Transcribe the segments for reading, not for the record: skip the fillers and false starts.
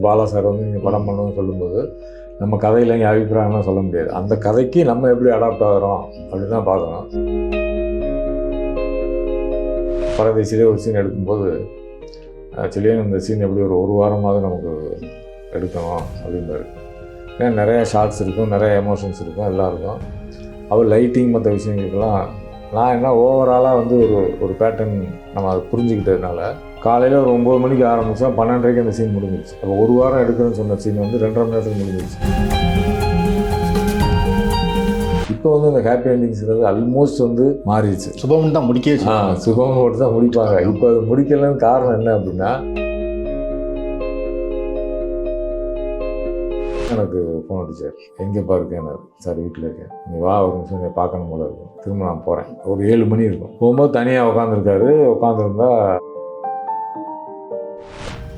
Bala sir வந்து நீங்கள் படம் பண்ணணும்னு சொல்லும்போது நம்ம கதையில் இங்கே அபிப்பிராயம்லாம் சொல்ல முடியாது. அந்த கதைக்கு நம்ம எப்படி அடாப்ட் ஆகிறோம் அப்படின்னு தான் பார்க்கணும். பரதேசிலே ஒரு சீன் எடுக்கும்போது ஆக்சுவலியே இந்த சீன் எப்படி ஒரு வாரமாவது நமக்கு எடுக்கணும் அப்படின்பாரு. ஏன்னா நிறையா ஷார்ட்ஸ் இருக்கும், நிறைய எமோஷன்ஸ் இருக்கும், எல்லாம் இருக்கும். அவர் லைட்டிங் மற்ற விஷயங்களுக்கெல்லாம் நான் என்ன ஓவராலாக வந்து ஒரு பேட்டர்ன் நம்ம அதை புரிஞ்சுக்கிட்டதுனால காலையில் ஒரு 9 மணிக்கு ஆரம்பித்தா 12:30க்கு அந்த சீன் முடிஞ்சிருச்சு. அப்போ ஒரு வாரம் எடுக்கிறேன்னு சொன்ன சீன் வந்து 2.5 மணி நேரத்துக்கு முடிஞ்சிருச்சு. இப்போ வந்து இந்த ஹாப்பி எண்டிங்ஸ்ங்கிறது ஆல்மோஸ்ட் வந்து மாறிடுச்சு. சுபம் தான் முடிக்க சுபம் போட்டு தான் முடிப்பாங்க. இப்போ அது முடிக்கலன்னு காரணம் என்ன அப்படின்னா, எனக்கு ஃபோன் அடிச்சார், எங்கேப்பா இருக்கேன் சார், வீட்டில் இருக்கேன், நீ வா ஒரு நிமிஷம் நீ பார்க்கணும் போல இருக்கும். திரும்ப நான் போகிறேன். ஒரு 7 மணி இருக்கும். போகும்போது தனியாக உட்காந்துருக்காரு. உட்காந்துருந்தா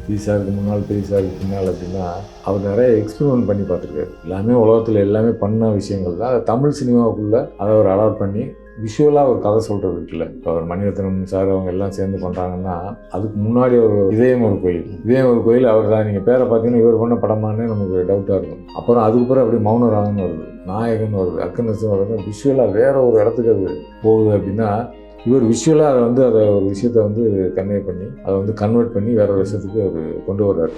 பெரியசாருக்கு முன்னால் பெரியசாருக்கு பின்னால் அப்படின்னா அவர் நிறைய எக்ஸ்பெரிமெண்ட் பண்ணி பார்த்துருக்காரு. எல்லாமே உலகத்தில் எல்லாமே பண்ண விஷயங்கள் தான். அதை தமிழ் சினிமாவுக்குள்ளே அதை அவர் அடாப்ட் பண்ணி விஷுவலாக ஒரு கதை சொல்கிறது இருக்குல்ல. இப்போ அவர் மணிரத்னம் சார் அவங்க எல்லாம் சேர்ந்து பண்ணுறாங்கன்னா அதுக்கு முன்னாடி ஒரு இதயம் ஒரு கோயில் அவர் தான். நீங்கள் பேரை பார்த்தீங்கன்னா இவர் பண்ண படமானே நமக்கு டவுட்டாக இருக்கும். அப்புறம் அதுக்கப்புறம் அப்படியே மௌனராகன்னு வருது, நாயகன் வருது, அக்கநரசன் வருது. விஷுவலாக வேற ஒரு இடத்துக்கு அது போகுது அப்படின்னா இவர் விஷுவலாக அதை ஒரு விஷயத்தை வந்து கன்வே பண்ணி அதை வந்து கன்வெர்ட் பண்ணி வேற ஒரு விஷயத்துக்கு அவர் கொண்டு வர்றாரு.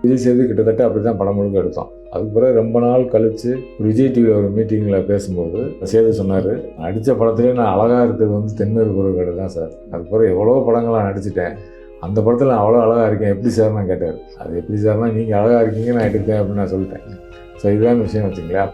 விஜய் சேது கிட்டத்தட்ட அப்படி தான் படம் முழுக்க எடுத்தோம். அதுக்கு பிறகு ரொம்ப நாள் கழித்து விஜய் டிவியில் ஒரு மீட்டிங்கில் பேசும்போது சேது சொன்னார், நடித்த படத்துலேயே நான் அழகாக இருக்கிறது வந்து தென்மேற்கு பருவக்காடு தான் சார். அதுக்கு பிறகு எவ்வளோ படங்கள் நான் நடிச்சிட்டேன், அந்த படத்தில் நான் அவ்வளோ அழகாக இருக்கேன், எப்படி சார் நான் கேட்டார். அது எப்படி சார்னா நீங்கள் அழகாக இருக்கீங்க நான் எடுத்தேன் அப்படின்னு நான் சொல்லிட்டேன். ஸோ இதுதான் விஷயம் வச்சுங்களேன்.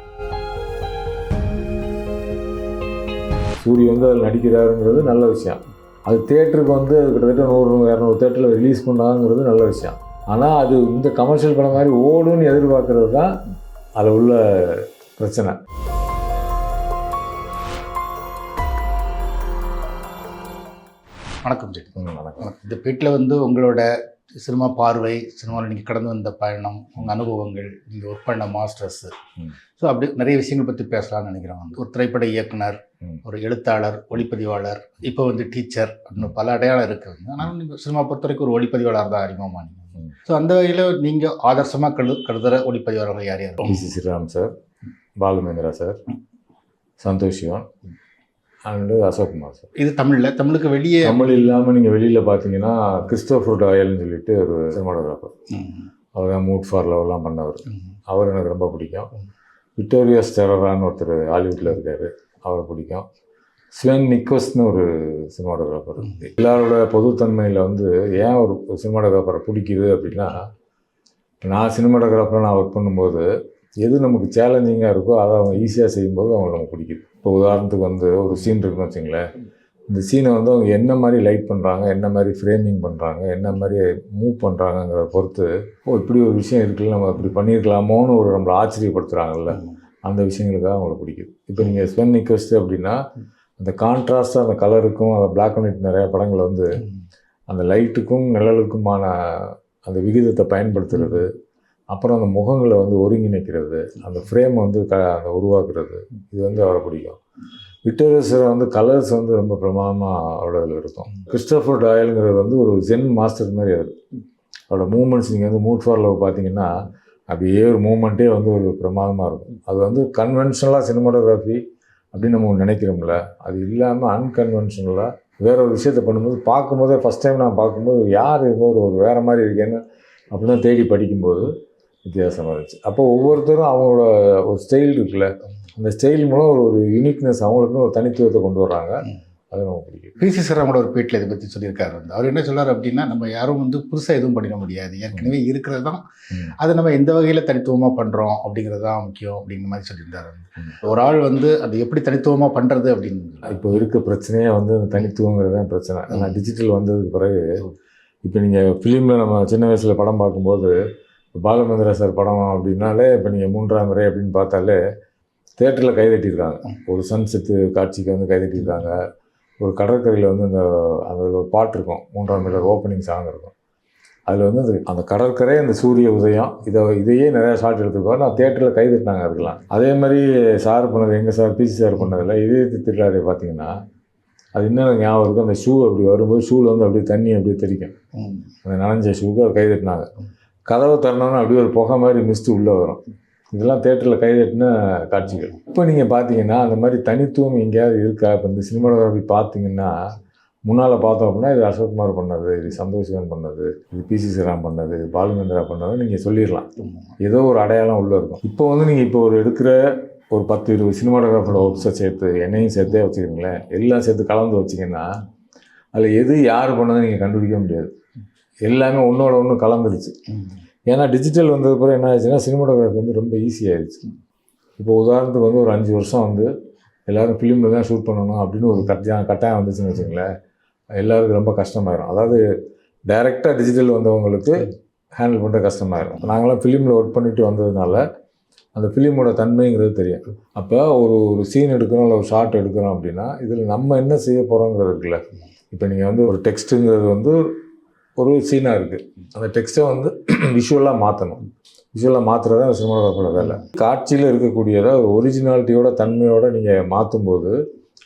சூரிய வந்து அதில் நடிக்கிறாருங்கிறது நல்ல விஷயம். அது தேட்டருக்கு வந்து அது கிட்டத்தட்ட 100-200 தேட்டரில் ரிலீஸ் பண்ணாங்கிறது நல்ல விஷயம். ஆனால் அது இந்த கமர்ஷியல் படம் மாதிரி ஓடுன்னு எதிர்பார்க்கறது தான் அதில் உள்ள பிரச்சனை. வணக்கம் ஜி. வணக்கம். இந்த வீட்டில் வந்து உங்களோட சினிமா பார்வை, சினிமாவில் நீங்கள் கடந்து வந்த பயணம், உங்கள் அனுபவங்கள், நீங்கள் ஒர்க் பண்ண மாஸ்டர்ஸு, ஸோ அப்படி நிறைய விஷயங்கள் பற்றி பேசலாம்னு நினைக்கிறேன். வந்து ஒரு திரைப்பட இயக்குனர், ஒரு எழுத்தாளர், ஒளிப்பதிவாளர், இப்போ வந்து டீச்சர் அப்படின்னு பல அடையாளம் இருக்குது. ஆனால் நீங்கள் சினிமா பொறுத்த வரைக்கும் ஒரு ஒளிப்பதிவாளர் தான் அறிமுகமானீங்க. ஸோ அந்த வகையில் நீங்கள் ஆதர்சமாக கருதுகிற ஒளிப்பதிவாளர்கள் யார் யார்? V C. Sriram sir, Balu Mahendra sir, Santosh Sivan and Ashok Kumar sir. இது தமிழுக்கு வெளியே? தமிழ் இல்லாமல் நீங்கள் வெளியில் பார்த்தீங்கன்னா கிறிஸ்டோஃபர் டாயல்னு சொல்லிட்டு ஒரு சினிமாட்டோகிராஃபர். அவர் தான் மூட் ஃபார் லவ்லாம் பண்ணவர். அவர் எனக்கு ரொம்ப பிடிக்கும். விக்டோரியா ஸ்டெரரான்னு ஒருத்தர் ஹாலிவுட்டில் இருக்கார், அவரை பிடிக்கும். ஸ்வென் நிக்கோஸ்னு ஒரு சினிமாட்டோகிராஃபர். எல்லாரோட பொதுத்தன்மையில் வந்து ஏன் ஒரு சினிமாட்டோகிராஃபரை பிடிக்குது அப்படின்னா, நான் சினிமாட்டோகிராஃபரை நான் ஒர்க் பண்ணும்போது எது நமக்கு சேலஞ்சிங்காக இருக்கோ அதை அவங்க ஈஸியாக செய்யும்போது அவங்களுக்கு நமக்கு பிடிக்குது. இப்போ உதாரணத்துக்கு வந்து ஒரு சீன் இருக்குன்னு வச்சுங்களேன். இந்த சீனை வந்து அவங்க என்ன மாதிரி லைட் பண்ணுறாங்க, என்ன மாதிரி ஃப்ரேமிங் பண்ணுறாங்க, என்ன மாதிரி மூவ் பண்ணுறாங்கங்கிறத பொறுத்து இப்படி ஒரு விஷயம் இருக்குல்ல, நம்ம இப்படி பண்ணியிருக்கலாமோன்னு ஒரு நம்மளை ஆச்சரியப்படுத்துகிறாங்கல்ல, அந்த விஷயங்களுக்காக அவங்களுக்கு பிடிக்குது. இப்போ நீங்கள் ஸ்வென் நிக்கோஸ்ட் அப்படின்னா அந்த கான்ட்ராஸ்ட்டாக அந்த கலருக்கும் அந்த பிளாக் அண்ட் ஒயிட் நிறையா படங்கள் வந்து அந்த லைட்டுக்கும் நிழலுக்குமான அந்த விகிதத்தை பயன்படுத்துறது, அப்புறம் அந்த முகங்களை வந்து ஒருங்கிணைக்கிறது, அந்த ஃப்ரேம் வந்து அந்த உருவாக்குறது, இது வந்து அவரை பிடிக்கும். விக்டோரியஸை வந்து கலர்ஸ் வந்து ரொம்ப பிரமாதமாக அவரோட இதில் இருக்கும். கிறிஸ்டோஃபர் டாயலுங்கிறது வந்து ஒரு ஜென் மாஸ்டர் மாதிரி அவர். அவரோட மூமெண்ட்ஸ் நீங்கள் வந்து மூட் ஃபார் லவ் பார்த்தீங்கன்னா அப்படியே ஒரு மூமெண்ட்டே வந்து ஒரு பிரமாதமாக இருக்கும். அது வந்து கன்வென்ஷனலாக சினிமாட்டோகிராஃபி அப்படின்னு நம்ம நினைக்கிறோம்ல, அது இல்லாமல் அன்கன்வென்ஷனலாக வேற ஒரு விஷயத்தை பண்ணும்போது பார்க்கும்போதே ஃபஸ்ட் டைம் நான் பார்க்கும்போது யார் இருக்கோ ஒரு வேறு மாதிரி இருக்கேன்னு அப்படின்னு தான் தேடி படிக்கும்போது வித்தியாசமாக இருந்துச்சு. அப்போ ஒவ்வொருத்தரும் அவங்களோட ஒரு ஸ்டைல் இருக்குல்ல, அந்த ஸ்டைல் மூலம் ஒரு யூனிக்னஸ் அவங்களுக்குன்னு ஒரு தனித்துவத்தை கொண்டு வர்றாங்க. அது நமக்கு பிடிக்கும். வி.சி. ஸ்ரீராமோட ஒரு பேட்டில் இதை பற்றி சொல்லியிருக்காரு. வந்து அவர் என்ன சொல்கிறார் அப்படின்னா, நம்ம யாரும் வந்து புதுசாக எதுவும் பண்ணிட முடியாது, ஏற்கனவே இருக்கிறது தான் அதை நம்ம எந்த வகையில் தனித்துவமாக பண்ணுறோம் அப்படிங்கிறது தான் முக்கியம் அப்படிங்கிற மாதிரி சொல்லியிருந்தார். ஒரு ஆள் வந்து அது எப்படி தனித்துவமாக பண்ணுறது அப்படின்னு இப்போ இருக்க பிரச்சனையே வந்து தனித்துவங்கிறது தான் பிரச்சனை. ஆனால் டிஜிட்டல் வந்ததுக்கு பிறகு இப்போ நீங்கள் ஃபிலிமில் நம்ம சின்ன வயசில் படம் பார்க்கும்போது பாலுமேந்திரா சார் படம் அப்படின்னாலே இப்போ நீங்கள் 3ஆம் முறை அப்படின்னு பார்த்தாலே தேட்டரில் கைதட்டியிருக்காங்க. ஒரு சன்செட்டு காட்சிக்கு வந்து கைதட்டியிருக்காங்க. ஒரு கடற்கரையில் வந்து அதில் ஒரு பாட்டு இருக்கும், 3ஆம் முறை ஓப்பனிங் சாங் இருக்கும். அதில் வந்து அந்த கடற்கரை, அந்த சூரிய உதயம், இதையே நிறையா ஷார்ட் எடுத்துருக்கோம். நான் தேட்டரில் கைதட்டினாங்க அதுக்கெலாம். அதே மாதிரி சார் பண்ணது, எங்கள் சார் பி.சி. சார் பண்ணதில் இதே திட்டாரே பார்த்தீங்கன்னா அது இன்னும் ஞாபகம் இருக்கும். அந்த ஷூ அப்படி வரும்போது ஷூவில் வந்து அப்படியே தண்ணி அப்படியே தெரிக்கும், அந்த நனைஞ்ச ஷூவுக்கு அவர் கைதட்டினாங்க. கதவை திறந்தோன்னா அப்படியே ஒரு புகை மாதிரி மிஸ்ட்டு உள்ளே வரும். இதெல்லாம் தேட்டரில் கைதட்டின காட்சிகள். இப்போ நீங்கள் பார்த்தீங்கன்னா அந்த மாதிரி தனித்துவம் எங்கேயாவது இருக்கா? இப்போ இந்த சினிமாட்டோகிராஃபி பார்த்தீங்கன்னா முன்னால் பார்த்தோம் அப்படின்னா இது அசோக்குமார் பண்ணது, இது சந்தோஷ் சிவன் பண்ணது, இது பிசி ஸ்ரீராம் பண்ணது, இது பாலுமேந்திரா பண்ணது நீங்கள் சொல்லிடலாம். ஏதோ ஒரு அடையாளம் உள்ளே இருக்கும். இப்போ வந்து நீங்கள் இப்போ ஒரு எடுக்கிற ஒரு 10-20 சினிமாட்டோகிராஃபரோட ஒர்க்ஸை சேர்த்து என்னையும் சேர்த்தே வச்சுக்கிறீங்களேன், எல்லாம் சேர்த்து கலந்து வச்சிங்கன்னா அதில் எது யார் பண்ணதை நீங்கள் கண்டுபிடிக்க முடியாது. எல்லாமே ஒன்றோட ஒன்று கலந்துருச்சு. ஏன்னா டிஜிட்டல் வந்தது பிறகு என்ன ஆயிடுச்சுன்னா சினிமாட்டோகிராஃபி வந்து ரொம்ப ஈஸியாகிடுச்சு. இப்போ உதாரணத்துக்கு வந்து ஒரு 5 வருஷம் வந்து எல்லோரும் ஃபிலிமில் தான் ஷூட் பண்ணணும் அப்படின்னு ஒரு கட்டாயம் வந்துச்சுன்னு வச்சுங்களேன், எல்லாருக்கும் ரொம்ப கஷ்டமாயிடும். அதாவது டைரெக்டாக டிஜிட்டல் வந்தவங்களுக்கு ஹேண்டில் பண்ணுற கஷ்டமாயிடும். நாங்களாம் ஃபிலிமில் ஒர்க் பண்ணிட்டு வந்ததுனால அந்த ஃபிலிமோட தன்மைங்கிறது தெரியும். அப்போ ஒரு சீன் எடுக்கிறோம், இல்லை ஒரு ஷார்ட் எடுக்கிறோம் அப்படின்னா இதில் நம்ம என்ன செய்ய போகிறோங்கிறது இருக்குல்ல. இப்போ நீங்கள் வந்து ஒரு டெக்ஸ்ட்டுங்கிறது வந்து ஒரு சீனாக இருக்குது, அந்த டெக்ஸ்ட்டை வந்து விஷுவலாக மாற்றணும். விஷுவலாக மாற்றுறது தான் சினிமாட்டோகிராஃபரோட வேலை. காட்சியில் இருக்கக்கூடியதை ஒரு ஒரிஜினாலிட்டியோட தன்மையோடு நீங்கள் மாற்றும்போது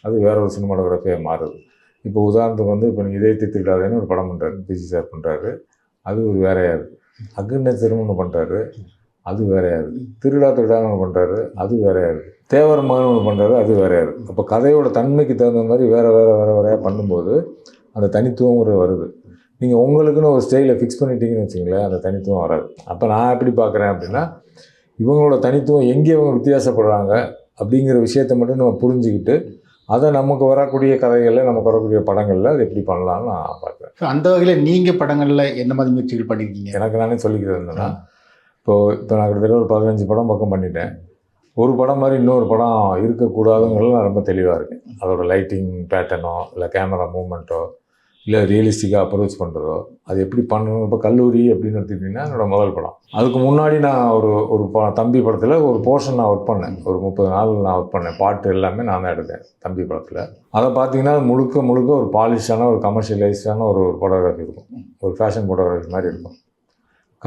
அது வேற ஒரு சினிமாட்டோகிராஃபியாக மாறுது. இப்போ உதாரணத்துக்கு வந்து இப்போ நீங்கள் இதயத்தை திருடாதேன்னு ஒரு படம் பண்ணுறாரு, பிசி சார் பண்ணுறாரு, அது ஒரு வேறையாக இருக்குது. அக்னி திருமணம் பண்ணுறாரு, அது வேறையாக இருக்குது. திருடான்னு ஒன்று பண்ணுறாரு, அது வேறையாக இருக்குது. தேவர் மகன் ஒன்று பண்ணுறாரு, அது வேறையாக இருக்குது. அப்போ கதையோட தன்மைக்கு தகுந்த மாதிரி வேறையாக பண்ணும்போது அந்த தனித்துவங்கிறது வருது. நீங்கள் உங்களுக்குன்னு ஒரு ஸ்டைலை ஃபிக்ஸ் பண்ணிட்டீங்கன்னு வச்சுங்களேன், அந்த தனித்துவம் வராது. அப்போ நான் எப்படி பார்க்குறேன் அப்படின்னா இவங்களோட தனித்துவம் எங்கே இவங்க வித்தியாசப்படுறாங்க அப்படிங்கிற விஷயத்தை மட்டும் நம்ம புரிஞ்சுக்கிட்டு அதை நமக்கு வரக்கூடிய கதைகளில், நமக்கு வரக்கூடிய படங்களில் அது எப்படி பண்ணலாம்னு நான் பார்க்குறேன். ஸோ அந்த வகையில் நீங்கள் படங்களில் என்ன மாதிரி முயற்சிகள் பண்ணியிருக்கீங்க? எனக்கு நானே சொல்லிக்கிறது என்னன்னா, இப்போ நான் கிட்டத்தட்ட ஒரு 15 படம் பக்கம் பண்ணிட்டேன். ஒரு படம் மாதிரி இன்னொரு படம் இருக்கக்கூடாதுங்கிறது நான் ரொம்ப தெளிவாக இருக்கேன். அதோட லைட்டிங் பேட்டர்னோ, இல்லை கேமரா மூவ்மெண்ட்டோ, இல்லை ரியலிஸ்டிக்காக அப்ரோச் பண்ணுறதோ, அது எப்படி பண்ணணும். இப்போ கல்லூரி அப்படின்னு எடுத்துக்கிட்டிங்கன்னா என்னோடய முதல் படம். அதுக்கு முன்னாடி நான் ஒரு தம்பி படத்தில் ஒரு போர்ஷன் நான் ஒர்க் பண்ணேன். ஒரு 30 நாள் நான் ஒர்க் பண்ணேன். பாட்டு எல்லாமே நான் தான் எடுத்தேன் தம்பி படத்தில். அதை பார்த்தீங்கன்னா முழுக்க ஒரு பாலிஷான, ஒரு கமர்ஷியலைஸ்டான ஒரு ஃபோட்டோகிராஃபி இருக்கும். ஒரு ஃபேஷன் ஃபோட்டோகிராஃபி மாதிரி இருக்கும்.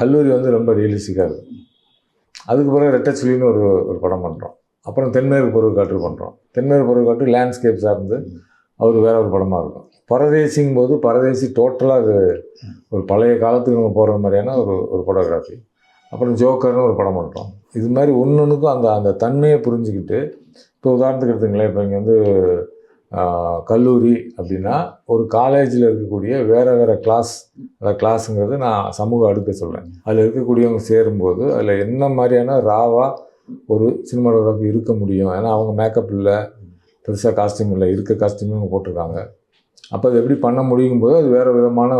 கல்லூரி வந்து ரொம்ப ரியலிஸ்டிக்காக இருக்கும். அதுக்கு பிறகு ரெட்டச்சுலின்னு ஒரு படம் பண்ணுறோம். அப்புறம் தென்மேற்கு பருவக்காற்று பண்ணுறோம். தென்மேற்கு பருவக்காற்று லேண்ட்ஸ்கேப் சார்ந்து அவர் வேற ஒரு படமாக இருக்கும். பரதேசிங்கும் போது பரதேசி டோட்டலாக அது ஒரு பழைய காலத்துக்கு நம்ம போகிற மாதிரியான ஒரு ஃபோட்டோகிராஃபி. அப்புறம் ஜோக்கர்னு ஒரு படம் பண்ணுறோம். இது மாதிரி ஒன்றுக்கும் அந்த தன்மையை புரிஞ்சுக்கிட்டு, இப்போ உதாரணத்துக்கு எடுத்துங்களேன், இப்போ இங்கே வந்து கல்லூரி அப்படின்னா ஒரு காலேஜில் இருக்கக்கூடிய வேறு கிளாஸ், அந்த கிளாஸுங்கிறது நான் சமூக அடுக்க சொல்கிறேன். அதில் இருக்கக்கூடியவங்க சேரும்போது அதில் என்ன மாதிரியான ராவாக ஒரு சினிமாட்டோகிராஃபி இருக்க முடியும். ஏன்னா அவங்க மேக்கப் இல்லை, பெருசாக காஸ்டியூம் இல்லை, இருக்க காஸ்டியூமே அவங்க போட்டிருக்காங்க. அப்போ அது எப்படி பண்ண முடியும்போது அது வேறு விதமான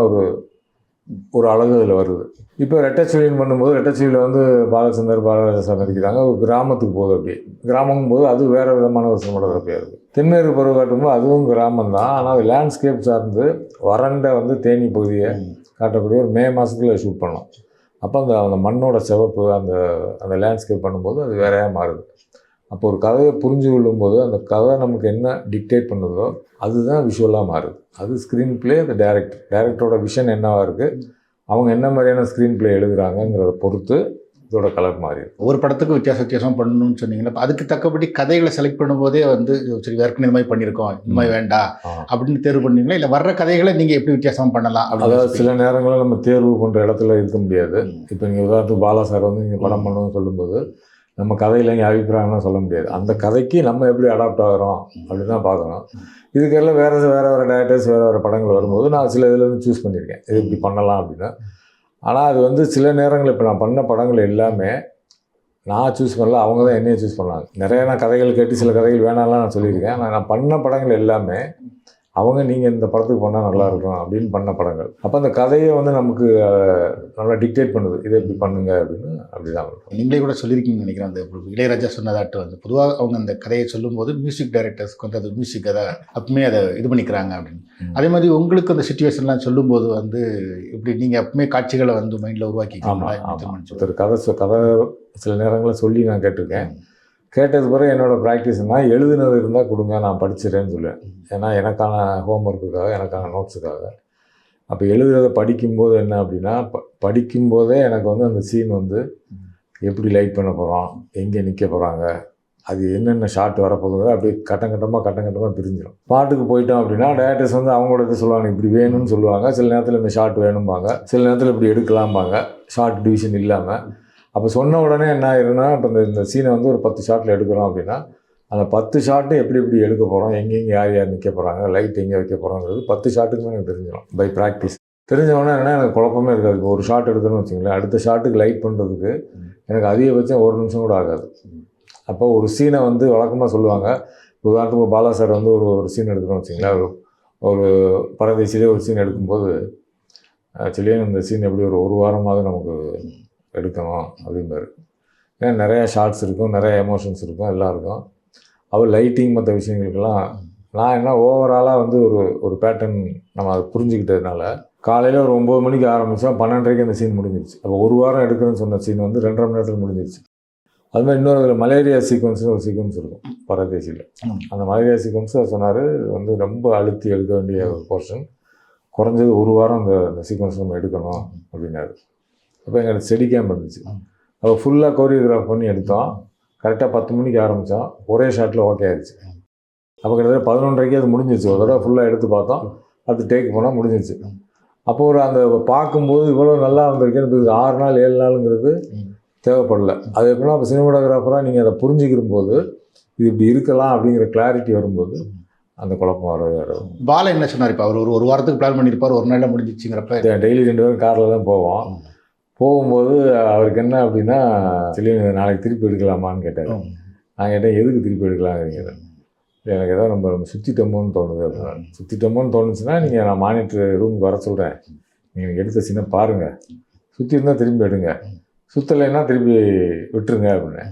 ஒரு அழகு அதில் வருது. இப்போ ரெட்டச்சுலின்னு பண்ணும்போது ரெட்டச்சுலியில் வந்து பாலச்சந்தர், பாலராஜா நடிக்கிறாங்க. ஒரு கிராமத்துக்கு போகுது. அப்படி கிராமங்கும் போது அது வேறு விதமான ஒரு சினிமாட்டோகிராஃபியாக இருக்குது. தென்மேற்கு பருவக்காட்டும்போது அதுவும் கிராமம் தான், ஆனால் அது லேண்ட்ஸ்கேப் சார்ந்து வறண்ட வந்து தேனி பகுதியை காட்டக்கூடிய ஒரு மே மாதத்தில் ஷூட் பண்ணோம். அப்போ அந்த மண்ணோட சிவப்பு அந்த லேண்ட்ஸ்கேப் பண்ணும்போது அது வேறையாக மாறுது. அப்போ ஒரு கதையை புரிஞ்சு கொள்ளும்போது அந்த கதை நமக்கு என்ன டிக்டேட் பண்ணுதோ அதுதான் விஷுவலாக மாறுது. அது ஸ்க்ரீன் பிளே, அந்த டைரக்டரோட விஷன் என்னவாக இருக்குது, அவங்க என்ன மாதிரியான ஸ்க்ரீன் பிளே எழுதுகிறாங்கங்கிறத பொறுத்து இதோட கலர் மாறிடுது. ஒரு படத்துக்கு வித்தியாசம் பண்ணணும்னு சொன்னீங்கன்னா, அதுக்கு தக்கபடி கதைகளை செலக்ட் பண்ணும்போதே வந்து சரி வேறு இந்த மாதிரி பண்ணியிருக்கோம், இந்த மாதிரி வேண்டாம் அப்படின்னு தேர்வு பண்ணீங்களா, இல்லை வர்ற கதைகளை நீங்கள் எப்படி வித்தியாசம் பண்ணலாம்? அதாவது சில நேரங்களில் நம்ம தேர்வு பண்ணுற இடத்துல இருக்க முடியாது. இப்போ நீங்கள் உதாரணத்துக்கு பாலா சார் வந்து நீங்கள் படம் பண்ணணும்னு சொல்லும்போது நம்ம கதையில் இங்கே அபிப்பிராயம்லாம் சொல்ல முடியாது. அந்த கதைக்கு நம்ம எப்படி அடாப்ட் ஆகிறோம் அப்படின்னு தான் பார்க்கணும். இதுக்கெல்லாம் வேறு டேரக்டர்ஸ் வேறு படங்கள் வரும்போது நான் சில இதில் வந்து சூஸ் பண்ணியிருக்கேன், இது இப்படி பண்ணலாம் அப்படின்னு. ஆனால் அது வந்து சில நேரங்கள் இப்போ நான் பண்ண படங்கள் எல்லாமே நான் சூஸ் பண்ணல, அவங்க தான் என்னையை சூஸ் பண்ணாங்க. நிறைய நான் கதைகள் கேட்டு சில கதைகள் வேணாம்லாம் நான் சொல்லியிருக்கேன். ஆனால் நான் பண்ண படங்கள் எல்லாமே அவங்க நீங்கள் இந்த படத்துக்கு பண்ணால் நல்லாயிருக்கும் அப்படின்னு பண்ண படங்கள். அப்போ அந்த கதையை வந்து நமக்கு நல்லா டிக்டேட் பண்ணுது, இதை இப்படி பண்ணுங்க அப்படின்னு. அப்படி தான் நீங்களே கூட சொல்லியிருக்கீங்கன்னு நினைக்கிறேன். அந்த இளையராஜா சொன்னதாட்டு வந்து பொதுவாக அவங்க அந்த கதையை சொல்லும்போது மியூசிக் டைரக்டர்ஸ்க்கு வந்து அது மியூசிக் அதை அப்பவுமே அதை இது பண்ணிக்கிறாங்க அப்படின்னு. அதே மாதிரி உங்களுக்கு அந்த சுச்சுவேஷன்லாம் சொல்லும்போது வந்து இப்படி நீங்கள் அப்பவுமே காட்சிகளை வந்து மைண்டில் உருவாக்கிக்கலாம். ஒரு கதை சில நேரங்களில் சொல்லி நான் கேட்டிருக்கேன். கேட்டது பிறகு என்னோடய ப்ராக்டிஸ்னா எழுதுனது இருந்தால் கொடுங்க, நான் படிச்சிடறேன்னு சொல்லுவேன். ஏன்னா எனக்கான ஹோம்ஒர்க்குக்காக, எனக்கான நோட்ஸுக்காக. அப்போ எழுதுறதை படிக்கும்போது என்ன அப்படின்னா, படிக்கும்போதே எனக்கு வந்து அந்த சீன் வந்து எப்படி லைட் பண்ண போகிறோம், எங்கே நிற்க போகிறாங்க, அது என்னென்ன ஷாட் வரப்போகுதோ அப்படியே கட்டங்கட்டமாக பிரிஞ்சிடும். ஸ்பாட்டுக்கு போயிட்டோம் அப்படின்னா டேரக்டர்ஸ் வந்து அவங்களோட இது சொல்லுவாங்க, இப்படி வேணும்னு சொல்லுவாங்க. சில நேரத்தில் இந்த ஷாட் வேணும்பாங்க, சில நேரத்தில் இப்படி எடுக்கலாம்பாங்க, ஷார்ட் டிவிஷன் இல்லாமல். அப்போ சொன்ன உடனே என்ன ஆயிருன்னா, இப்போ இந்த சீனை வந்து ஒரு 10 ஷாட்டில் எடுக்கிறோம் அப்படின்னா அந்த 10 ஷாட்டும் எப்படி எடுக்க போகிறோம், எங்கெங்கே யார் நிற்க போகிறாங்க, லைட் எங்கே வைக்க போகிறோங்கிறது 10 ஷாட்டுக்குமே எனக்கு தெரிஞ்சிடும் பை ப்ராக்டிஸ். தெரிஞ்சவொடனே என்ன எனக்கு குழப்பமே இருக்காது. இப்போ ஒரு ஷாட் எடுக்கணும்னு வச்சுங்களேன், அடுத்த ஷாட்டுக்கு லைட் பண்ணுறதுக்கு எனக்கு அதிகபட்சம் 1 நிமிஷம் கூட ஆகாது. அப்போ ஒரு சீனை வந்து வழக்கமாக சொல்லுவாங்க, உதாரணத்துக்கு பாலா சார் வந்து ஒரு சீன் எடுக்கணும்னு வச்சுங்களேன், ஒரு பரதேசிலே ஒரு சீன் எடுக்கும்போது ஆக்சுவலியே இந்த சீன் எப்படி ஒரு வாரமாவது நமக்கு எடுக்கணும் அப்படிம்பாரு. ஏன்னா நிறையா ஷார்ட்ஸ் இருக்கும், நிறைய எமோஷன்ஸ் இருக்கும், எல்லாம் இருக்கும். அவர் லைட்டிங் மற்ற விஷயங்களுக்கெல்லாம் நான் என்ன ஓவராலாக வந்து ஒரு பேட்டர்ன் நம்ம அதை புரிஞ்சுக்கிட்டதுனால காலையில் ஒரு 9 மணிக்கு ஆரம்பித்தா 12:30 அந்த சீன் முடிஞ்சிருச்சு. அப்போ ஒரு வாரம் எடுக்கிறேன்னு சொன்ன சீன் வந்து 2.5 மணி நேரத்தில் முடிஞ்சிருச்சு. அது மாதிரி இன்னொரு மலேரியா சீக்வன்ஸ்னு ஒரு சீக்வன்ஸ் இருக்கும் பரதேசியில். அந்த மலேரியா சீக்வன்ஸ் சொன்னார் வந்து ரொம்ப அழுத்தி எடுக்க வேண்டிய ஒரு போர்ஷன், குறைஞ்சது ஒரு வாரம் அந்த சீக்வன்ஸ் நம்ம எடுக்கணும் அப்படின்னாரு. அப்போ எங்களுக்கு ஸ்டெடி கேம்ப் இருந்துச்சு. அப்போ ஃபுல்லாக கோரியோகிராஃப் பண்ணி எடுத்தோம். கரெக்டாக 10 மணிக்கு ஆரம்பித்தோம், ஒரே ஷாட்டில் ஓகே ஆயிடுச்சு. அப்போ கிட்டத்தட்ட 11:30 அது முடிஞ்சிருச்சு. ஒரு தடவை ஃபுல்லாக எடுத்து பார்த்தோம், அது டேக் போனால் முடிஞ்சிருச்சு. அப்போ அந்த பார்க்கும்போது இவ்வளோ நல்லா வந்திருக்கு, இப்போ 6 நாள் 7 நாளுங்கிறது தேவைப்படல. அது எப்படின்னா இப்போ சினிமாட்டோகிராஃபராக நீங்கள் அதை புரிஞ்சுக்கிற போது இது இப்படி இருக்கலாம் அப்படிங்கிற கிளாரிட்டி வரும்போது அந்த குழப்பம் வர. பாலா என்ன சொன்னார்? இப்போ அவர் ஒரு வாரத்துக்கு பிளான் பண்ணியிருப்பார், ஒரு நாளில் முடிஞ்சிச்சுங்கிறப்ப டெய்லி 2 பேரும் காரில் தான் போவோம். போகும்போது அவருக்கு என்ன அப்படின்னா, சொல்லி நாளைக்கு திருப்பி எடுக்கலாமான்னு கேட்டார். நான் கேட்டேன், எதுக்கு திருப்பி எடுக்கலாங்கிறீங்க? எனக்கு ஏதோ நம்ம சுற்றிட்டோமோன்னு தோணுது அப்படின்னா. சுற்றிட்டோமோன்னு தோணுச்சுன்னா நீங்கள் நான் மானிட்டர் ரூமுக்கு வர சொல்கிறேன், நீங்கள் எடுத்த சீனை பாருங்கள், சுற்றி இருந்தால் திரும்பி எடுங்க, சுற்றலைன்னா திருப்பி விட்டுருங்க அப்படின்னு.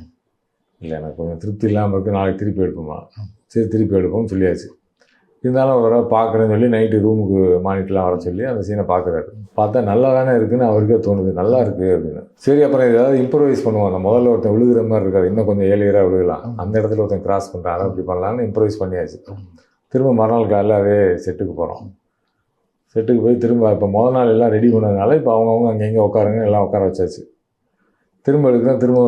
இல்லை எனக்கு கொஞ்சம் திருப்தி இல்லாமல் இருக்குது, நாளைக்கு திருப்பி எடுப்போமா? சரி திருப்பி எடுப்போம்னு சொல்லியாச்சு. இருந்தாலும் ஒரு தடவை பார்க்குறேன்னு சொல்லி நைட்டு ரூமுக்கு மானிட்டர்லாம் வர சொல்லி அந்த சீனை பார்க்குறாரு. பார்த்தா நல்லா தானே இருக்குதுன்னு அவருக்கே தோணுது, நல்லா இருக்குது அப்படின்னு. சரி அப்புறம் ஏதாவது இம்ப்ரூவைஸ் பண்ணுவோம், அந்த முதல்ல ஒருத்தன் விழுகிற மாதிரி இருக்காது, இன்னும் கொஞ்சம் ஏழியராக விழுகலாம், அந்த இடத்துல ஒருத்தன் கிராஸ் பண்ணுறான், அதை அப்படி பண்ணலான்னு இம்ப்ரூவைஸ் பண்ணியாச்சு. திரும்ப மறுநாள் காலையில் அதே செட்டுக்கு போகிறோம். செட்டுக்கு போய் திரும்ப இப்போ முதல் நாள் எல்லாம் ரெடி பண்ணதுனால இப்போ அவங்கவுங்க அங்கங்கே உட்காருங்க, எல்லாம் உட்கார வச்சாச்சு. திரும்ப எடுக்கிறோம், திரும்ப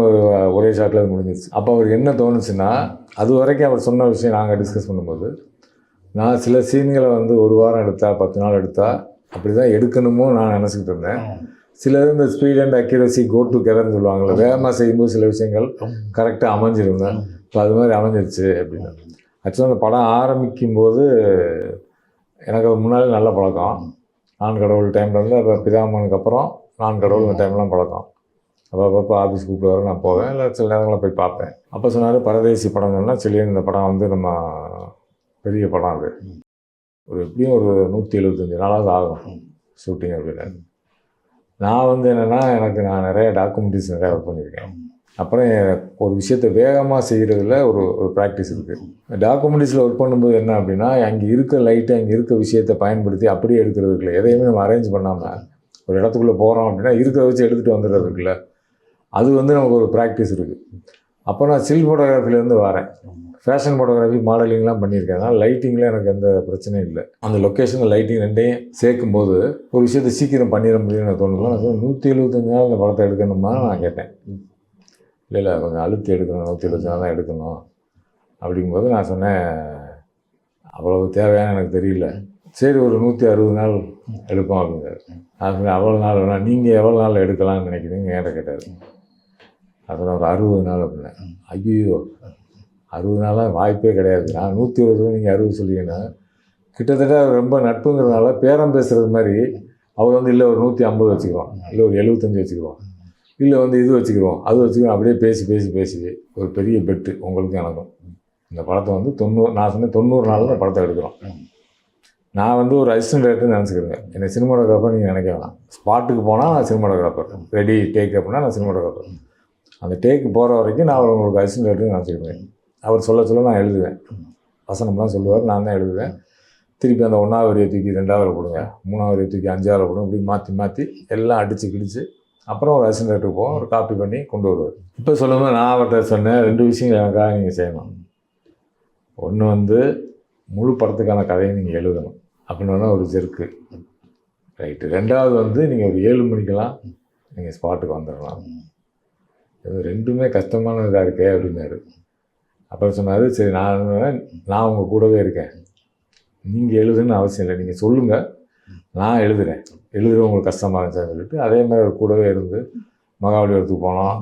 ஒரே ஷாட்டில் அது முடிஞ்சிச்சு. அப்போ அவருக்கு என்ன தோணுச்சுன்னா, அது வரைக்கும் அவர் சொன்ன விஷயம் நாங்கள் டிஸ்கஸ் பண்ணும்போது, நான் சில சீன்களை வந்து ஒரு வாரம் எடுத்தா 10 நாள் எடுத்தா அப்படி தான் எடுக்கணுமோ நான் நினச்சிக்கிட்டு இருந்தேன். சிலர் இந்த ஸ்பீட் அண்ட் அக்யூரசி கோ டு கெதர்னு சொல்லுவாங்கள்ல, வேகமாக செய்யும்போது சில விஷயங்கள் கரெக்டாக அமைஞ்சிருந்தேன். இப்போ அது மாதிரி அமைஞ்சிருச்சு அப்படின்னு. ஆக்சுவலாக அந்த படம் ஆரம்பிக்கும்போது எனக்கு முன்னாலே நல்ல பழக்கம். நான் கடவுள் டைமில் வந்து அப்போ பிதாமனுக்கு அப்புறம் நான் கடவுள் இந்த டைம்லாம் பழக்கம். அப்போ ஆஃபீஸ் கூப்பிட்டு நான் போவேன், இல்லை சில நேரங்களில் போய் பார்ப்பேன். அப்போ சொன்னார், பரதேசி படங்கள்னா சிலியன் இந்த படம் வந்து நம்ம பெரிய படம், அது ஒரு எப்படியும் ஒரு 175 நாளாவது ஆகும் ஷூட்டிங் அப்படின்னு. நான் வந்து என்னென்னா நான் நிறைய டாக்குமெண்ட்ரிஸ் நிறையா ஒர்க் பண்ணியிருக்கேன். அப்புறம் ஒரு விஷயத்தை வேகமாக செய்கிறதுல ஒரு ப்ராக்டிஸ் இருக்குது. டாக்குமெண்ட்ரிஸில் ஒர்க் பண்ணும்போது என்ன அப்படின்னா, அங்கே இருக்க லைட்டை அங்கே இருக்க விஷயத்தை பயன்படுத்தி அப்படியே எடுக்கிறதுக்குள்ள எதையுமே நம்ம அரேஞ்ச் பண்ணாமல் ஒரு இடத்துக்குள்ளே போகிறோம் அப்படின்னா இருக்கிறத வச்சு எடுத்துகிட்டு வந்துடுறதுக்குள்ள அது வந்து நமக்கு ஒரு ப்ராக்டிஸ் இருக்குது. அப்போ நான் ஸ்டில் ஃபோட்டோகிராஃபிலேருந்து வரேன், ஃபேஷன் ஃபோட்டோகிராஃபி மாடலிங்லாம் பண்ணியிருக்கேன். அதனால் லைட்டிங்கில் எனக்கு எந்த பிரச்சனையும் இல்லை. அந்த லொக்கேஷனில் லைட்டிங் ரெண்டையும் சேர்க்கும்போது ஒரு விஷயத்தை சீக்கிரம் பண்ணிட முடியும்னு தோணுலாம். நான் 175 நாள் இந்த படத்தை எடுக்கணுமா நான் கேட்டேன். இல்லை கொஞ்சம் அழுத்தி எடுக்கணும், 175 நாள் தான் எடுக்கணும் அப்படிங்கும்போது நான் சொன்னேன், அவ்வளவு தேவையான எனக்கு தெரியல, சரி ஒரு 160 நாள் எடுப்போம் அப்படிங்கிறாரு. நான் சொன்னேன், அவ்வளோ நாள் வேணாம், நீங்கள் எவ்வளோ நாள் எடுக்கலாம்னு நினைக்கிறீங்க என்கிட்ட கேட்டார். அதனால் ஒரு 60 நாள் அப்படின்னேன். ஐயோ 60 நாளாக வாய்ப்பே கிடையாது, நான் 120 நீங்கள் 60 சொல்லிங்கன்னா கிட்டத்தட்ட ரொம்ப நட்புங்கிறதுனால பேரம் பேசுகிறது மாதிரி அவர் வந்து இல்லை ஒரு 150 வச்சுக்கிறோம், இல்லை ஒரு 75 வச்சுக்கிறோம், இல்லை வந்து இது வச்சுக்கிறோம் அது வச்சுக்கிறோம், அப்படியே பேசி ஒரு பெரிய பெட்டு உங்களுக்கு எனக்கும். இந்த படத்தை வந்து 90, நான் சொன்னேன் 90 நாளில் இந்த படத்தை எடுக்கிறோம். நான் வந்து ஒரு அசிஸ்டன்ட் டைரக்டர் நினச்சிக்கிறேங்க, என்னை சினிமாட்டோகிராஃபர் நீங்கள் நினைக்க வேணாம். ஸ்பாட்டுக்கு போனால் நான் சினிமாட்டோகிராஃபர், ரெடி டேக் அப்படின்னா நான் சினிமாட்டோகிராஃபர். அந்த டேக்கு போகிற வரைக்கும் நான் உங்களுக்கு அசிஸ்டன்ட் டைரக்டர் நினச்சிக்கிறேன். அவர் சொல்ல நான் எழுதுவேன், வசனம்லாம் சொல்லுவார், நான் தான் எழுதுவேன். திருப்பி அந்த 1வது வரியை தூக்கி 2வது போடுங்க, 3வது வரியை தூக்கி 5வது போடுங்க, இப்படி மாற்றி எல்லாம் அடித்து கிடிச்சு அப்புறம் ஒரு அசிஸ்டன்ட் டைரக்டருக்கு போவோம், ஒரு காப்பி பண்ணி கொண்டு வருவார். இப்போ சொல்லும்போது நான் அவர்கிட்ட சொன்னேன், 2 விஷயங்கள் எனக்காக நீங்கள் செய்யணும். ஒன்று வந்து முழு படத்துக்கான கதையை நீங்கள் எழுதணும் அப்படின்னு ஒரு ஜெர்க்கு ரைட்டு. 2வது வந்து நீங்கள் ஒரு 7 மணிக்கெல்லாம் நீங்கள் ஸ்பாட்டுக்கு வந்துடலாம். இது 2மே கஷ்டமான இதாக இருக்கே அப்படின்னாரு. அப்போ சொன்னார், சரி நான் உங்கள் கூடவே இருக்கேன், நீங்கள் எழுதுன்னு அவசியம் இல்லை, நீங்கள் சொல்லுங்கள், நான் எழுதுகிறேன் உங்களுக்கு கஷ்டமாக இருந்துச்சான்னு சொல்லிட்டு அதே மாதிரி அவர் கூடவே இருந்து மகாபலிபுரத்துக்கு போனோம்.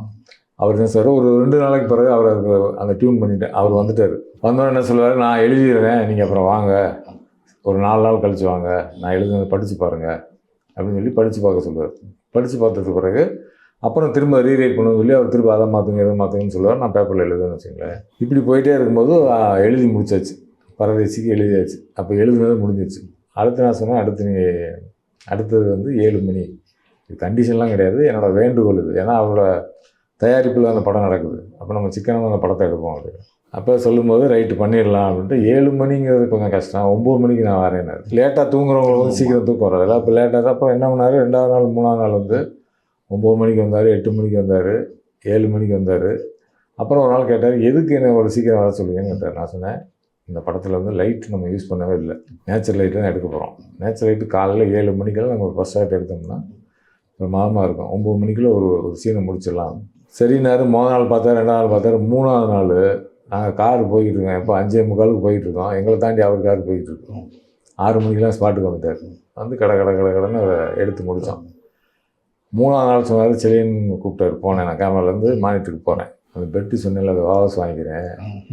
அவர் என்ன சார் ஒரு 2 நாளைக்கு பிறகு அவர் அந்த டியூன் பண்ணிவிட்டு அவர் வந்துட்டார். வந்தோடனே என்ன சொல்லுவார், நான் எழுதிடுறேன், நீங்கள் அப்புறம் வாங்க, ஒரு 4 நாள் கழிச்சு வாங்க, நான் எழுதுனதை படித்து பாருங்கள் அப்படின்னு சொல்லி படித்து பார்க்க சொல்லுவார். படித்து பார்த்ததுக்கு பிறகு அப்புறம் திரும்ப ரீரைட் பண்ணணும்னு சொல்லி அவர் திரும்ப அதை மாற்றுங்க இதை மாற்றுங்கன்னு சொல்லுவார். நான் பேப்பரில் எழுதுன்னு வச்சுங்களேன். இப்படி போயிட்டே இருக்கும்போது எழுதி முடிச்சாச்சு, பரதேசிக்கு எழுதியாச்சு. அப்போ எழுதுனது முடிஞ்சிச்சு. அடுத்து நான் சொன்னேன், அடுத்தது வந்து 7 மணி, இது கண்டிஷன்லாம் கிடையாது, என்னோடய வேண்டுகோள் இது. ஏன்னா அவரோட தயாரிப்பில் அந்த படம் நடக்குது, அப்போ நம்ம சிக்கனமாக அந்த படத்தை எடுப்போம் அப்படின்னு. அப்போ சொல்லும்போது ரைட்டு பண்ணிடலாம் அப்படின்ட்டு 7 மணிங்கிறது கொஞ்சம் கஷ்டம், 9 மணிக்கு நான் வரேன்னாரு. லேட்டாக தூங்குறவங்களுக்கு வந்து சீக்கிரம் தூக்கம் வராது. அப்போ லேட்டாக தான். அப்புறம் என்ன பண்ணார், 2ஆவது நாள் 3ஆவது நாள் வந்து 9 மணிக்கு வந்தார், 8 மணிக்கு வந்தார், 7 மணிக்கு வந்தார். அப்புறம் ஒரு நாள் கேட்டார், எதுக்கு என்ன ஒரு சீக்கிரம் வர சொல்லுங்கன்னு கேட்டார். நான் சொன்னேன், இந்த படத்தில் வந்து லைட் நம்ம யூஸ் பண்ணவே இல்லை, நேச்சுரல் லைட்டு தான் எடுக்க போகிறோம். நேச்சுரல் லைட்டு காலையில் 7 மணிக்கெல்லாம் நம்ம ஒரு ஃபஸ்ட் ஷாட் எடுத்தோம்னா ஒரு மாதமாக இருக்கும், 9 மணிக்குள்ளே ஒரு சீனை முடிச்சிடலாம். சரின்னாரு. மொதல் நாள் பார்த்தாரு, 2ஆவது நாள் பார்த்தாரு, 3ஆவது நாள் நாங்கள் கார் போய்கிட்டு இருக்கோம், எப்போ 5:45 போய்கிட்டு இருக்கோம், எங்களை தாண்டி அவர் கார் போய்கிட்டு இருக்கோம். 6 மணிக்கெலாம் ஸ்பாட்டுக்கு வந்துட்டார். வந்து கடன்னு அதை எடுத்து முடித்தோம். 3ஆவது நாள் சொன்னார், செலியன் கூப்பிட்டாரு. போனேன், நான் கேமராலேருந்து மானிட்டருக்கு போகிறேன். அந்த பெட்டு சொன்னேன்ல, அதை வாபஸ் வாங்கிக்கிறேன்,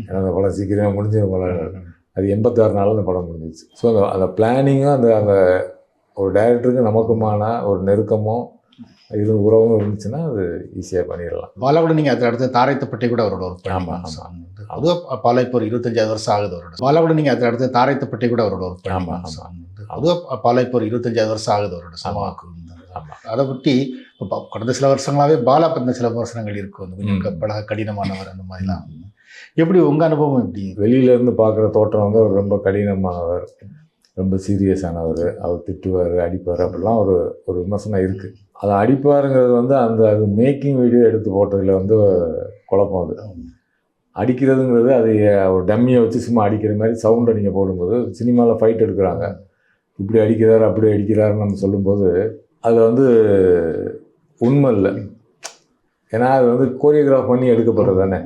ஏன்னா அந்த படம் சீக்கிரமாக முடிஞ்சிடும் போல. அது 86 நாளில் அந்த படம் முடிஞ்சிச்சு. ஸோ அந்த பிளானிங்கும் அந்த ஒரு டைரக்டருக்கு நமக்குமான ஒரு நெருக்கமும் இது உறவும் இருந்துச்சுன்னா அது ஈஸியாக பண்ணிடலாம். பாலா கூட நீங்கள் அதை அடுத்து தாரைத்தப்பட்டி கூட அவரோட ஒரு படம். ஆமாம். அதுவும் பாலா இப்போ ஒரு 25 வருஷம் ஆகுது அவரோட. பாலா கூட நீங்கள் அதை அடுத்து தாரைத்தப்பட்டி கூட அவரோட ஒரு படம். ஆமாம். அதுவும் பாலா இப்போ ஒரு 25 வருஷம் ஆகுது அவரோட சமாக்கு. அதை பற்றி இப்போ கடந்த சில வருஷங்களாகவே பாலா பற்றின சில விமர்சனங்கள் இருக்குது, வந்து கொஞ்சம் பழக கடினமானவர் அந்த மாதிரிலாம். எப்படி உங்கள் அனுபவம் எப்படி? வெளியிலேருந்து பார்க்குற தோற்றம் வந்து அவர் ரொம்ப கடினமானவர், ரொம்ப சீரியஸானவர், அவர் திட்டுவார், அடிப்பார், அப்படிலாம் ஒரு விமர்சனம் இருக்குது. அதை அடிப்பாருங்கிறது வந்து அது மேக்கிங் வீடியோ எடுத்து போட்டதில் வந்து குழப்பம். அது அடிக்கிறதுங்கிறது அது ஒரு டம்மியை வச்சு சும்மா அடிக்கிற மாதிரி சவுண்டை நீங்கள் போடும்போது, சினிமாவில் ஃபைட் எடுக்கிறாங்க, இப்படி அடிக்கிறார் அப்படி அடிக்கிறாருன்னு நம்ம சொல்லும்போது அது வந்து உண்மை இல்லை. ஏன்னா அது வந்து கோரியோகிராஃப் பண்ணி எடுக்கப்படுறது தானே.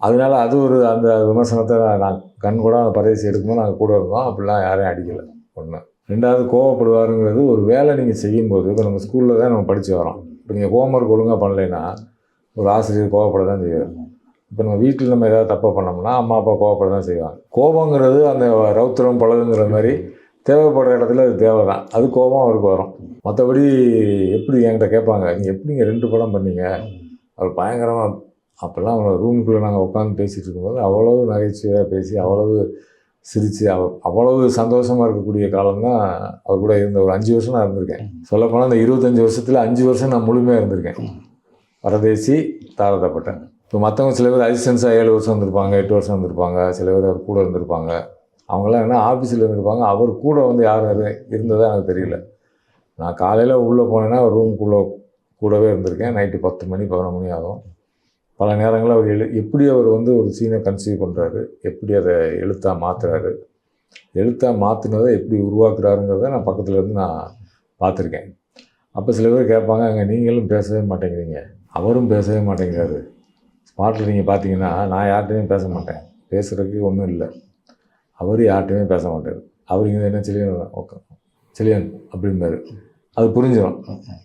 அதனால அது அந்த விமர்சனத்தை நான் கண் கூட அந்த பரதேசி எடுக்கும்போது நாங்கள் கூட இருந்தோம், அப்படிலாம் யாரையும் அடிக்கலை. ஒன்று. 2வது, கோவப்படுவாருங்கிறது ஒரு வேலை நீங்கள் செய்யும்போது, இப்போ நம்ம ஸ்கூலில் தான் நம்ம படித்து வரோம். இப்போ நீங்கள் ஹோம்ஒர்க் ஒழுங்காக பண்ணலைன்னா ஒரு ஆசிரியர் கோவப்பட தான் செய்வார். இப்போ நம்ம வீட்டில் நம்ம ஏதாவது தப்பாக பண்ணோம்னா அம்மா அப்பா கோவப்பட தான் செய்வாங்க. கோபங்கிறது அந்த ரௌத்திரம் பழகுங்கிற மாதிரி தேவைப்படுற இடத்துல அது தேவை தான், அது கோபம் அவருக்கு வரும். மற்றபடி எப்படி என்கிட்ட கேட்பாங்க, நீங்கள் எப்படிங்க 2 படம் பண்ணீங்க, அவர் பயங்கரமாக. அப்போல்லாம் அவனை ரூமுக்குள்ளே நாங்கள் உட்காந்து பேசிகிட்டு இருக்கும்போது அவ்வளவு நகைச்சுவையாக பேசி, அவ்வளவு சிரித்து, அவ்வளவு சந்தோஷமாக இருக்கக்கூடிய காலம்தான் அவர் கூட இருந்த. ஒரு 5 வருஷம் நான் இருந்திருக்கேன். சொல்லப்போனால் அந்த 25 வருஷத்தில் 5 வருஷம் நான் முழுமையாக இருந்திருக்கேன். பரதேசி, தாரதப்பட்டேன். இப்போ மற்றவங்க சில பேர் அசிஸ்டன்ஸாக 7 வருஷம் வந்திருப்பாங்க, 8 வருஷம் வந்திருப்பாங்க, சில பேர் அவர் கூட இருந்திருப்பாங்க. அவங்களாம் என்ன ஆஃபீஸில் இருந்திருப்பாங்க, அவர் கூட வந்து யார் இருந்ததா எனக்கு தெரியல. நான் காலையில் உள்ளே போனேன்னா அவர் ரூமுக்குள்ளே கூடவே இருந்திருக்கேன். நைட்டு 10 மணி 11 மணி ஆகும். பல நேரங்களில் அவர் எப்படி அவர் வந்து ஒரு சீனை கன்சீவ் பண்ணுறாரு, எப்படி அதை எழுத்தாக மாற்றுறாரு, எழுத்தாக மாற்றினதை எப்படி உருவாக்குறாருங்கிறத நான் பக்கத்தில் இருந்து நான் பார்த்துருக்கேன். அப்போ சில பேர் கேட்பாங்க, அங்கே நீங்களும் பேசவே மாட்டேங்கிறீங்க, அவரும் பேசவே மாட்டேங்கிறாரு. ஸ்பாட்டில் நீங்கள் பார்த்தீங்கன்னா நான் யார்கிட்டையும் பேச மாட்டேன், பேசுகிறதுக்கு ஒன்றும் இல்லை. அவர் யார்கிட்டையுமே பேச மாட்டார். அவர் இங்கே என்ன செலியன் அப்படின்பாரு. அது புரிஞ்சிடும்.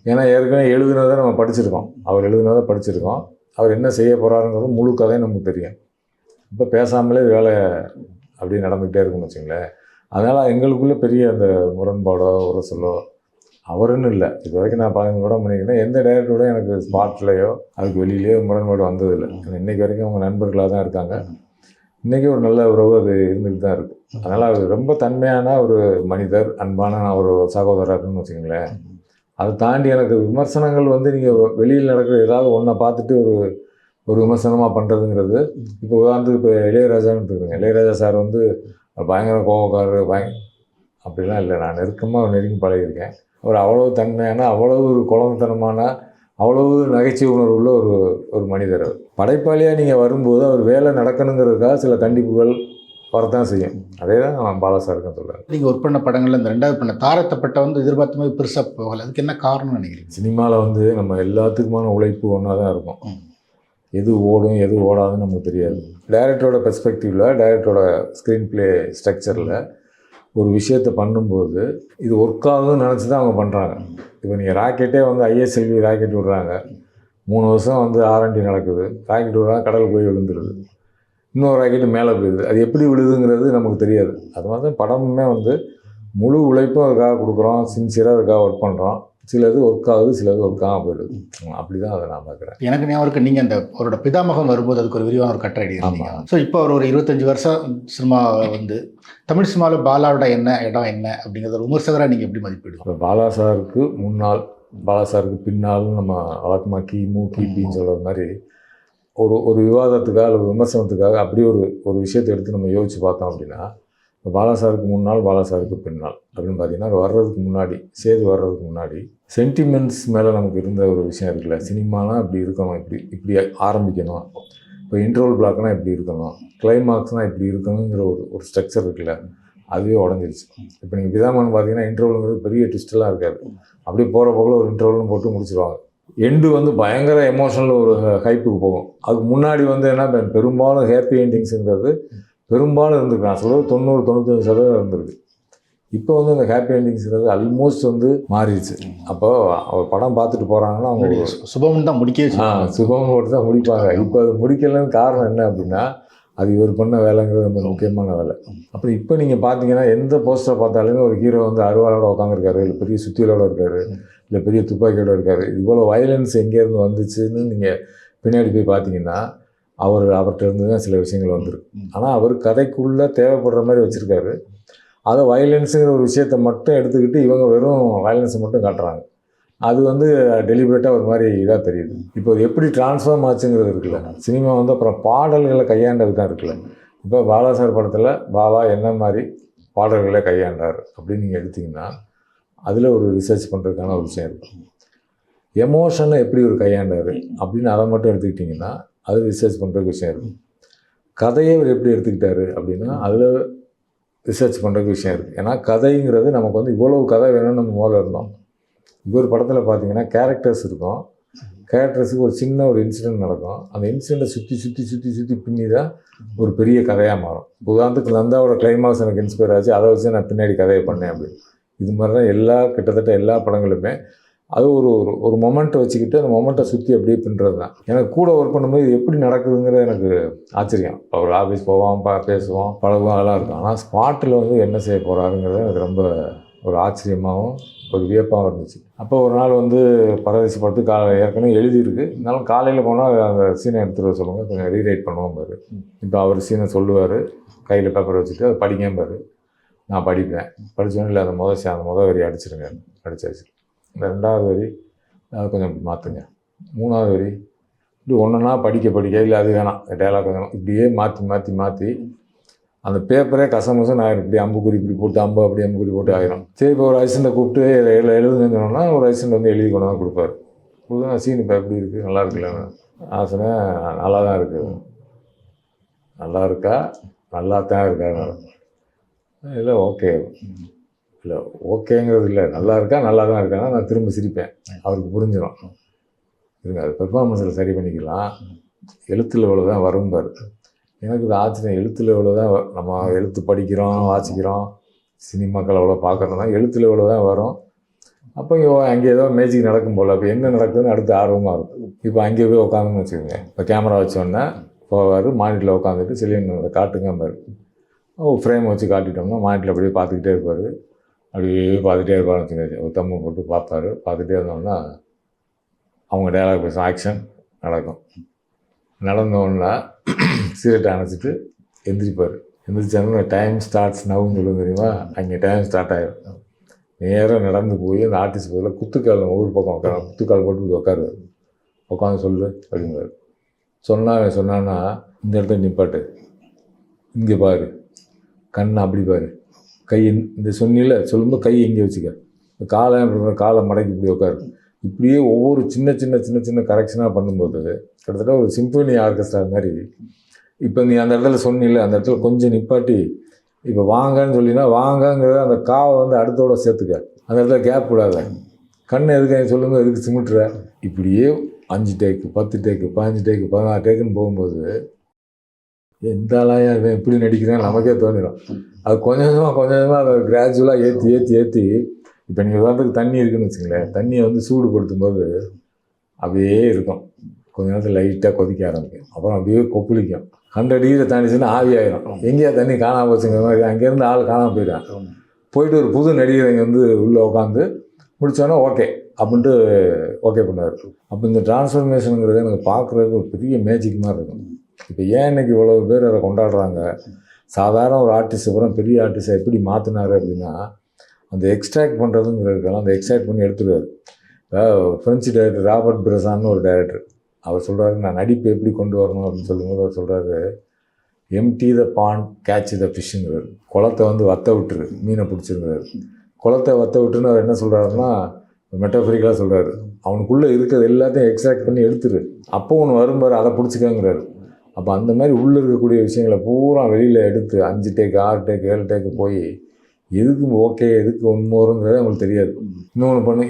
ஏன்னா ஏற்கனவே எழுதுனதை நம்ம படிச்சிருக்கோம், அவர் எழுதுனதை படிச்சிருக்கோம். அவர் என்ன செய்ய போகிறாருங்கிறது முழு கதையும் நமக்கு தெரியும். இப்போ பேசாமலே வேலை அப்படி நடந்துக்கிட்டே இருக்குன்னு வச்சுங்களேன். அதனால் எங்களுக்குள்ளே பெரிய அந்த முரண்பாடோ உரசலோ அவருன்னு இல்லை. இது வரைக்கும் நான் 15 படம் பண்ணிக்கிறேன், எந்த டைரக்டரோட எனக்கு ஸ்பாட்லேயோ அதுக்கு வெளியிலேயோ முரண்பாடு வந்ததில்லை. இன்றைக்கி வரைக்கும் அவங்க நண்பர்களாக தான் இருக்காங்க. இன்றைக்கி ஒரு நல்ல உறவு அது இருந்துகிட்டு தான் இருக்குது. அதனால் அவர் ரொம்ப தன்மையான ஒரு மனிதர், அன்பான ஒரு சகோதரர்னு வச்சுக்கோங்களேன். அதை தாண்டி எனக்கு விமர்சனங்கள் வந்து நீங்கள் வெளியில் நடக்கிற ஏதாவது ஒன்றை பார்த்துட்டு ஒரு விமர்சனமாக பண்ணுறதுங்கிறது, இப்போ உதாரணத்துக்கு இப்போ இளையராஜான்னு இருக்குங்க. இளையராஜா சார் வந்து பயங்கர கோபக்காரர், அப்படிலாம் இல்லை. நான் நெருக்கமாக நெருங்கி பழகியிருக்கேன். அவர் அவ்வளவு தன்மையான, அவ்வளவு ஒரு குழந்தைத்தனமான, அவ்வளவு நகைச்சுவை உணர்வு உள்ள ஒரு மனிதர். படைப்பாளியாக நீங்கள் வரும்போது அவர் வேலை நடக்கணுங்கிறதுக்காக சில கண்டிப்புகள் வரத்தான் செய்யும். அதே தான் நான் பாலா சாருக்கும் சொல்கிறேன். நீங்கள் ஒர்க் பண்ண படங்களில் இந்த 2வது பண்ண தாரத்தப்பட்ட வந்து எதிர்பார்த்த மாதிரி பெருசாக போகலை. அதுக்கு என்ன காரணம்னு நினைக்கிறீங்க? சினிமாவில் வந்து நம்ம எல்லாத்துக்குமான உழைப்பு ஒன்றா தான் இருக்கும். எது ஓடும் எது ஓடாதுன்னு நமக்கு தெரியாது. டைரக்டரோட பெர்ஸ்பெக்டிவில், டைரக்டரோட ஸ்க்ரீன் ப்ளே ஸ்ட்ரக்சரில் ஒரு விஷயத்தை பண்ணும்போது இது ஒர்க் ஆகுதுன்னு நினச்சி தான் அவங்க பண்ணுறாங்க. இப்போ நீங்கள் ராக்கெட்டே வந்து ஐஎஸ்எல்வி ராக்கெட் விடுறாங்க, 3 வருஷம் வந்து R&D நடக்குது, ராக்கெட் விடுறாங்க, கடல் போய் விழுந்துருது, இன்னொரு ராக்கெட்டு மேலே போயிடுது. அது எப்படி விழுதுங்கிறது நமக்கு தெரியாது. அது மாதிரி தான் படமுமே வந்து முழு உழைப்பும் அதுக்காக கொடுக்குறோம், சின்சியராக அதுக்காக ஒர்க் பண்ணுறோம். சிலது ஒர்க் ஆகுது, சிலது ஒர்க் ஆகாமல் போயிடுது. அப்படி தான் அதை நான் பார்க்குறேன். எனக்கு ஞாபகம் இருக்குது, நீங்கள் அந்த அவரோட பிதாமகன் வரும்போது அதுக்கு ஒரு விரிவான ஒரு கட்டுரை எழுதியிருந்தீங்க. ஸோ இப்போ அவர் ஒரு 25 வருஷம் சினிமா வந்து தமிழ் சினிமாவில் பாலாவோட இடம் என்ன அப்படிங்கிறத ஒரு விமர்சகராக நீங்கள் எப்படி மதிப்பிடுவோம்? இப்போ பாலா சாருக்கு முன்னால், பாலா சாருக்கு பின்னாலும் நம்ம வழக்கமாக கிபின்னு சொல்கிற மாதிரி ஒரு விவாதத்துக்காக அல்லது விமர்சனத்துக்காக அப்படியே ஒரு விஷயத்தை எடுத்து நம்ம யோசித்து பார்த்தோம் அப்படின்னா, இப்போ பாலா சாருக்கு முன்னால், பாலா சாருக்கு பின்னால் அப்படின்னு பார்த்தீங்கன்னா, வர்றதுக்கு முன்னாடி, சேது வர்றதுக்கு முன்னாடி சென்டிமெண்ட்ஸ் மேலே நமக்கு இருந்த ஒரு விஷயம் இருக்குல்ல, சினிமாலாம் இப்படி இருக்கணும், இப்படி ஆரம்பிக்கணும், இப்போ இன்ட்ரோல் பிளாக்னால் இப்படி இருக்கணும், கிளைமாக்ஸ்னால் இப்படி இருக்கணுங்கிற ஒரு ஸ்ட்ரக்சர் இருக்குல்ல, அதுவே உடஞ்சிருச்சு. இப்போ நீங்கள் பிதாமகன் பார்த்தீங்கன்னா இன்ட்ரோலுங்கிறது பெரிய ட்விஸ்டெல்லாம் இருக்காது, அப்படியே போகிற போக்கில் ஒரு இன்ட்ரோல்னு போட்டு முடிச்சிருவாங்க. எண்டு வந்து பயங்கர எமோஷனல் ஒரு ஹைப்புக்கு போகும். அதுக்கு முன்னாடி வந்து என்ன, பெரும்பாலும் ஹாப்பி என்டிங்ஸுங்கிறது பெரும்பாலும் இருந்திருக்கு. நான் சொல்கிறது 90-95% இருந்திருக்கு. இப்போ வந்து இந்த ஹாப்பி என்டிங்ஸுங்கிறது ஆல்மோஸ்ட் வந்து மாறிடுச்சு. அப்போ அவர் படம் பார்த்துட்டு போகிறாங்கன்னா அவங்க சுபம் தான் முடிக்க சுபம் போட்டு தான் முடிப்பாங்க. இப்போ அது முடிக்கலன்னு காரணம் என்ன அப்படின்னா, அது இவர் பண்ண வேலைங்கிறது ரொம்ப முக்கியமான வேலை. அப்புறம் இப்போ நீங்கள் பார்த்தீங்கன்னா எந்த போஸ்டரை பார்த்தாலுமே ஒரு ஹீரோ வந்து அருவாளோட உட்காந்துருக்காரு, இல்லை பெரிய சுத்தியலோட இருக்காரு, இல்லை பெரிய துப்பாக்கியோட இருக்காரு. இவ்வளோ வயலன்ஸ் எங்கேருந்து வந்துச்சுன்னு நீங்கள் பின்னாடி போய் பார்த்தீங்கன்னா அவர்கிட்ட இருந்து தான் சில விஷயங்கள் வந்திருக்கு. ஆனால் அவர் கதைக்குள்ளே தேவைப்படுற மாதிரி வச்சுருக்காரு. அதை வயலன்ஸுங்கிற ஒரு விஷயத்தை மட்டும் எடுத்துக்கிட்டு இவங்க வெறும் வயலன்ஸை மட்டும் காட்டுறாங்க. அது வந்து டெலிபரேட்டாக ஒரு மாதிரி இதாக தெரியுது. இப்போ எப்படி டிரான்ஸ்ஃபார்ம் ஆச்சுங்கிறது இருக்குல்ல, சினிமா வந்து அப்புறம் பாடல்களை கையாண்டது தான் இருக்குல்ல. இப்போ பாலா சார் படத்தில் பாலா என்ன மாதிரி பாடல்களை கையாண்டார் அப்படின்னு நீங்கள் எடுத்திங்கன்னா அதில் ஒரு ரிசர்ச் பண்ணுறதுக்கான ஒரு விஷயம் இருக்கும். எமோஷனை எப்படி ஒரு கையாண்டார் அப்படின்னு அதை மட்டும் எடுத்துக்கிட்டிங்கன்னா அது ரிசர்ச் பண்ணுறதுக்கு விஷயம் இருக்கும். கதையை அவர் எப்படி எடுத்துக்கிட்டாரு அப்படின்னா அதில் ரிசர்ச் பண்ணுறதுக்கு விஷயம் இருக்குது. ஏன்னா கதைங்கிறது நமக்கு வந்து இவ்வளவு கதை வேணும்னு நம்ம முதல்ல இருந்தோம். இவர் படத்தில் பார்த்தீங்கன்னா கேரக்டர்ஸ் இருக்கும், கேரக்டர்ஸுக்கு ஒரு சின்ன ஒரு இன்சிடென்ட் நடக்கும், அந்த இன்சிடெண்ட்டை சுற்றி பின்னி தான் ஒரு பெரிய கதையாக மாறும். உதாரணத்துக்கு நந்தாவோட கிளைமாக்ஸ் எனக்கு இன்ஸ்பயர் ஆச்சு, அதை வச்சு நான் பின்னாடி கதையை பண்ணேன் அப்படின்னு. இது மாதிரி தான் கிட்டத்தட்ட எல்லா படங்களுமே அது ஒரு மொமெண்ட்டை வச்சுக்கிட்டு அந்த மொமெண்ட்டை சுற்றி அப்படியே பின்னுறது தான். எனக்கு கூட ஒர்க் பண்ணும்போது இது எப்படி நடக்குதுங்கிறது எனக்கு ஆச்சரியம். அவர் ஆஃபீஸ் போவோம், பேசுவோம், பழகுவோம், அதெல்லாம் இருக்கும். ஆனால் ஸ்பாட்டில் வந்து என்ன செய்ய போகிறாருங்கிறது எனக்கு ரொம்ப ஒரு ஆச்சரியமாகவும் ஒரு வியப்பாகவும் இருந்துச்சு. அப்போ ஒரு நாள் வந்து பரதேசி படத்துக்கு ஏற்கனவே எழுதியிருக்கு, இருந்தாலும் காலையில் போனால் அந்த சீனை எடுத்துகிட்டு வர சொல்லுங்கள், கொஞ்சம் ரீரைட் பண்ணுவோம் பாரு. இப்போ அவர் சீனை சொல்லுவார், கையில் பேப்பர் வச்சுட்டு அதை படிக்கேன் பாரு, நான் படிப்பேன். படித்தோன்னே இல்லை அந்த முதல் வரி அடிச்சிருங்க, அடிச்சாச்சு. இந்த 2வது வரி அதை கொஞ்சம் மாற்றுங்க, 3வது வரி இப்படி ஒன்றுனா படிக்க இல்லை அது வேணாம், டைலாக் வேணும், இப்படியே மாற்றி அந்த பேப்பரே கசமசம் ஆயிரும். இப்படி அம்புக்குறி இப்படி போட்டு அப்படி அம்புக்குறி போட்டு ஆயிரும். சரி, இப்போ ஒரு அசிஸ்டண்ட்டை கூப்பிட்டு எழுதுங்கன்னு சொன்னோம்னா ஒரு அசிஸ்டண்ட் வந்து எழுதி கொண்டு தான் கொடுப்பாரு. கொடுத்தா சீன் இப்போ எப்படி இருக்குது, நல்லா இருக்குல்ல? நான் சொன்னேன் நல்லா தான் இருக்குது. நல்லா இருக்கா, நல்லா தான் இருக்கா? இல்லை ஓகே, இல்லை ஓகேங்கிறது இல்லை, நல்லா இருக்கா நல்லா தான் இருக்கான்னா நான் திரும்ப சிரிப்பேன், அவருக்கு புரிஞ்சிடும். இருங்க அது பெர்ஃபார்மன்ஸில் சரி பண்ணிக்கலாம், எழுத்தில் இவ்வளோ தான் வரும்பார். எனக்கு இது ஆச்சரியம், எழுத்தில் இவ்வளோ தான் நம்ம எழுத்து படிக்கிறோம், வாசிக்கிறோம், சினிமாக்கள் அவ்வளோ பார்க்குறோம்னா எழுத்தில் இவ்வளோ தான் வரும். அப்போ அங்கே ஏதோ மேஜிக் நடக்கும் போல், அப்போ என்ன நடக்குதுன்னு அடுத்து ஆர்வமாக இருக்கும். இப்போ அங்கே போய் உட்காந்துன்னு வச்சுக்கோங்க, இப்போ கேமரா வச்சோடனே போவார், மானிட்டரில் உட்காந்துட்டு சிலிண்டர் காட்டுங்க பாரு, ஃப்ரேம் வச்சு காட்டிட்டோம்னா மானிட்டரில் அப்படியே பார்த்துக்கிட்டே இருப்பார். அப்படியே பார்த்துட்டே இருப்பாருன்னு வச்சுக்கோங்க, ஒரு தம்மு போட்டு பார்ப்பார். பார்த்துட்டே இருந்தோம்னா அவங்க டைலாக் பேசும், ஆக்ஷன் நடக்கும். நடந்தோன்னா சீரட்டை அணைச்சிட்டு எந்திரிப்பார். எந்திரிச்சாங்கன்னா டைம் ஸ்டார்ட்ஸ் நவுன்னு சொல்லுங்க தெரியுமா, அங்கே டைம் ஸ்டார்ட் ஆகிடும். நேராக நடந்து போய் அந்த ஆர்டிஸ்ட் பதில் குத்துக்கால் ஒவ்வொரு பக்கம் உட்கார, குத்துக்கால் போட்டு இப்படி உட்காருவார். உட்காந்து சொல்லு அப்படிங்கிறார். சொன்னான்னா இந்த இடத்துல நிப்பாட்டு, இங்கே பாரு, கண் அப்படி பாரு, கை இந்த சொன்னில சொல்லும்போது கை எங்கே வச்சுக்க, காலை மடக்கி இப்படி உட்காரு. இப்படியே ஒவ்வொரு சின்ன கரெக்ஷனாக பண்ணும்போது கிட்டத்தட்ட ஒரு சிம்பனி ஆர்கெஸ்ட்ரா மாதிரி. இப்போ நீ அந்த இடத்துல சொன்னில, அந்த இடத்துல கொஞ்சம் நிப்பாட்டி இப்போ வாங்கன்னு சொல்லினா வாங்கங்கிறத அந்த காவை வந்து அடுத்தோட சேர்த்துக்க, அந்த இடத்துல கேப் விடாத. கண் எதுக்கு சொல்லுங்க, எதுக்கு சிமிட்டுற, இப்படியே 5 டேக்கு 10 டேக்கு 15 டேக்கு 16 டேக்குன்னு போகும்போது எந்த ஆளாயா இவன் இப்படி நடிக்கிறேன் நமக்கே தோணிடும். அது கொஞ்சம் கொஞ்சமாக அதை கிராஜுவலாக ஏற்றி இப்போ நீங்கள் உதாரணத்துக்கு தண்ணி இருக்குதுன்னு வச்சுங்களேன், தண்ணியை வந்து சூடுபடுத்தும் போது அப்படியே இருக்கும். கொஞ்ச நேரத்தில் லைட்டாக கொதிக்க ஆரம்பிக்கும், அப்புறம் அப்படியே கொப்பளிக்கும். 100 டிகிரி தாண்டிச்சுன்னா ஆவி ஆயிரும். எங்கேயா தண்ணி காணாமல் போச்சுங்கிற மாதிரி அங்கேருந்து ஆள் காணாமல் போயிட்டான். போயிட்டு ஒரு புது நடிகர் இங்கே வந்து உள்ளே உட்காந்து முடித்தோன்னே ஓகே அப்படின்ட்டு ஓகே பண்ணார். அப்போ இந்த டிரான்ஸ்ஃபர்மேஷனுங்கிறது எனக்கு பார்க்குறதுக்கு ஒரு பெரிய மேஜிக் மாதிரி இருக்கும். இப்போ ஏன் இன்னைக்கு இவ்வளோ பேர் அதை கொண்டாடுறாங்க? சாதாரண ஒரு ஆர்டிஸ்ட் அப்புறம் பெரிய ஆர்டிஸ்ட்டை எப்படி மாற்றினார் அப்படின்னா, அந்த எக்ஸ்ட்ராக்ட் பண்ணுறதுங்கிறதுக்கெல்லாம் அந்த எக்ஸ்ட்ராக்ட் பண்ணி எடுத்துருவார். ஃப்ரெஞ்சு டைரக்டர் ராபர்ட் பிரசான்னு ஒரு டைரக்டர், அவர் சொல்கிறாரு, நான் நடிப்பு எப்படி கொண்டு வரணும் அப்படின்னு சொல்லும்போது அவர் சொல்கிறாரு, empty the pond catch the ஃபிஷ்ஷுங்கிறார். குளத்தை வந்து வத்த விட்டுரு, மீனை பிடிச்சிருங்கிறார். குளத்தை வத்த விட்டுன்னு அவர் என்ன சொல்கிறாருன்னா, மெட்டாஃபரிக்கலாக சொல்கிறாரு, அவனுக்குள்ளே இருக்கிறது எல்லாத்தையும் எக்ஸ்ட்ராக்ட் பண்ணி எடுத்துரு, அப்போ ஒன்று வரும்பாரு, அதை பிடிச்சிக்கங்கிறாரு. அப்போ அந்த மாதிரி உள்ளே இருக்கக்கூடிய விஷயங்களை பூரா வெளியில் எடுத்து 5 டேக்கு 6 டேக்கு 7 டேக்கு போய் எதுக்கு ஓகே எதுக்கு உண்மைங்கிறதே அவங்களுக்கு தெரியாது.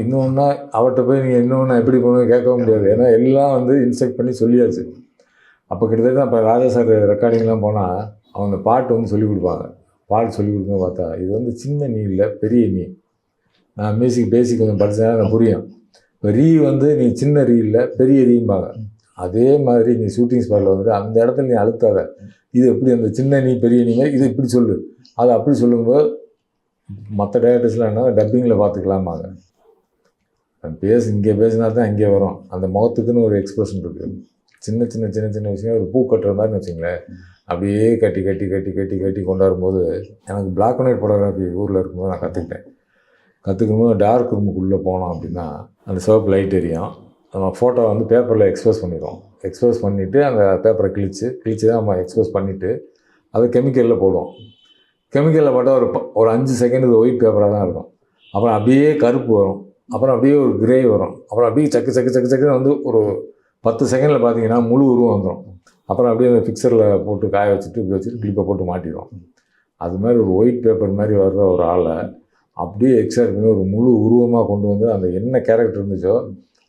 இன்னொன்னா அவர்கிட்ட போய் நீங்கள் இன்னொன்று எப்படி பண்ணுவோம் கேட்கவும் முடியாது. ஏன்னா எல்லாம் வந்து இன்ஸ்ட்ரக்ட் பண்ணி சொல்லியாச்சு. அப்போ கிட்டத்தட்ட இப்போ ராஜா சார் ரெக்கார்டிங்லாம் போனால் அவங்க பாட்டு வந்து சொல்லிக் கொடுப்பாங்க. பாட்டு சொல்லிக் கொடுக்க பார்த்தா இது வந்து சின்ன நீ இல்லை பெரிய நீ. நான் பேசிக் கொஞ்சம் படித்தேன்னா எனக்கு புரியும். இப்போ ரீ வந்து நீ சின்ன ரீ இல்லை பெரிய ரீம்பாங்க. அதே மாதிரி நீ ஷூட்டிங் ஸ்பாட்டில் வந்துட்டு அந்த இடத்துல நீ அழுத்தாத, இது எப்படி அந்த சின்ன நீ பெரிய நீ இது இப்படி சொல்லு, அதை அப்படி சொல்லும்போது மற்ற டேரக்டர்ஸ்லாம் என்ன டப்பிங்கில் பார்த்துக்கலாமாங்க. இங்கே பேசினா தான் இங்கே வரும். அந்த முகத்துக்குன்னு ஒரு எக்ஸ்பிரஷன் இருக்குது. சின்ன விஷயம் ஒரு பூ கட்டுற மாதிரின்னு வச்சுங்களேன், அப்படியே கட்டி கொண்டாடும்போது எனக்கு பிளாக் அண்ட் ஒயிட் ஃபோட்டோகிராஃபி ஊரில் இருக்கும்போது நான் கற்றுக்கும்போது டார்க் ரூமுக்குள்ளே போனோம் அப்படின்னா அந்த சிவப்பு லைட் எரியும். நம்ம ஃபோட்டோ வந்து பேப்பரில் எக்ஸ்போஸ் பண்ணிவிட்டு அந்த பேப்பரை கிழிச்சு தான் நம்ம எக்ஸ்போஸ் பண்ணிவிட்டு அதை கெமிக்கலில் போடுவோம். கெமிக்கலில் போட்டால் ஒரு 5 செகண்டுக்கு ஒயிட் பேப்பராக தான் இருக்கும். அப்புறம் அப்படியே கருப்பு வரும், அப்புறம் அப்படியே ஒரு கிரே வரும், அப்புறம் அப்படியே சக்குன்னு வந்து ஒரு 10 செகண்டில் பார்த்தீங்கன்னா முழு உருவம் வந்துடும். அப்புறம் அப்படியே அந்த பிக்சரில் போட்டு காய வச்சுட்டு இப்படி வச்சுட்டு கிளிப்பை போட்டு மாட்டிடுவோம். அது மாதிரி ஒரு ஒயிட் பேப்பர் மாதிரி வர்ற ஒரு ஆளை அப்படியே எக்ஸ்ட்ராக்ட் பண்ணி ஒரு முழு உருவமாக கொண்டு வந்து அந்த என்ன கேரக்டர் இருந்துச்சோ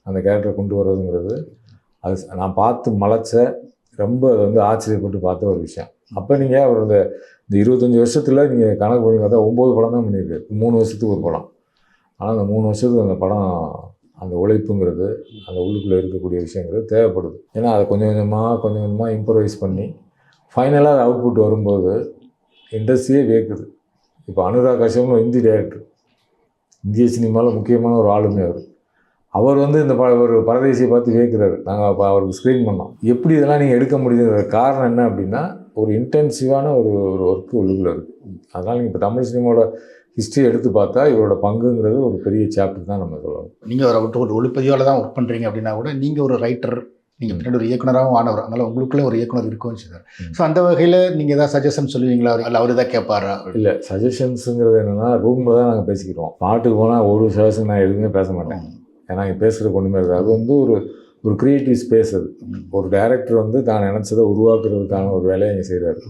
அந்த கேரக்டரை கொண்டு வர்றதுங்கிறது அது நான் பார்த்து ரொம்ப வந்து ஆச்சரியப்பட்டு பார்த்த ஒரு விஷயம். அப்போ நீங்கள் அவர் இந்த 25 வருஷத்தில் நீங்கள் கணக்கு பண்ணி பார்த்தா 9 படம் தான் பண்ணியிருக்காரு. 3 வருஷத்துக்கு ஒரு படம். ஆனால் அந்த 3 வருஷத்துக்கு அந்த படம் அந்த உழைப்புங்கிறது அந்த உள்ளுக்குள்ளே இருக்கக்கூடிய விஷயங்கிறது தேவைப்படுது. ஏன்னா அதை கொஞ்சம் கொஞ்சமாக இம்ப்ரவைஸ் பண்ணி ஃபைனலாக அது அவுட்புட் வரும்போது இண்டஸ்ட்ரியே வேக்குது. இப்போ அனுராக் கஷ்யப்னு ஹிந்தி டைரக்டர், இந்திய சினிமாவில் முக்கியமான ஒரு ஆளுமை அவர் வந்து இந்த ஒரு பரதேசியை பார்த்து கேட்குறாரு. நாங்கள் அப்போ அவருக்கு ஸ்க்ரீன் பண்ணோம். எப்படி இதெல்லாம் நீங்கள் எடுக்க முடியுதுங்கிற காரணம் என்ன அப்படின்னா ஒரு இன்டென்சிவான ஒரு ஒர்க்கு உள்ளுக்குள்ளே இருக்குது. அதனால் நீங்கள் இப்போ தமிழ் சினிமாவோட ஹிஸ்ட்ரி எடுத்து பார்த்தா இவரோட பங்குங்கிறது ஒரு பெரிய சாப்டர் தான் நம்ம சொல்லணும். நீங்கள் ஒரு ஒளிப்பதிவால் தான் ஒர்க் பண்ணுறீங்க அப்படின்னா கூட நீங்கள் ஒரு ரைட்டர், நீங்கள் பின்னாடி ஒரு இயக்குனராகவும் ஆனவர், அதனால் உங்களுக்குள்ளே ஒரு இயக்குனர் இருக்கும்னு சொல்லுவார். ஸோ அந்த வகையில் நீங்கள் ஏதாவது சஜஷன் சொல்லுவீங்களா, இல்லை அவர் தான் கேட்பாரா? இல்லை, சஜஷன்ஸுங்கிறது என்னென்னா ரூமில் தான் நாங்கள் பேசிக்கிட்டோம். பாட்டுக்கு போனால் ஒரு சஜஷன் நான் எதுவுமே பேச மாட்டேன். ஏன்னா இங்கே பேசுகிறது ஒன்றுமே இருக்குது. அது வந்து ஒரு க்ரியேட்டிவ் ஸ்பேஸ். அது ஒரு டைரக்டர் வந்து தான் நினச்சதை உருவாக்குறதுக்கான ஒரு வேலையை இங்கே செய்கிறாரு.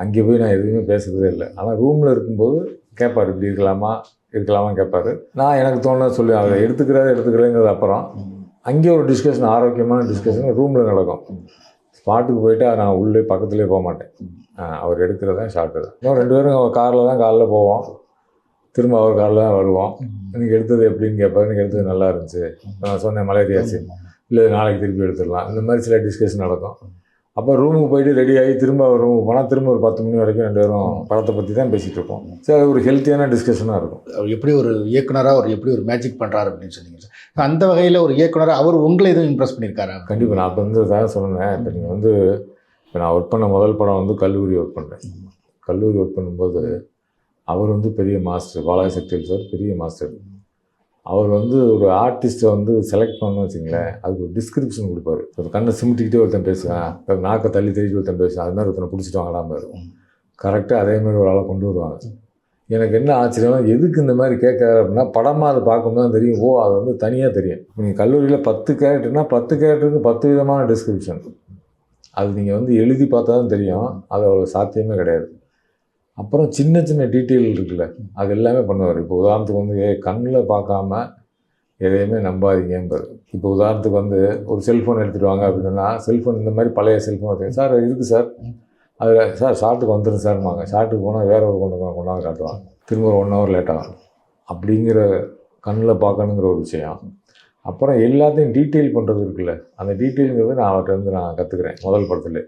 அங்கே போய் நான் எதுவுமே பேசுகிறதே இல்லை. ஆனால் ரூமில் இருக்கும்போது கேட்பார், இப்படி இருக்கலாமா கேட்பார். நான் எனக்கு தோணுத சொல்லி அதை எடுத்துக்கிறேங்கிறது அப்புறம் அங்கே ஒரு டிஸ்கஷன், ஆரோக்கியமான டிஸ்கஷன் ரூமில் நடக்கும். ஸ்பாட்டுக்கு போயிட்டு நான் உள்ளே பக்கத்துலேயே போக மாட்டேன். அவர் எடுக்கிறது தான் ஷார்ட்டு தான். இன்னும் 2 பேரும் காரில் தான் காலைல போவோம், திரும்ப அவர் காரில் தான் வருவோம். இன்றைக்கி எடுத்தது எப்படின்னு கேட்பாரு. இன்றைக்கி எடுத்தது நல்லா இருந்துச்சு, நான் சொன்னேன் மலேரியாச்சு, இல்லை நாளைக்கு திருப்பி எடுத்துடலாம். இந்த மாதிரி சில டிஸ்கஷன் நடக்கும். அப்போ ரூமுக்கு போயிட்டு ரெடி ஆகி திரும்ப ரூமுக்கு போனால் திரும்ப ஒரு 10 மணி வரைக்கும் 2 பேரும் படத்தை பற்றி தான் பேசிகிட்டு இருப்போம். சரி, அது ஒரு ஹெல்த்தியான டிஸ்கஷனாக இருக்கும். அவர் எப்படி ஒரு இயக்குனராக அவர் எப்படி ஒரு மேஜிக் பண்ணுறாரு அப்படின்னு சொன்னீங்க சார். அந்த வகையில் ஒரு இயக்குனராக அவர் உங்களை எதுவும் இம்ப்ரெஸ் பண்ணியிருக்காரா? கண்டிப்பாக. நான் இப்போ வந்து தான் சொன்னேன். இப்போ நீங்கள் வந்து இப்போ நான் ஒர்க் பண்ண முதல் படம் வந்து கல்லூரி ஒர்க் பண்ணேன். கல்லூரி ஒர்க் பண்ணும்போது அவர் வந்து பெரிய மாஸ்டர், பாலாஜி சக்திவேல் சார் பெரிய மாஸ்டர். அவர் வந்து ஒரு ஆர்டிஸ்ட்டை வந்து செலக்ட் பண்ணணும்னு வச்சுங்களேன், அதுக்கு ஒரு டிஸ்கிரிப்ஷன் கொடுப்பாரு. ஒரு கண்ணை சிமிட்டிக்கிட்டே ஒருத்தன் பேசுவேன், நாக்கை தள்ளிட்டு ஒருத்தன் பேசுவேன், அது மாதிரி ஒருத்தனை பிடிச்சிட்டு வாங்கலாமல் இருக்கும். கரெக்டாக அதேமாதிரி ஒரு ஆளை கொண்டு வருவாங்க. எனக்கு என்ன ஆச்சரியம்னா எதுக்கு இந்த மாதிரி கேட்குறாரு அப்படின்னா படமாக அதை பார்க்கும்போது தான் தெரியும். அது வந்து தனியாக தெரியும். நீங்கள் கல்லூரியில் 10 கேரக்டர்னால் 10 கேரக்டருக்கு 10 விதமான டிஸ்கிரிப்ஷன். அது நீங்கள் வந்து எழுதி பார்த்தா தான் தெரியும். அது அவ்வளோ சாத்தியமே கிடையாது. அப்புறம் சின்ன டீட்டெயில் இருக்குல்ல, அது எல்லாமே பண்ணுவார். இப்போ உதாரணத்துக்கு வந்து கண்ணில் பார்க்காம எதையுமே நம்பாதீங்கன்றது. இப்போ உதாரணத்துக்கு வந்து ஒரு செல்ஃபோன் எடுத்துகிட்டு வாங்க அப்படின்னா செல்ஃபோன் இந்த மாதிரி பழைய செல்ஃபோன் எடுத்து சார் இருக்குது சார் அதில் சார் ஷார்ட்டுக்கு வந்துடும் சார்மாங்க. ஷார்ட்டுக்கு போனால் வேற ஒரு கொண்டாந்து காட்டுவாங்க, திரும்ப ஒரு 1 hour லேட் ஆகும். அப்படிங்கிற கண்ணில் பார்க்கணுங்கிற ஒரு விஷயம். அப்புறம் எல்லாத்தையும் டீட்டெயில் பண்ணுறது இருக்குல்ல, அந்த டீட்டெயிலுங்கிறது நான் அவர்கிட்ட வந்து நான் கற்றுக்குறேன். முதல் படத்துல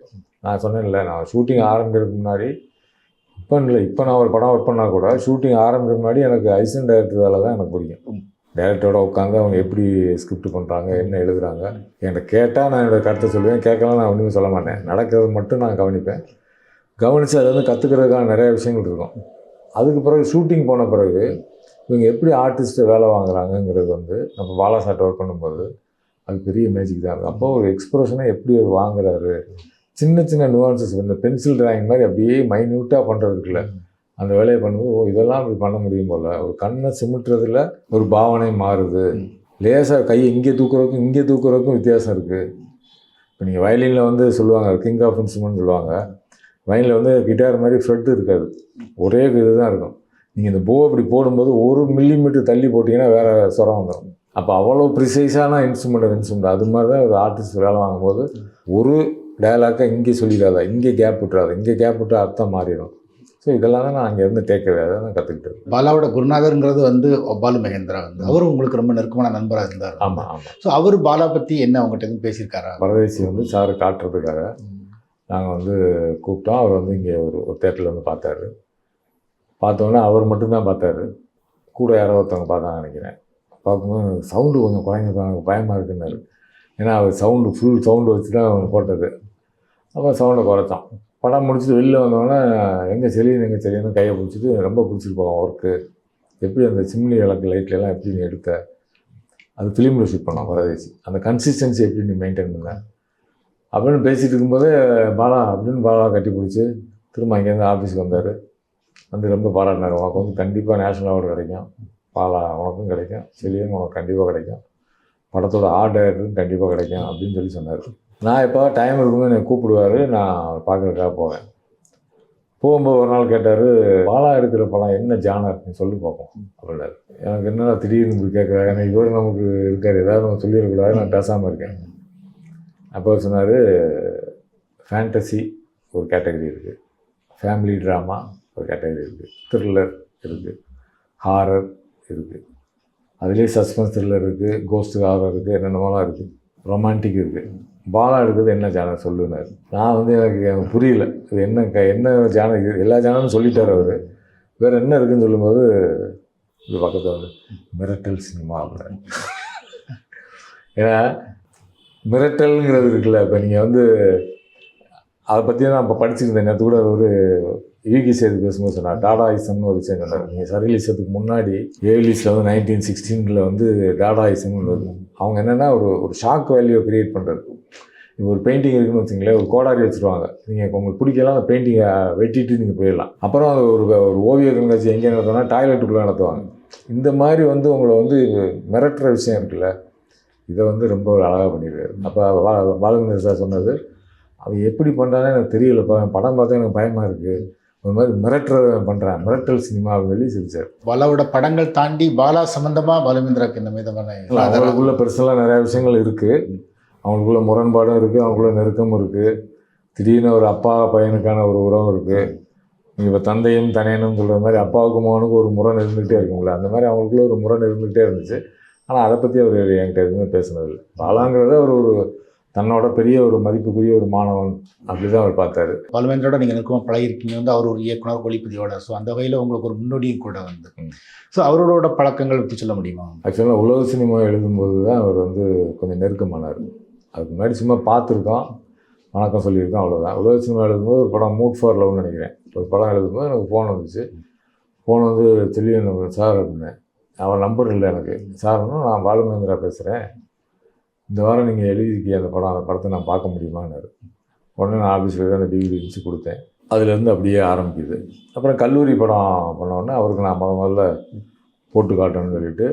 நான் சொன்னேன்ல, நான் ஷூட்டிங் ஆரம்பிக்கிறதுக்கு முன்னாடி இப்போ நான் ஒரு படம் ஒர்க் பண்ணால் கூட ஷூட்டிங் ஆரம்பிக்கிறதுக்கு முன்னாடி எனக்கு அசிஸ்டன்ட் டைரக்டர் வேலை தான் எனக்கு பிடிக்கும். டைரக்டரோட உட்காந்து அவங்க எப்படி ஸ்கிரிப்ட் பண்ணுறாங்க, என்ன எழுதுகிறாங்க, என்கிட்ட கேட்டால் நான் என்னோடய கருத்தை சொல்லுவேன், கேட்கலாம் நான் ஒன்றுமே சொல்ல மாட்டேன். நடக்கிறது மட்டும் நான் கவனிப்பேன். கவனித்து அதை வந்து கற்றுக்கிறதுக்கான நிறைய விஷயங்கள் இருக்கும். அதுக்கு பிறகு ஷூட்டிங் போன பிறகு இவங்க எப்படி ஆர்டிஸ்ட்டை வேலை வாங்குறாங்கங்கிறது வந்து நம்ம பாலா சார்ட்ட ஒர்க் பண்ணும்போது அது பெரிய மேஜிக் தான் இருக்கும். அப்போது ஒரு எக்ஸ்ப்ரெஷனை எப்படி அவர் வாங்குறாரு, சின்ன சின்ன நுவான்சஸ், இந்த பென்சில் டிராயிங் மாதிரி அப்படியே மைன்யூட்டாக பண்ணுறது இருக்குல்ல, அந்த வேலையை பண்ணும்போது இதெல்லாம் இப்படி பண்ண முடியும் போல். ஒரு கண்ணை சிமிட்டுறதுல ஒரு பாவனை மாறுது. லேசாக கையை இங்கே தூக்குறதுக்கும் வித்தியாசம் இருக்குது. இப்போ நீங்கள் வயலினில் வந்து சொல்லுவாங்க கிங் ஆஃப் இன்ஸ்ட்ருமெண்ட் சொல்லுவாங்க. வயலில் வந்து கிட்டார் மாதிரி ஃப்ரெட்டு இருக்காது, ஒரே இது தான் இருக்கும். நீங்கள் இந்த போ அப்படி போடும்போது 1 மில்லிமீட்டர் தள்ளி போட்டிங்கன்னா வேறு ஸ்வரம் வந்துடும். அப்போ அவ்வளோ ப்ரிசைஸான இன்ஸ்ட்ருமெண்ட் அது மாதிரி தான் ஒரு ஆர்டிஸ்ட் வேலை வாங்கும்போது ஒரு டயலாக்கை இங்கே சொல்லிடாதா, இங்கே கேப் விட்டுறாதா, இங்கே கேப் விட்டு அர்த்தம் மாறிடும். ஸோ இதெல்லாம் தான் நான் அங்கேருந்து டேக்கவே அதை தான் கற்றுக்கிட்டேன். பாலாவோட குருநாதருங்கிறது வந்து பாலு மகேந்திரா வந்து அவரும் உங்களுக்கு ரொம்ப நெருக்கமான நண்பராக இருந்தார். ஆமாம். ஸோ அவர் பாலா பற்றி என்ன அவங்ககிட்ட எதுவும் பேசியிருக்காரா? பரதேசி வந்து சார் காட்டுறதுக்காக நாங்கள் வந்து கூப்பிட்டோம். அவர் வந்து இங்கே ஒரு தேட்டரில் வந்து பார்த்தாரு. பார்த்தோன்னே அவர் மட்டும்தான் பார்த்தாரு, கூட யாரோ ஒருத்தவங்க பார்த்தாங்க நினைக்கிறேன். பார்க்கும்போது சவுண்டு கொஞ்சம் குறைஞ்சிருப்பாங்க, பயமாக இருக்குன்னாரு. ஏன்னா அவர் ஃபுல் சவுண்டு வச்சு தான் அவங்க போட்டது. அப்போ சவுண்டை குறைச்சான். படம் முடிச்சுட்டு வெளில வந்தோடனே எங்கே செலின்னு கையை பிடிச்சிட்டு ரொம்ப பிடிச்சிட்டு போவோம் ஒர்க்கு, எப்படி அந்த சிம்லி விளக்கு லைட்லலாம் எப்படி நீ எடுத்த, அது ஃபிலிமில் ஷூட் பண்ணோம் பரதேசி, அந்த கன்சிஸ்டன்சி எப்படி நீ மெயின்டைன் பண்ண அப்படின்னு பேசிகிட்டு இருக்கும்போது பாலா கட்டி பிடிச்சி திரும்ப அங்கேருந்து ஆஃபீஸுக்கு வந்தார். வந்து ரொம்ப பாராட்டினார். உனக்கு வந்து கண்டிப்பாக நேஷனல் அவார்டு கிடைக்கும், பாலா உனக்கும் கிடைக்கும், செலியும் உனக்கு கண்டிப்பாக கிடைக்கும், படத்தோட ஆர்ட் டைரக்டருக்கும் கண்டிப்பாக கிடைக்கும் அப்படின்னு சொல்லி சொன்னார். நான் எப்போ டைம் இருக்கும்போது என்னை கூப்பிடுவார், நான் பார்க்குறதுக்காக போவேன். போகும்போது ஒரு நாள் கேட்டார், பாலா எடுக்கிற படம் என்ன ஜானர் நீ சொல்லி பார்ப்போம் அப்படின்னாரு. எனக்கு என்ன திடீர்னு இப்படி கேட்குறாங்க, ஏன்னா இதுவரை நமக்கு இருக்கார், ஏதாவது நம்ம சொல்லிடக்கூடாது, நான் பேசாமல் இருக்கேன். அப்போ சொன்னார், ஃபேண்டசி ஒரு கேட்டகரி இருக்குது, ஃபேமிலி ட்ராமா ஒரு கேட்டகரி இருக்குது, த்ரில்லர் இருக்குது, ஹாரர் இருக்குது, அதுலேயே சஸ்பென்ஸ் த்ரில்லர் இருக்குது, கோஸ்ட் ஹாரர் இருக்குது, என்னென்னமோலாம் இருக்குது, ரொமான்டிக் இருக்குது. பாலா எடுக்கிறது என்ன ஜானர் சொல்லுனார். நான் வந்து எனக்கு புரியல, இது என்ன ஜானர், எல்லா ஜானரும் சொல்லிட்டார் அவர். வேறு என்ன இருக்குதுன்னு சொல்லும்போது இது பக்கத்தில் வந்து மிரட்டல் சினிமா அப்படின்னு. ஏன்னா மிரட்டல்ங்கிறது இருக்குல்ல, இப்போ நீங்கள் வந்து அதை பற்றி நான் இப்போ படிச்சுருந்தேன். நேற்று கூட ஒரு யூகி சேது பேசும்போது சொன்னார், டாடாயிசம்னு ஒரு விஷயம் சொன்னார். நீங்கள் சர்வீலிசத்துக்கு முன்னாடி ஏர்லிஸில் வந்து 1916 வந்து டாடாயிசம்னு வருது. அவங்க என்னென்னா ஒரு ஷாக் வேல்யூவை க்ரியேட் பண்ணுறது. இப்போ ஒரு பெயிண்டிங் இருக்குதுன்னு வச்சுங்களேன், ஒரு கோடாரி வச்சுருவாங்க, நீங்கள் உங்களுக்கு பிடிக்கலாம் அந்த பெயிண்டிங்கை வெட்டிட்டு நீங்கள் போயிடலாம். அப்புறம் அது ஒரு ஓவிய கண்காட்சி எங்கே நடத்துவாங்க, டாய்லெட்டுக்குள்ளே நடத்துவாங்க. இந்த மாதிரி வந்து உங்களை வந்து மிரட்டுற விஷயம் இருக்குல்ல, இதை வந்து ரொம்ப அழகாக பண்ணிடுறாரு. அப்போ பாலகேந்திர சார் சொன்னது, அவன் எப்படி பண்ணுறானே எனக்கு தெரியலப்பா, படம் பார்த்தா எனக்கு பயமாக இருக்குது, ஒரு மாதிரி பண்ணுறேன், மிரட்டல் சினிமா வெளி சிரிச்சார். பாலாவோட படங்கள் தாண்டி பாலா சம்மந்தமாக பாலகேந்திராவுக்கு இந்த விதமான அவங்களுக்குள்ள பெருசெல்லாம் நிறையா விஷயங்கள் இருக்குது. அவங்களுக்குள்ள முரண்பாடும் இருக்குது, அவங்களுக்குள்ள நெருக்கமும் இருக்குது. திடீர்னு ஒரு அப்பா பையனுக்கான ஒரு உறவு இருக்குது. நீங்கள் இப்போ தந்தையும் தனையனும் சொல்கிற மாதிரி அப்பாவுக்கும் மகனுக்கும் ஒரு முரண் இருந்துகிட்டே இருக்குங்களா, அந்த மாதிரி அவங்களுக்குள்ள ஒரு முரண் இருந்துகிட்டே இருந்துச்சு. ஆனால் அதை பற்றி அவர் என்கிட்ட எதுவுமே பேசினதில்லை. பாலாங்கிறத ஒரு தன்னோட பெரிய ஒரு மதிப்புக்குரிய ஒரு மாணவன் அப்படி தான் அவர் பார்த்தாரு. பாலுமேந்திரோட நீங்கள் நெருக்கமாக பழகிருக்கீங்க, வந்து அவர் ஒரு இயக்குனர் ஒளிப்பதிவோட, ஸோ அந்த வகையில் உங்களுக்கு ஒரு முன்னோடியும் கூட வந்து. ஸோ அவரோட பழக்கங்கள் பற்றி சொல்ல முடியுமா? ஆக்சுவலாக உலக சினிமா எழுதும்போது தான் அவர் வந்து கொஞ்சம் நெருக்கமானார். அதுக்கு முன்னாடி சும்மா பார்த்துருக்கோம், வணக்கம் சொல்லியிருக்கோம், அவ்வளோதான். உலக சினிமா எழுதும்போது ஒரு படம் மூட் ஃபார் லவ்னு நினைக்கிறேன், ஒரு படம் எழுதும்போது எனக்கு ஃபோன் வந்துச்சு. ஃபோன் வந்து செல்லியன் சார் அப்படின்னு, அவன் நம்பர் இல்லை எனக்கு. சார்னா நான் பாலுமேந்திரா பேசுகிறேன், இந்த வாரம் நீங்கள் எழுதியிருக்கீங்க அந்த படத்தை நான் பார்க்க முடியுமான்னாரு. உடனே நான் ஆஃபீஸில் அந்த டிகிரி இருந்துச்சு கொடுத்தேன். அதுலேருந்து அப்படியே ஆரம்பிக்குது. அப்புறம் கல்லூரி படம் பண்ணோடனே அவருக்கு நான் முதல்ல போட்டு காட்டணும்னு சொல்லிட்டு,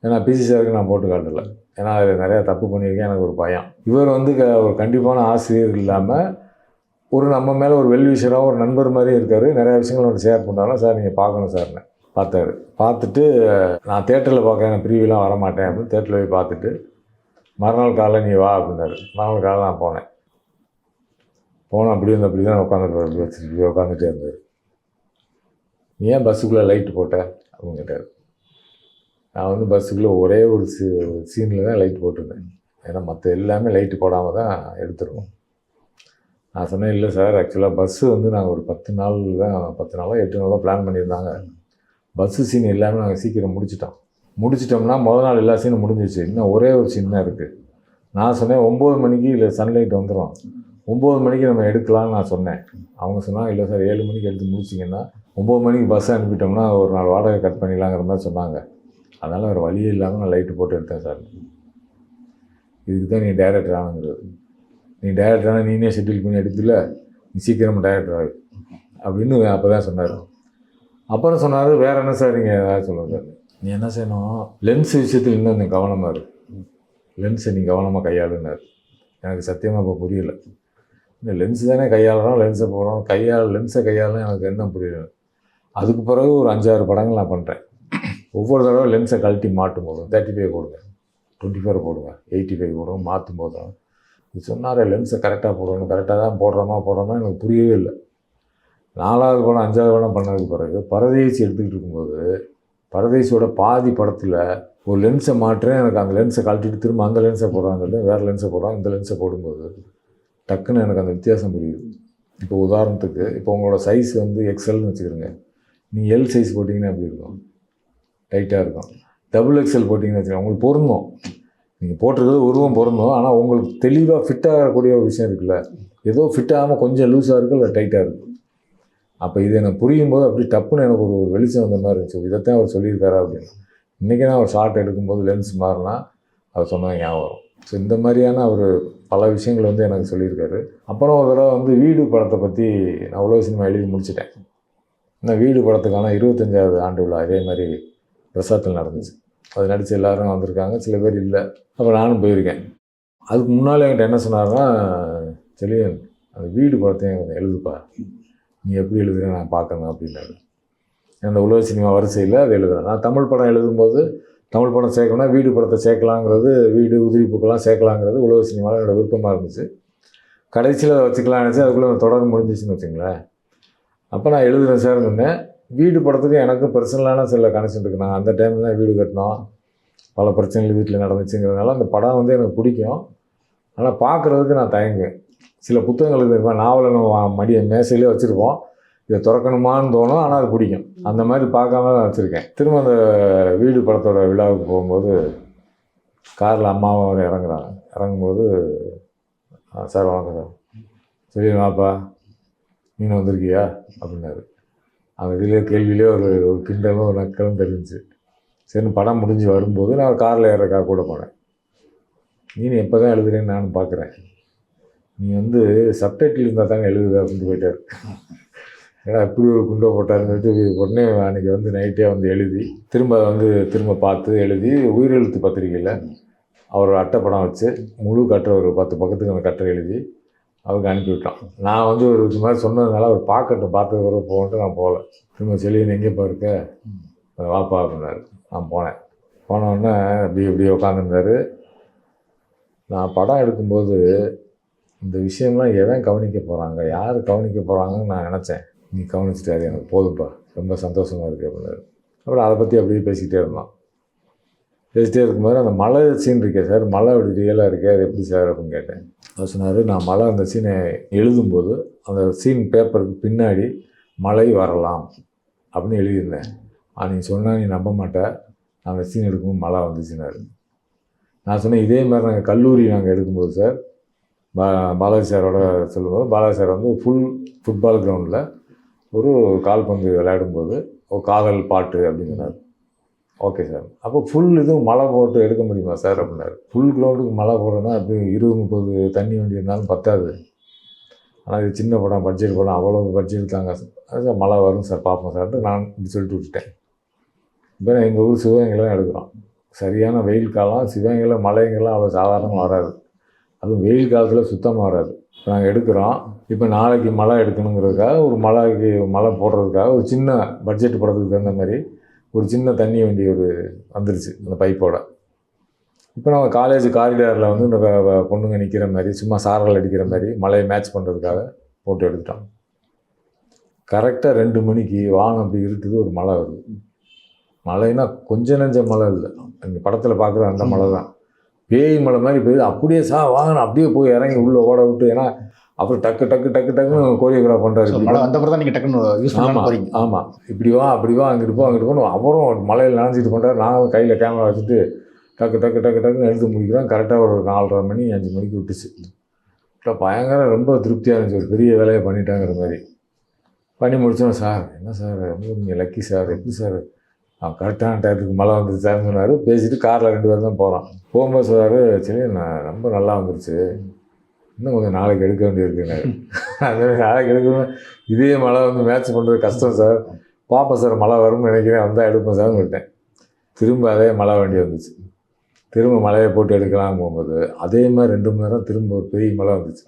ஏன்னா பிசி சாருக்கு நான் போட்டு காட்டலை, ஏன்னா அதில் நிறையா தப்பு பண்ணியிருக்கேன், எனக்கு ஒரு பயம். இவர் வந்து ஒரு கண்டிப்பான ஆசிரியர் இல்லாமல் ஒரு நம்ம மேலே ஒரு வெல்விஷராக ஒரு நண்பர் மாதிரி இருக்கார். நிறையா விஷயங்கள் அவர்கிட்ட ஷேர் பண்ணாலும், சார் நீங்கள் பார்க்கணும் சார்னு பார்த்தாரு. பார்த்துட்டு நான் தேட்டரில் பார்க்க ப்ரீவியூலாம் வரமாட்டேன் அப்படின்னு தேட்டரில் போய் பார்த்துட்டு மறுநாள் காலைல நீ வா அப்படின்னாரு. மறுநாள் காலைல நான் போனேன். அப்படி தான் உட்காந்துட்டு வச்சுட்டு உட்காந்துட்டே இருந்தார். நீ ஏன் பஸ்ஸுக்குள்ளே லைட்டு போட்ட அப்படின்னு கேட்டார். நான் வந்து பஸ்ஸுக்குள்ளே ஒரே ஒரு சீனில் தான் லைட் போட்டிருந்தேன். ஏன்னா மற்ற எல்லாமே லைட்டு போடாமல் தான் எடுத்துருவோம். நான் சொன்னேன், இல்லை சார், ஆக்சுவலாக பஸ்ஸு வந்து நாங்கள் ஒரு 10 நாளோ 8 நாளோ பிளான் பண்ணியிருந்தாங்க. பஸ்ஸு சீன் எல்லாமே நாங்கள் சீக்கிரம் முடிச்சிட்டோம்னா முதல் நாள் எல்லா சீனும் முடிஞ்சிச்சு. இன்னும் ஒரே ஒரு சீன் தான் இருக்குது. நான் சொன்னேன் 9 மணிக்கு இல்லை சன்லைட் வந்துடும், 9 மணிக்கு நம்ம எடுக்கலாம்னு நான் சொன்னேன். அவங்க சொன்னாங்க, இல்லை சார் 7 மணிக்கு எடுத்து முடிச்சிங்கன்னா 9 மணிக்கு பஸ்ஸை அனுப்பிட்டோம்னா ஒரு நாள் வாடகை கட் பண்ணிடலாங்கிற மாதிரி சொன்னாங்க. அதனால் வேறு வழியே இல்லாமல் நான் லைட்டு போட்டு எடுத்தேன் சார். இதுக்கு தான் நீ டைரக்டர் ஆனுங்கிறது. நீ டைரக்டர் ஆனால் நீனே ஷெட்யூல் பண்ணி எடுத்துல, நீ சீக்கிரமாக டைரக்டர் ஆகு அப்படின்னு அப்போ தான் சொன்னார். அப்புறம் சொன்னார், வேறு என்ன சார் நீங்கள் ஏதாவது சொல்லுங்கள் சார், நீ என்ன செய்யணும், லென்ஸ் விஷயத்தில் இன்னும் நீ கவனமாக இரு, லென்ஸை நீ கவனமாக கையாளுனார். எனக்கு சத்தியமாக இப்போ புரியல. இந்த லென்ஸு தானே கையாளுறோம், லென்ஸை போடுறோம், லென்ஸை கையாளலாம் எனக்கு என்ன புரியல. அதுக்கு பிறகு ஒரு 5-6 படங்கள் நான் பண்ணுறேன். ஒவ்வொரு தடவை லென்ஸை கழட்டி மாட்டும் போதும் 35 போடுங்க, 24 போடுங்க, 85 போடுங்க, மாற்றும் போதும் இது சொன்னார், லென்ஸை கரெக்டாக போடணும், கரெக்டாக தான் போடுறோமா எனக்கு புரியவே இல்லை. 4வது படம் 5வது படம் பண்ணதுக்கு பிறகு பரதேசி எடுத்துக்கிட்டு இருக்கும்போது பரதேசியோட பாதி படத்தில் ஒரு லென்ஸை மாட்டுறேன், எனக்கு அந்த லென்ஸை கழட்டிட்டு திரும்ப அந்த லென்ஸை போடுறாங்க, வேறு லென்ஸை போடுறாங்க. இந்த லென்ஸை போடும்போது டக்குன்னு எனக்கு அந்த வித்தியாசம் புரியுது. இப்போ உதாரணத்துக்கு, இப்போ உங்களோட சைஸ் வந்து எக்ஸ்எல்னு வச்சுக்கிறோங்க, நீங்கள் எல் சைஸ் போட்டிங்கன்னா எப்படி இருக்கும், டைட்டாக இருக்கும். டபுள் எக்ஸ்எல் போட்டிங்கன்னு வச்சுக்கோங்க, உங்களுக்கு பொருந்தும், நீங்கள் போட்டிருக்கிறது உருவம் பொருந்தும், ஆனால் உங்களுக்கு தெளிவாக ஃபிட் ஆகக்கூடிய ஒரு விஷயம் இருக்குல்ல, ஏதோ ஃபிட் ஆகாமல் கொஞ்சம் லூஸாக இருக்குது, இல்லை டைட்டாக இருக்குது. அப்போ இது எனக்கு புரியும் போது அப்படி டப்புன்னு எனக்கு ஒரு வெளிச்சம் வந்த மாதிரி இருந்துச்சு. இதைத்தான் அவர் சொல்லியிருக்காரா அப்படின்னு. இன்றைக்கி நான் ஒரு ஷார்ட் எடுக்கும்போது லென்ஸ் மாறினா அவர் சொன்னது ஞாபகம் வரும். ஸோ இந்த மாதிரியான ஒரு பல விஷயங்கள் வந்து எனக்கு சொல்லியிருக்காரு. அப்புறம் ஒரு தடவை வந்து வீடு படத்தை பற்றி நான் உலக சினிமா எழுதி முடிச்சிட்டேன். இந்த வீடு படத்துக்கான 25வது ஆண்டு விழா இதே மாதிரி பிரசாத்தில் நடந்துச்சு. அது நடித்து எல்லோரும் வந்திருக்காங்க, சில பேர் இல்லை. அப்புறம் நானும் போயிருக்கேன். அதுக்கு முன்னால் என்கிட்ட என்ன சொன்னார்னா, செலியன் அந்த வீடு படத்தையும் கொஞ்சம் எழுதுப்பா, நீ எப்படி எழுதுற நான் பார்க்கணும் அப்படின்னாரு. அந்த உலக சினிமா வரிசையில் அது எழுதுறேன். நான் தமிழ் படம் எழுதும்போது தமிழ் படம் சேர்க்கணும்னா வீடு படத்தை சேர்க்கலாங்கிறது, வீடு உதிரிப்புக்கெல்லாம் சேர்க்கலாங்கிறது உலக சினிமாவில் என்னோடய விருப்பமாக இருந்துச்சு. கடைசியில் அதை வச்சுக்கலாம் நினச்சி அதுக்குள்ளே தொடர்ந்து முடிஞ்சிச்சுன்னு வச்சுங்களேன். அப்போ நான் எழுதுறேன் சார் சொன்னேன். வீடு படத்துக்கு எனக்கும் பர்சனலான சில கனெக்ஷன் இருக்குது. நான் அந்த டைமில் தான் வீடு கட்டினோம், பல பிரச்சனைகள் வீட்டில் நடந்துச்சுங்கிறதுனால அந்த படம் வந்து எனக்கு பிடிக்கும். ஆனால் பார்க்குறதுக்கு நான் தயங்குவேன். சில புத்தகங்கள் இருக்குது, நாவலை நம்ம மேசையிலே வச்சுருப்போம், இதை திறக்கணுமான்னு தோணும், ஆனால் அது பிடிக்கும். அந்த மாதிரி பார்க்காம தான் வச்சுருக்கேன். திரும்ப அந்த வீடு படத்தோட விழாவுக்கு போகும்போது காரில் அம்மாவும் இறங்கும்போது, சார் வணக்கம் சார், சரி வாப்பா நீனும் வந்திருக்கியா அப்படின்னாரு. அந்த கேள்வியிலே ஒரு கிண்டலும் ஒரு நக்கலும் தெரிஞ்சிச்சு. சரி, படம் முடிஞ்சு வரும்போது நான் காரில் ஏறக்கா கூட போனேன். நீ எப்போ தான் எழுதுறேன்னு நானும் பார்க்குறேன், நீ வந்து சப்டைட்டில் இருந்தால் தானே எழுதுது அப்படின்ட்டு போயிட்டார். ஏன்னா இப்படி ஒரு குண்டை போட்டாருன்னு சொல்லிட்டு உடனே அன்றைக்கி வந்து நைட்டே வந்து எழுதி திரும்ப பார்த்து எழுதி உயிரெழுத்து பத்திரிகையில் அவர் அட்டை படம் வச்சு முழு கட்டுரை ஒரு 10 பக்கத்துக்கு அந்த கட்டுரை எழுதி அவருக்கு அனுப்பிவிட்டோம். நான் வந்து ஒரு இது மாதிரி சொன்னதுனால அவர் பார்த்தது வர போகன்ட்டு நான் போகல. திரும்ப செலியன் எங்கேப்பா இருக்க, வாப்பா அப்படின்னாரு. நான் போனோடனே இப்படி உட்காந்துருந்தார். நான் படம் எடுக்கும்போது இந்த விஷயம்லாம் எவன் கவனிக்க போகிறாங்க, யார் கவனிக்க போகிறாங்கன்னு நான் நினச்சேன். நீ கவனிச்சிட்டாரு, எனக்கு போதும்ப்பா, ரொம்ப சந்தோஷமாக இருக்குது அப்படின்னாரு. அப்புறம் அதை பற்றி அப்படியே பேசிக்கிட்டே இருக்கும்போது அந்த மலை சீன் இருக்கே சார், மலை அப்படி ரியலாக இருக்கே, அது எப்படி சார் அப்படின்னு கேட்டேன். அவர் சொன்னார், நான் மலை அந்த சீனை எழுதும்போது அந்த சீன் பேப்பருக்கு பின்னாடி மழை வரலாம் அப்படின்னு எழுதியிருந்தேன். நீ சொன்னால் நீ நம்ப மாட்டேன், அந்த சீன் எடுக்கும்போது மழை வந்துச்சுன்னாரு. நான் சொன்னேன், இதே மாதிரி நாங்கள் கல்லூரி எடுக்கும்போது சார், பாலாஜி சாரோட சொல்லும்போது, பாலாஜி சார் வந்து ஃபுட்பால் கிரவுண்டில் ஒரு கால்பந்து விளையாடும்போது ஒரு காதல் பாட்டு அப்படின்னு சொன்னார். ஓகே சார், அப்போ இதுவும் மழை போட்டு எடுக்க முடியுமா சார் அப்படின்னாரு. ஃபுல் கிரவுண்டுக்கு மழை போடுறதுனா அப்படி 20-30 தண்ணி வண்டி இருந்தாலும் பத்தாது. ஆனால் இது சின்ன படம், பட்ஜெட் படம், அவ்வளோ பட்ஜெட் தாங்க சார், மழை வரும் சார், பார்ப்போம் சார்ட்டு நான் இப்படி சொல்லிட்டு விட்டுட்டேன். இப்போ எங்கள் ஊர் சிவகங்கையில் எடுக்கிறோம், சரியான வெயில் காலம். சிவகங்கையில் மழைங்கெல்லாம் அவ்வளோ சாதாரணமாக வராது, அதுவும் வெயில் காலத்தில் சுத்தமாக வராது. நாங்கள் எடுக்கிறோம். இப்போ நாளைக்கு மழை எடுக்கணுங்கிறதுக்காக மழை போடுறதுக்காக ஒரு சின்ன பட்ஜெட் படத்துக்கு தகுந்த மாதிரி ஒரு சின்ன தண்ணி வண்டி வந்துருச்சு அந்த பைப்போட. இப்போ நம்ம காலேஜ் காரிடாரில் வந்து இந்த பொண்ணுங்க நிற்கிற மாதிரி சும்மா சாரல் அடிக்கிற மாதிரி மழையை மேட்ச் பண்ணுறதுக்காக போட்டு எடுத்துட்டோம். கரெக்டாக 2 மணிக்கு வானம் அப்படி இருக்குது, ஒரு மழை வருது. மழைன்னா கொஞ்சம் நெஞ்ச மழை இல்லை, நீங்கள் படத்தில் பார்க்குற அந்த மழை தான். பேய் மழை மாதிரி பெய்யுது. அப்படியே வாங்கணும் அப்படியே போய் இறங்கி உள்ளே ஓட விட்டு, ஏன்னா அப்புறம் டக்குன்னு கோரியோகிராஃப் பண்ணுறாரு. மழை வந்தப்பறம் தான் நீங்கள் டக்குன்னு யூஸ் பண்ண போகிறீங்க. ஆமாம், இப்படி வா அங்கிட்டு போகணும். அப்புறம் மழையில் நனைஞ்சிட்டு பண்ணுறாரு. நான் கையில் கேமரா வச்சுட்டு டக்குன்னு எழுந்து முடிக்கிறோம். கரெக்டாக ஒரு 4:30 மணி 5 மணிக்கு விட்டுச்சு. இப்போ பயங்கர ரொம்ப திருப்தியாக இருந்துச்சு, ஒரு பெரிய வேலையை பண்ணிட்டாங்கிற மாதிரி. பண்ணி முடித்தோம். சார் என்ன சார் நீங்கள் லக்கி சார், எப்படி சார் கரெக்டான டயத்துக்கு மழை வந்துருச்சு சார்னு சொன்னார். பேசிட்டு காரில் 2 பேர் தான் போகிறோம். போகும்போது சார் சரி நான் ரொம்ப நல்லா வந்துருச்சு, இன்னும் கொஞ்சம் நாளைக்கு எடுக்க வேண்டியிருக்குங்க. அந்த நாளைக்கு எடுக்கணும், இதே மழை வந்து மேட்ச் பண்ணுறது கஷ்டம் சார், பார்ப்பேன் சார் மழை வரும்னு நினைக்கிறேன், வந்தால் எடுப்பேன் சார்னு விட்டேன். திரும்ப அதே மழை வண்டி வந்துச்சு. திரும்ப மழையை போட்டு எடுக்கலாம் போகும்போது அதே மாதிரி 2 மணி நேரம் திரும்ப ஒரு பெரிய மழை வந்துச்சு.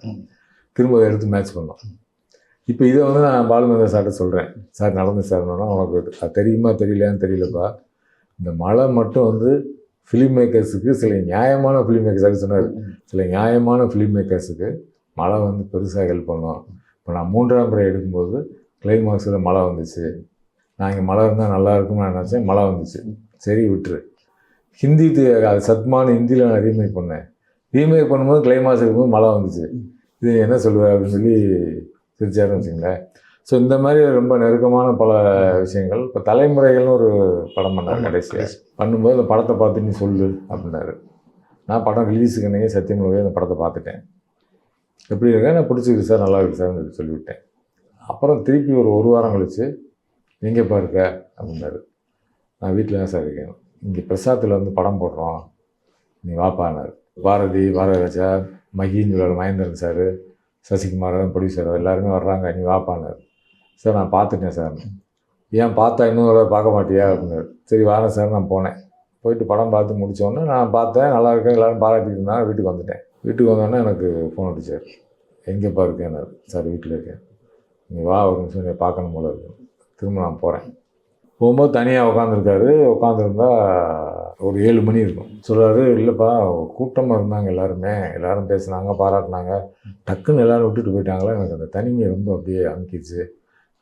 திரும்ப அதை எடுத்து மேட்ச் பண்ணோம். இப்போ இதை வந்து நான் பாலுமேந்திரா சார்கிட்ட சொல்கிறேன். சார் நடந்து சார்னா உனக்கு அது தெரியுமா தெரியலையான்னு தெரியலப்பா, இந்த மழை மட்டும் வந்து ஃபிலிம் மேக்கர்ஸுக்கு சில நியாயமான ஃபிலிம் மேக்கர்ஸாக சொன்னார். சில நியாயமான ஃபிலிம் மேக்கர்ஸுக்கு மழை வந்து பெருசாக ஹெல்ப் பண்ணோம். இப்போ நான் 3ஆம் முறை எடுக்கும்போது கிளைமாக்ஸில் மழை வந்துச்சு. நான் இங்கே மழை இருந்தால் நல்லா இருக்கும்னு நான் நினச்சேன், மழை வந்துச்சு. சரி விட்டுரு. ஹிந்தி அது சத்மானு ஹிந்தியில் நான் ரீமேக் பண்ணேன். ரீமேக் பண்ணும்போது கிளைமாக்ஸ் இருக்கும்போது மழை வந்துச்சு. இது என்ன சொல்லுவேன் அப்படின்னு சொல்லி சிரிச்சாருன்னு வச்சுங்களேன். ஸோ இந்த மாதிரி ரொம்ப நெருக்கமான பல விஷயங்கள். இப்போ தலைமுறைகள்னு ஒரு படம் பண்ணார் கடைசியாக. பண்ணும்போது அந்த படத்தை பார்த்து நீ சொல்லு அப்படின்னாரு. நான் படம் ரிலீஸுக்கு அன்றைக்கி சத்தியமூலவே அந்த படத்தை பார்த்துட்டேன். எப்படி இருக்கேன், நான் பிடிச்சிருக்கு சார், நல்லா இருக்குது சார்னு சொல்லிவிட்டேன். அப்புறம் திருப்பி ஒரு வாரம் கழிச்சு எங்கேப்பா இருக்க அப்படின்னாரு. நான் வீட்டில் தான் சார் இருக்கேன், இங்கே பிரசாத்தில் வந்து படம் போடுறோம், நீ வாப்பானார். பாரதி பாரதிராஜா மகின்னு சொல்லுவார், மகேந்திரன் சார், சசிகுமார் ப்ரொடியூசர் எல்லாருமே வர்றாங்க, நீ வாப்பானார். சார் நான் பார்த்துட்டேன் சார். ஏன் பார்த்தா இன்னும் ஒரு பார்க்க மாட்டியா அப்படின்னாரு. சரி வரேன் சார். நான் போனேன். போயிட்டு படம் பார்த்து முடித்தோடனே நான் பார்த்தேன், நல்லா இருக்கேன், எல்லோரும் பாராட்டிட்டு இருந்தாங்க. வீட்டுக்கு வந்துட்டேன். வீட்டுக்கு வந்தோடனே எனக்கு ஃபோன் அடிச்சார். எங்கேப்பா இருக்கேன்னாரு. சார் வீட்டில் இருக்கேன், நீ வா ஒரு நிமிஷம் நீ பார்க்கணும் போல இருக்கு. திரும்ப நான் போகிறேன். போகும்போது தனியாக உட்காந்துருக்காரு. உட்காந்துருந்தா ஒரு 7 மணி இருக்கும். சொல்கிறாரு, இல்லைப்பா கூட்டமாக இருந்தாங்க எல்லோரும் பேசுனாங்க, பாராட்டினாங்க, டக்குன்னு எல்லோரும் விட்டுட்டு போயிட்டாங்களா, எனக்கு அந்த தனிமையை ரொம்ப அப்படியே அமுக்கிடுச்சு.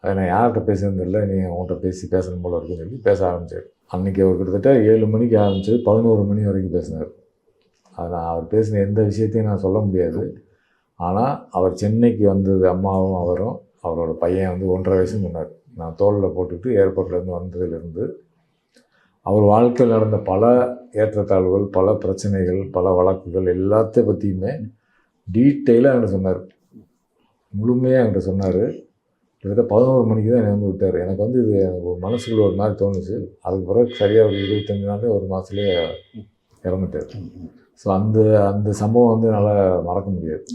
அதை நான் யார்கிட்ட பேசுறது இல்லை, நீ அவங்கள்ட்ட பேசணும் போல இருக்குன்னு சொல்லி பேச ஆரம்பித்தார். அன்றைக்கி அவர் கிட்டத்தட்ட 7 மணிக்கு ஆரம்பிச்சது 11 மணி வரைக்கும் பேசினார். அதை அவர் பேசின எந்த விஷயத்தையும் நான் சொல்ல முடியாது. ஆனால் அவர் சென்னைக்கு வந்தது, அம்மாவும் அவரும் அவரோட பையன் வந்து 1.5 வயசுன்னு சொன்னார். நான் தோளில் போட்டுட்டு ஏர்போர்ட்லேருந்து வந்ததுலேருந்து அவர் வாழ்க்கையில் நடந்த பல ஏற்றத்தாழ்வுகள், பல பிரச்சனைகள், பல வழக்குகள் எல்லாத்த பற்றியுமே டீட்டெயிலாக என்கிட்ட சொன்னார். முழுமையாக என்கிட்ட சொன்னார். கிட்டத்தட்ட 11 மணிக்கு தான் என்னை வந்து விட்டார். எனக்கு வந்து இது எனக்கு ஒரு மனசுக்குள்ள ஒரு மாதிரி தோணுச்சு. அதுக்கு பிறகு சரியாக ஒரு 25 நாளே ஒரு மாதத்துலேயே இறந்துட்டார். ஸோ அந்த சம்பவம் வந்து என்னால் மறக்க முடியாது.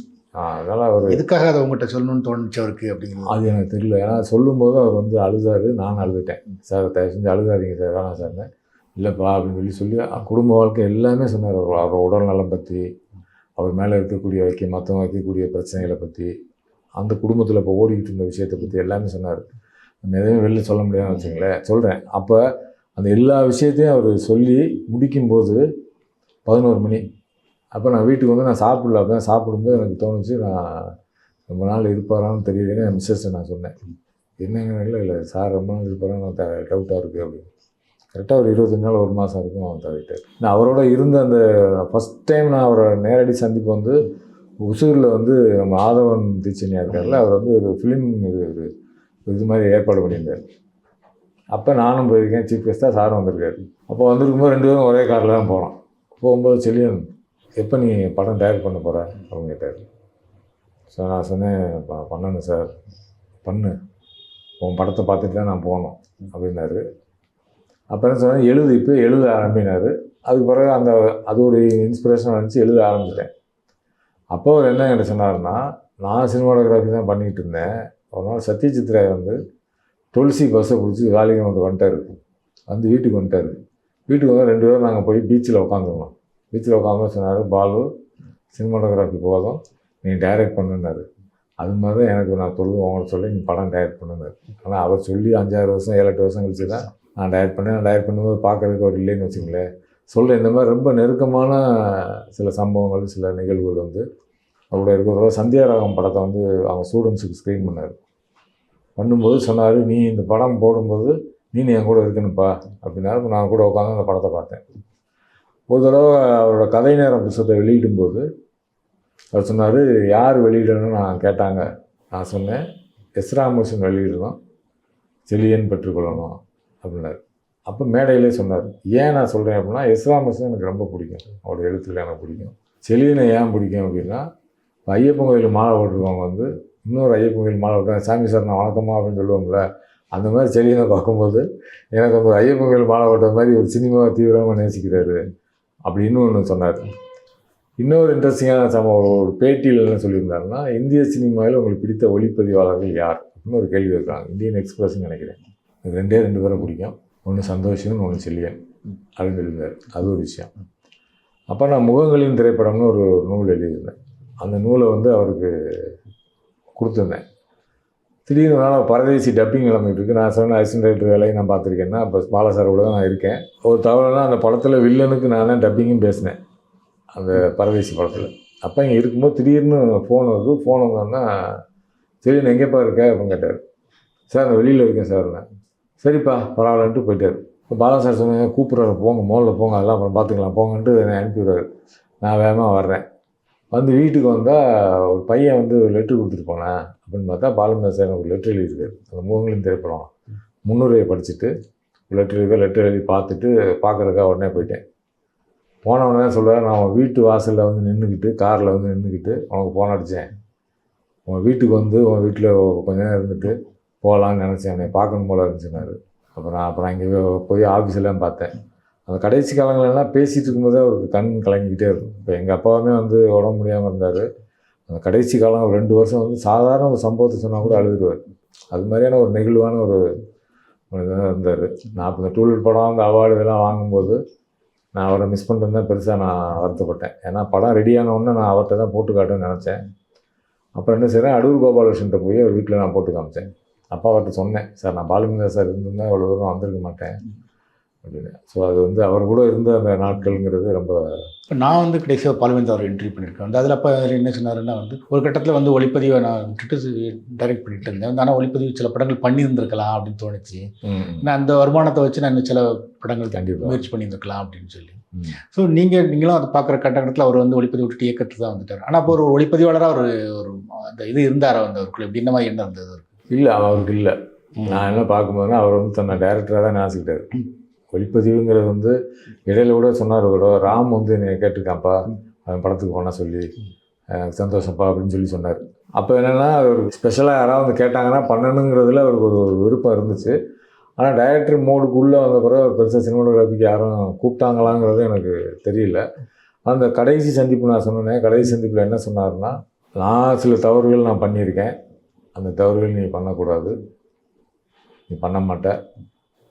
அதனால் அவர் எதுக்காக அதை உங்கள்கிட்ட சொல்லணும்னு தோணுச்சு அவருக்கு அப்படிங்கிறது அது எனக்கு தெரியல. ஏன்னா சொல்லும்போது அவர் வந்து அழுதாரு, நான் அழுதுட்டேன். சார் தயவு செஞ்சு அழுதாதீங்க சார், வேணாம் சார்னு. இல்லைப்பா அப்படின்னு சொல்லி குடும்ப வாழ்க்கை எல்லாமே சொன்னார். அவர் உடல் நலம் பற்றி, அவர் மேலே இருக்கக்கூடிய மற்றவங்க வைக்கக்கூடிய பிரச்சனைகளை பற்றி, அந்த குடும்பத்தில் இப்போ ஓடிக்கிட்டு இருந்த விஷயத்தை பற்றி எல்லாமே சொன்னார். நம்ம எதையும் வெளில சொல்ல முடியாதுன்னு வச்சுங்களேன். சொல்கிறேன், அப்போ அந்த எல்லா விஷயத்தையும் அவர் சொல்லி முடிக்கும்போது 11 மணி. அப்போ நான் வீட்டுக்கு வந்து நான் சாப்பிடல. அப்போ தான் சாப்பிடும்போது எனக்கு தோணுச்சு, நான் ரொம்ப நாள் இருப்பாரான்னு தெரியலன்னு என் மிஸ்ஸஸ்ட்டை நான் சொன்னேன். என்னங்க இல்லை சார் ரொம்ப நாள் இருப்பாரான்னு டவுட்டாக இருக்குது அப்படின்னு. கரெக்டாக ஒரு 25 நாள் 1 மாதம் இருக்கும் அவன் தவிட்டார். நான் அவரோட இருந்த அந்த ஃபஸ்ட் டைம் நான் அவரை நேரடி சந்திப்பு வந்து உசூரில் வந்து நம்ம ஆதவன் தீட்சணியாக இருக்கார்ல, அவர் வந்து ஒரு ஃபிலிம் இது மாதிரி ஏற்பாடு பண்ணியிருந்தார். அப்போ நானும் போயிருக்கேன், சீஃப் கெஸ்ட்டாக சாரும் வந்திருக்காரு. அப்போ வந்திருக்கும்போது 2 பேரும் ஒரே காரில் தான் போகிறோம். போகும்போது செல்லியன் எப்போ நீ படம் டைரக்ட் பண்ண போகிற அப்படின்னு கேட்டார். சார் நான் சொன்னேன், பண்ணணும் சார், பண்ணு, உன் படத்தை பார்த்துட்டு தான் நான் போகணும் அப்படின்னாரு. அப்போ என்ன சொன்னேன், இப்போ எழுத ஆரம்பினார். அதுக்கு பிறகு அது ஒரு இன்ஸ்பிரேஷன் வந்துச்சு, எழுத ஆரம்பிச்சிட்டேன். அப்போ அவர் என்ன என்கிட்ட சொன்னார்னா, நான் சினிமாட்டோகிராஃபி தான் பண்ணிக்கிட்டு இருந்தேன். ஒரு நாள் சத்யஜித் ராய் வந்து துளசி பஸ்ஸை பிடிச்சி வேலைக்கு வந்துட்டார். வந்து வீட்டுக்கு வந்துட்டார். வீட்டுக்கு வந்து 2 பேரும் நாங்கள் போய் பீச்சில் உட்காந்துருந்தோம். பீச்சில் உட்காந்து சொன்னார், பாலு சினிமாட்டோகிராஃபி போதும், நீ டைரக்ட் பண்ணுனாரு. அது மாதிரி தான் எனக்கு நான் அவங்கள்ட்ட சொல்லி நீ படம் டைரக்ட் பண்ணுனாரு. ஆனால் அவர் சொல்லி 5-6 வருஷம் 7-8 வருஷம் கழிச்சு தான் நான் டைரக்ட் பண்ணும்போது பார்க்குறதுக்கு அவர் இல்லைன்னு வச்சுங்களேன். சொல்கிறேன். இந்த மாதிரி ரொம்ப நெருக்கமான சில சம்பவங்கள், சில நிகழ்வுகள் வந்து அவருடைய இருக்கிற சந்தியாராகம் படத்தை வந்து அவங்க ஸ்டூடெண்ட்ஸுக்கு ஸ்க்ரீன் பண்ணார். பண்ணும்போது சொன்னார், நீ இந்த படம் போடும்போது நீ என் கூட இருக்கணும்ப்பா அப்படின்னாரு. நான் கூட உட்காந்து அந்த படத்தை பார்த்தேன். ஒரு தடவை அவரோட கதை நேரம் புத்தகத்தை வெளியிடும்போது அவர் சொன்னார், யார் வெளியிடணும்னு நான் கேட்டாங்க. நான் சொன்னேன், எஸ் ராமகிருஷ்ணன் வெளியிடணும், செழியன் பெற்றுக்கொள்ளணும் அப்படின்னாரு. அப்போ மேடையிலே சொன்னார். ஏன் நான் சொல்கிறேன் அப்படின்னா, எஸ் ராமகிருஷ்ணன் எனக்கு ரொம்ப பிடிக்கும், அவரோட எழுத்துல எனக்கு பிடிக்கும். செழியனை ஏன் பிடிக்கும் அப்படின்னா, இப்போ ஐயப்பன் கோயில் மாலை போட்டிருக்கவங்க வந்து இன்னொரு ஐயப்பன் கோயில் மாலை போட்டாங்க, சாமி சார் நான் வணக்கமா அப்படின்னு சொல்லுவாங்கள, அந்த மாதிரி செழியனை பார்க்கும்போது எனக்கு அந்த ஐயப்பன் கோயில் மாலை போட்ட மாதிரி ஒரு சினிமாவை தீவிரமாக நேசிக்கிறாரு அப்படின்னு ஒன்று சொன்னார். இன்னொரு இன்ட்ரெஸ்டிங்கான சம்பவம், ஒரு பேட்டியில் என்ன சொல்லியிருந்தாருன்னா, இந்திய சினிமாவில் உங்களுக்கு பிடித்த ஒளிப்பதிவாளர்கள் யார் அப்படின்னு ஒரு கேள்வி இருக்காங்க. இந்தியன் எக்ஸ்பிரஸ்ன்னு நினைக்கிறேன். எனக்கு ரெண்டு பேரை பிடிக்கும், ஒன்று சந்தோஷன், ஒன்று செழியன் அப்படின்னு சொல்லியிருந்தார். அது ஒரு விஷயம். அப்போ நான் முகங்களின் திரைப்படம்னு ஒரு நூல் எழுதியிருந்தேன். அந்த நூலை வந்து அவருக்கு கொடுத்துருந்தேன். திடீர்னு நாள் பரதேசி டப்பிங் கிளம்பிட்டு இருக்கு. நான் சொன்ன அசிஸ்டன்ட் டைரக்டர் வேலையை நான் பார்த்துருக்கேன்னா, இப்போ பாலசாரோட தான் நான் இருக்கேன். ஒரு தவறுனா அந்த படத்தில் வில்லனுக்கு நான் தான் டப்பிங்கும் பேசினேன் அந்த பரதேசி படத்தில். அப்போ இங்கே இருக்கும்போது திடீர்னு ஃபோன் வருது. ஃபோன் வந்தோன்னா, சரி நான் எங்கேப்பா இருக்க அப்படின்னு கேட்டார். சார் நான் வெளியில் இருக்கேன் சார். நான் சரிப்பா பரவாயில்லன்ட்டு போயிட்டார். இப்போ பாலாசார் சொன்னாங்க, கூப்பிட்றாரு, போங்க முதல்ல போங்க, அதெல்லாம் அப்புறம் பார்த்துக்கலாம் போங்கன்ட்டு என்னை அனுப்பிவிடுறாரு. நான் வேகமாக வர்றேன். வந்து வீட்டுக்கு வந்தால் ஒரு பையன் வந்து லெட்ரு கொடுத்துட்டு போனேன் அப்படின்னு பார்த்தா, பாலுமேந்திரா சார் எனக்கு ஒரு லெட்ரு எழுதியிருக்காரு. அந்த முகங்களின் திரைப்படம் முன்னுரையை படிச்சுட்டு லெட்டர் எழுதி பார்த்துட்டு பார்க்குறதுக்காக உடனே போயிட்டேன். போனவொடனே தான் சொல்கிறார், நான் உன் வீட்டு வாசலில் வந்து நின்றுக்கிட்டு, காரில் வந்து நின்றுக்கிட்டு உனக்கு ஃபோன் அடித்தேன். உன் வீட்டுக்கு வந்து உன் வீட்டில் கொஞ்ச நேரம் இருந்துட்டு போகலான்னு நினச்சேன், என்னை பார்க்கணும் போல இருந்துச்சுன்னாரு. அப்புறம் இங்கே போய் ஆஃபீஸெல்லாம் பார்த்தேன். அந்த கடைசி காலங்களெல்லாம் பேசிகிட்டு இருக்கும்போதே அவருக்கு கண் கலங்கிக்கிட்டே இருக்கும். இப்போ எங்கள் அப்பாவுமே வந்து உடம்பு முடியாமல் இருந்தார். அந்த கடைசி காலம் ஒரு 2 வருஷம் வந்து சாதாரண ஒரு சம்பவத்தை சொன்னால் கூட அழுதுருவார். அது மாதிரியான ஒரு நெகிழ்வான ஒரு இதாக இருந்தார். நான் இப்போ இந்த டூலெட் படம் அந்த அவார்டு இதெல்லாம் வாங்கும்போது நான் அவரை மிஸ் பண்ணுறது தான் பெருசாக நான் வருத்தப்பட்டேன். ஏன்னா படம் ரெடியானவுடனே நான் அவர்கிட்ட தான் போட்டு காட்டுன்னு நினச்சேன். அப்புறம் என்ன செய்கிறேன், அடூர் கோபாலகிருஷ்ணன்ட்ட போய் அவர் வீட்டில் நான் போட்டு காமிச்சேன். அப்பா அவர்கிட்ட சொன்னேன், சார் நான் பாலுமேந்திரா சார் இருந்திருந்தால் இவ்வளோ தூரம் வந்திருக்க மாட்டேன் அப்படின்னு. ஸோ அது வந்து அவர் கூட இருந்த அந்த நாட்கள்ங்கிறது ரொம்ப. இப்போ நான் வந்து கடைசியாக பாலுமேந்திரா அவர் இன்டர்வியூ பண்ணியிருக்கேன் வந்து. அதில் அப்போ என்ன சொன்னாருன்னா வந்து, ஒரு கட்டத்தில் வந்து ஒளிப்பதிவை நான் விட்டுட்டு டைரக்ட் பண்ணிட்டு இருந்தேன் வந்து. ஆனால் ஒளிப்பதிவு சில படங்கள் பண்ணியிருந்திருக்கலாம் அப்படின்னு தோணுச்சு. நான் அந்த வருமானத்தை வச்சு நான் இன்னும் சில படங்கள் கண்டிப்பாக முயற்சி பண்ணியிருந்திருக்கலாம் அப்படின்னு சொல்லி. ஸோ நீங்களும் அதை பார்க்குற கட்டத்தில் அவர் வந்து ஒளிப்பதிவு விட்டுட்டு இயக்கத்துக்கு தான் வந்துட்டார். ஆனால் இப்போ ஒரு ஒளிப்பதிவாளராக ஒரு அந்த இது இருந்தார் வந்து அவருக்குள்ள எப்படி என்ன மாதிரி என்ன இருந்தது? இல்லை அவருக்கு இல்லை. நான் என்ன பார்க்கும்போதுன்னா, அவர் வந்து தன்னை டைரக்டராக தான் நினச்சிக்கிட்டாரு. ஒளிப்பதிவுங்கிறது வந்து இடையில கூட சொன்னார், கூட ராம் வந்து என்னை கேட்டிருக்கான்ப்பா அவன் படத்துக்கு போனால் சொல்லி, எனக்கு சந்தோஷப்பா அப்படின்னு சொல்லி சொன்னார். அப்போ என்னென்னா, ஒரு ஸ்பெஷலாக யாராவது வந்து கேட்டாங்கன்னா பண்ணணுங்கிறதுல அவருக்கு ஒரு விருப்பம் இருந்துச்சு. ஆனால் டைரக்டர் மோடுக்குள்ளே வந்த பிறகு ஒரு பெருசாக சினிமாட்டோகிராஃபிக்கு யாரும் கூப்பிட்டாங்களாங்கிறது எனக்கு தெரியல. அந்த கடைசி சந்திப்பு நான் சொன்னேன். கடைசி சந்திப்பில் என்ன சொன்னார்னா, நான் சில தவறுகள் நான் பண்ணியிருக்கேன், அந்த தவறுகள் நீ பண்ணக்கூடாது, நீ பண்ண மாட்ட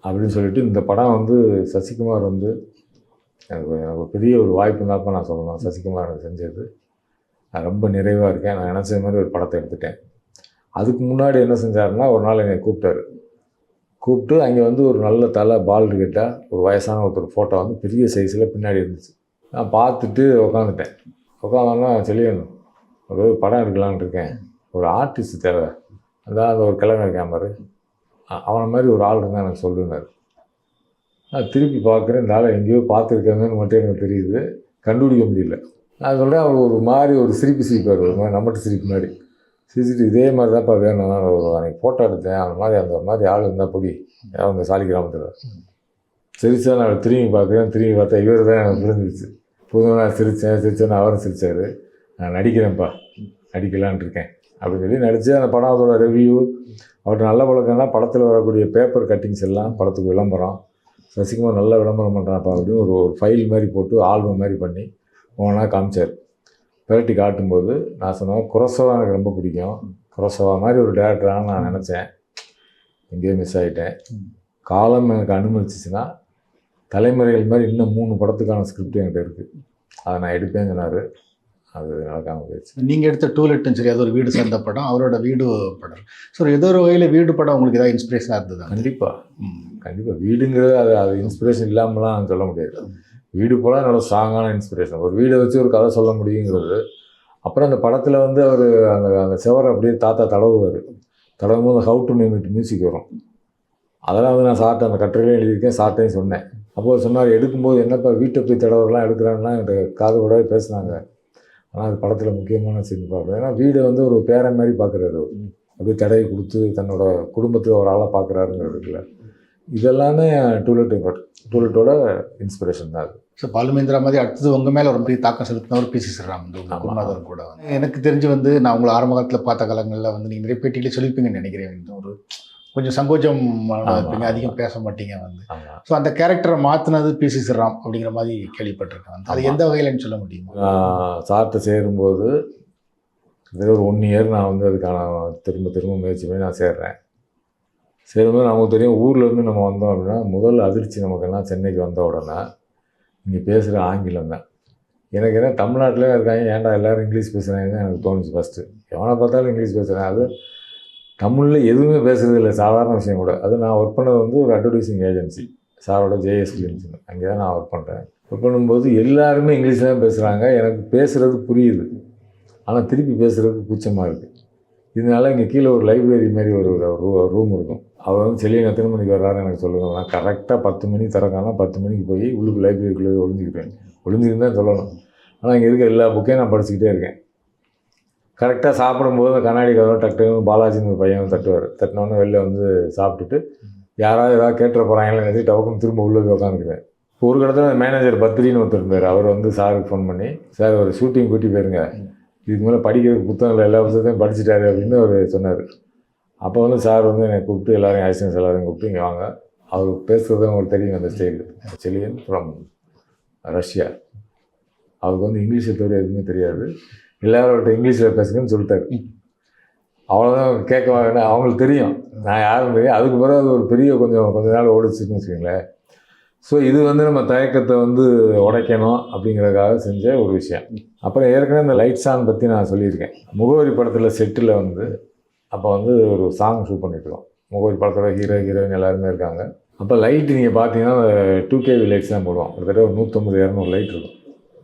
அப்படின்னு சொல்லிட்டு, இந்த படம் வந்து சசிகுமார் வந்து எனக்கு பெரிய ஒரு வாய்ப்பு இருந்தாப்போ நான் சொல்லணும். சசிகுமார் எனக்கு செஞ்சது நான் ரொம்ப நிறைவாக இருக்கேன். நான் நினச்ச மாதிரி ஒரு படத்தை எடுத்துட்டேன். அதுக்கு முன்னாடி என்ன செஞ்சாருன்னா, ஒரு நாள் என்னை கூப்பிட்டு அங்கே வந்து ஒரு நல்ல தலை பால் கிட்டால் ஒரு வயசான ஒருத்தர் ஃபோட்டோ வந்து பெரிய சைஸில் பின்னாடி இருந்துச்சு. நான் பார்த்துட்டு உட்காந்துட்டேன். உட்காந்தோன்னா, செழியன் ஒரு படம் எடுக்கலான்னு இருக்கேன், ஒரு ஆர்டிஸ்ட் தேவை, அதாவது ஒரு கிழமை இருக்கேன் பாரு, அவனை மாதிரி ஒரு ஆள் இருந்தால் எனக்கு சொல்லுனார். நான் திருப்பி பார்க்குறேன், இந்த ஆளை எங்கேயோ பார்த்துருக்கேன்னு மட்டும் எனக்கு தெரியுது, கண்டுபிடிக்க முடியல. நான் சொல்கிறேன், அவர் ஒரு மாதிரி ஒரு சிரிப்பார், ஒரு மாதிரி நம்மட்டு சிரிப்பு மாதிரி சிரிச்சுட்டு, இதே மாதிரி தான்ப்பா வேணும், ஒரு அன்றைக்கி ஃபோட்டோ எடுத்தேன், அந்த மாதிரி ஆள் இருந்தால் பொடி யாரும் இந்த சாலி கிராமத்தில். சரி சார், நான் திரும்பி பார்த்தா இவர் தான் எனக்கு புரிஞ்சிருச்சு. புதுமை நான் சிரித்தேன், அவரும் சிரித்தார். நான் நடிக்கிறேன்ப்பா, நடிக்கலான் இருக்கேன் அப்படின்னு சொல்லி நடித்து, அந்த படத்தோட ரிவ்யூ, அவர்கிட்ட நல்ல பழக்கம்னா படத்தில் வரக்கூடிய பேப்பர் கட்டிங்ஸ் எல்லாம் படத்துக்கு விளம்பரம், சசிகுமார் நல்லா விளம்பரம் பண்ணுறான்ப்பா அப்படின்னு ஒரு ஃபைல் மாதிரி போட்டு ஆல்பம் மாதிரி பண்ணி ஒவ்வொன்றா காமிச்சார். பெரட்டி காட்டும்போது நான் சொன்னேன், குரசவா எனக்கு ரொம்ப பிடிக்கும், குரசவா மாதிரி ஒரு டேரக்டரானு நான் நினச்சேன், எங்கேயோ மிஸ் ஆகிட்டேன். காலம் எனக்கு அனுமதிச்சிச்சுன்னா தலைமுறைகள் மாதிரி இன்னும் 3 படத்துக்கான ஸ்கிரிப்ட் என்கிட்ட இருக்குது, அதை நான் எடுப்பேன்னு சொன்னார். அது நடக்காமல் போயிடுச்சு. நீங்கள் எடுத்த டூலெட்டும் சரி, அது ஒரு வீடு சேர்ந்த படம், அவரோட வீடு படம். ஸோ ஏதோ ஒரு வகையில் வீடு படம் உங்களுக்கு ஏதாவது இன்ஸ்பிரேஷனாக இருந்தது? கண்டிப்பாக வீடுங்கிறது அது இன்ஸ்பிரேஷன் இல்லாமலாம் சொல்ல முடியாது. வீடு போல நல்ல ஸ்ட்ராங்கான இன்ஸ்பிரேஷன். ஒரு வீடை வச்சு ஒரு கதை சொல்ல முடியுங்கிறது. அப்புறம் அந்த படத்தில் வந்து அவர் அந்த அந்த செவரை அப்படியே தாத்தா தடவுவார். தடவும் போது how to name it music வரும். அதெல்லாம் வந்து நான் சார்ட்ட அந்த கட்டுரையிலையும் எழுதியிருக்கேன், சார்ட்டையும் சொன்னேன். அப்போது சொன்னார், எடுக்கும்போது என்னப்பா வீட்டை போய் தடவரெலாம் எடுக்கிறான்னா என்கிட்ட காது கூட பேசுனாங்க. ஆனால் அது படத்தில் முக்கியமான சீன் பார்க்குறேன். ஏன்னா வீடை வந்து ஒரு பேரை மாதிரி பார்க்குறாரு அவர். அப்படியே தடவை கொடுத்து தன்னோட குடும்பத்தில் ஒரு ஆளாக பார்க்குறாருங்கிறதுல இதெல்லாமே டூலெட்டோட இன்ஸ்பிரேஷன் தான் அது. ஸோ பாலுமேந்திரா மாதிரி அடுத்தது உங்கள் மேலே ஒரு பெரிய தாக்கம் செலுத்தினவர் பி.சி. ஸ்ரீராம் வந்து உங்கள் குருநாதர் கூட வந்து. எனக்கு தெரிஞ்சு வந்து நான் உங்களை ஆரம்ப காலத்தில் பார்த்த காலங்களில் வந்து நீங்கள் நிறைய பேட்டியிலே சொல்லியிருப்பீங்கன்னு நினைக்கிறேன். ஒரு கொஞ்சம் சங்கோஜம் இருப்பீங்க, அதிகம் பேச மாட்டீங்க வந்து. ஸோ அந்த கேரக்டரை மாற்றினது பி.சி. ஸ்ரீராம் அப்படிங்கிற மாதிரி கேள்விப்பட்டிருக்கேன் வந்து. அது எந்த வகையிலன்னு சொல்ல முடியுமா? சார்ட்ட சேரும்போது இதில் ஒரு 1 இயர் நான் வந்து அதுக்கான திரும்ப முயற்சி பண்ணி நான் சேரும்போது நமக்கு தெரியும், ஊர்லேருந்து நம்ம வந்தோம் அப்படின்னா முதல் அதிர்ச்சி நமக்கெல்லாம் சென்னைக்கு வந்த உடனே இங்கே பேசுகிற ஆங்கிலம் தான். எனக்கு என்ன தமிழ்நாட்டிலே இருக்காங்க, ஏன்டா எல்லோரும் இங்கிலீஷ் பேசுகிறாங்கன்னு எனக்கு தோணுச்சு ஃபஸ்ட்டு. எவனை பார்த்தாலும் இங்கிலீஷ் பேசுகிறேன், அது தமிழில் எதுவுமே பேசுகிறது இல்லை, சாதாரண விஷயம் கூட. அது நான் ஒர்க் பண்ணது வந்து ஒரு அட்வர்டைஸிங் ஏஜென்சி, சாரோட ஜேஎஸ் ஃபிலிம்ஸ்னு, அங்கே தான் நான் ஒர்க் பண்ணுறேன். ஒர்க் பண்ணும்போது எல்லாருமே இங்கிலீஷ் தான் பேசுகிறாங்க, எனக்கு பேசுகிறது புரியுது, ஆனால் திருப்பி பேசுகிறதுக்கு கூச்சமாக இருக்குது. இதனால இங்கே கீழே ஒரு லைப்ரரி மாதிரி ஒரு ரூம் இருக்கும். அவர் வந்து செல்லியன் எத்தனை மணிக்கு வர்றாரு எனக்கு சொல்லுங்கள். நான் கரெக்டாக 10 மணிக்கு திறக்கானா 10 மணிக்கு போய் உள்ளுக்கு லைப்ரரிக்குள்ளே ஒளிஞ்சிருந்தேன் சொல்லணும். ஆனால் இங்கே இருக்க எல்லா புக்கையும் நான் படிச்சுக்கிட்டே இருக்கேன். கரெக்டாக சாப்பிடும்போது அந்த கண்ணாடி கதவை டக்குன்னு பாலாஜின்னு ஒரு பையன் தட்டினோன்னு வெளில வந்து சாப்பிட்டுட்டு யாராவது ஏதாவது கேட்டுற போகிறாங்களே நினைச்சு டவுக்குன்னு திரும்ப உள்ளே போய் உட்காந்துக்கிறேன். ஒரு கடத்தில் மேனேஜர் பத்ரின்னு ஒருத்தர் இருந்தார். அவர் வந்து சாருக்கு ஃபோன் பண்ணி, சார் ஒரு ஷூட்டிங் கூட்டி போயிருங்க, இதுக்கு மேலே படிக்கிறதுக்கு புத்தகங்கள் எல்லா புத்தகத்தையும் படிச்சுட்டாரு அப்படின்னு அவர் சொன்னார். அப்போ வந்து சார் வந்து என்னை கூப்பிட்டு எல்லாரையும் ஆக்சிடென்ட்ஸ் எல்லாரையும் கூப்பிட்டு இங்கே வாங்க, அவர் பேசுகிறது அவங்களுக்கு தெரியும். அந்த ஸ்டைல் செலியன் ஃப்ரம் ரஷ்யா, அவருக்கு வந்து இங்கிலீஷை தவிர எதுவுமே தெரியாது, எல்லாரோட இங்கிலீஷில் பேசுங்கன்னு சொல்லிட்டாரு. அவ்வளோதான் கேட்க வாங்கினா அவங்களுக்கு தெரியும் நான் யாரும் தெரியும். அதுக்கு பிறகு அது ஒரு பெரிய கொஞ்ச நாள் ஓடிச்சுன்னு வச்சுக்கோங்களேன். ஸோ இது வந்து நம்ம தயக்கத்தை வந்து உடைக்கணும் அப்படிங்கிறதுக்காக செஞ்ச ஒரு விஷயம். அப்புறம் ஏற்கனவே இந்த லைட்ஸ் ஆன் பற்றி நான் சொல்லியிருக்கேன். முகவரி படத்தில் செட்டில் வந்து அப்போ வந்து ஒரு சாங் ஷூட் பண்ணிட்டுருக்கோம். முகவரி படத்தோட ஹீரோயின் எல்லாருமே இருக்காங்க. அப்போ லைட்டு நீங்கள் பார்த்தீங்கன்னா 2kV லைட்ஸ் தான் போடுவோம். கிட்டத்தட்ட ஒரு 150-200 லைட் இருக்கும்.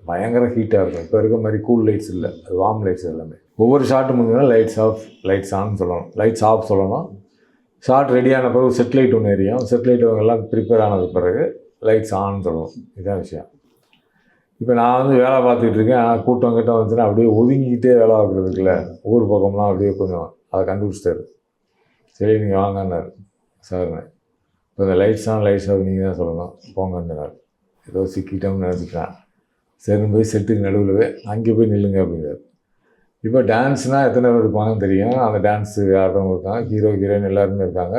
பயங்கர ஹீட்டாக இருக்கும். இப்போ இருக்க மாதிரி கூல் லைட்ஸ் இல்லை, அது வார்ம் லைட்ஸ் எல்லாமே. ஒவ்வொரு ஷாட்டு முடிஞ்சோன்னா லைட்ஸ் ஆஃப் லைட்ஸ் ஆன் சொல்லணும், லைட்ஸ் ஆஃப் சொல்லணும். ஷார்ட் ரெடியான பிறகு செட் லைட் ஒன்று எரியும். செட் லைட் எல்லாம் ப்ரிப்பேர் ஆனது பிறகு லைட்ஸ் ஆன் சொல்லணும். இதுதான் விஷயம். இப்போ நான் வந்து வேலை பார்த்துக்கிட்டு இருக்கேன். ஆனால் கூட்டம் வந்துச்சுன்னா அப்படியே ஒதுங்கிக்கிட்டே வேலை பார்க்குறதுக்குல ஊர் பக்கம்லாம் அப்படியே கொஞ்சம் அதை கண்டுபிடிச்சிட்டாரு. சரி நீங்கள் வாங்கன்னாரு சார்ண்ணே. இப்போ இந்த லைட்ஸ் ஆன் லைட்ஸ் ஆஃப் நீங்கள் தான் சொல்லணும் போங்கன்னார். ஏதோ சிக்கிட்டோம்னு நினச்சிக்கிறேன். சரின்னு போய் செட்டுக்கு நடுவில் அங்கே போய் நில்லுங்க அப்படிங்கிறார். இப்போ டான்ஸ்னால் எத்தனை பேர் இருப்பாங்கன்னு தெரியும். அந்த டான்ஸு ஆடுறவங்க இருக்காங்க, ஹீரோயின் எல்லாருமே இருக்காங்க.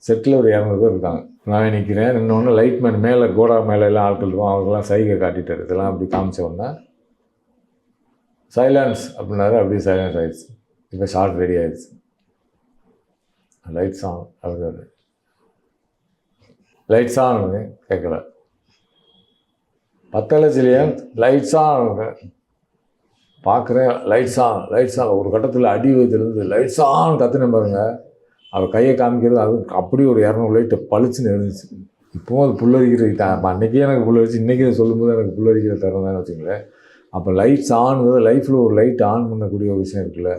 செட்டில் ஒரு 200 பேர் இருக்காங்க. நான் நிற்கிறேன். இன்னொன்று லைட்மேன் மேலே கோடா மேலே எல்லாம் ஆட்கள் இருக்கும். அவங்கெல்லாம் சைகை காட்டிட்டார். இதெல்லாம் அப்படி காமிச்ச உடனே சைலன்ஸ் அப்படின்னாரு. அப்படியே சைலன்ஸ் ஆகிடுச்சு. இப்போ ஷார்ட் ரெடி ஆகிடுச்சு. லைட்ஸ் ஆன் அப்படின்னாரு. லைட்ஸ் ஆன் கேட்கல. 10 லட்சம் லைட்ஸ் ஆன் பார்க்குறேன். லைட்ஸ் ஆன் ஒரு கட்டத்தில் அடி வயதுலேருந்து லைட்ஸ் ஆன் கற்றுனேன் பாருங்க. அவர் கையை காமிக்கிறது அது அப்படியே ஒரு 200 லைட்டு பளிச்சுன்னு இருந்துச்சு. இப்போவும் அது புல்லரிக்கிறது. அன்றைக்கே எனக்கு புல்லரிச்சு, இன்றைக்கி சொல்லும்போது எனக்கு புல்லரிக்கிற தரம் தான் வச்சுங்களேன். அப்போ லைட்ஸ் ஆன்ங்கிறது லைஃப்பில் ஒரு லைட் ஆன் பண்ணக்கூடிய ஒரு விஷயம் இருக்குல்ல,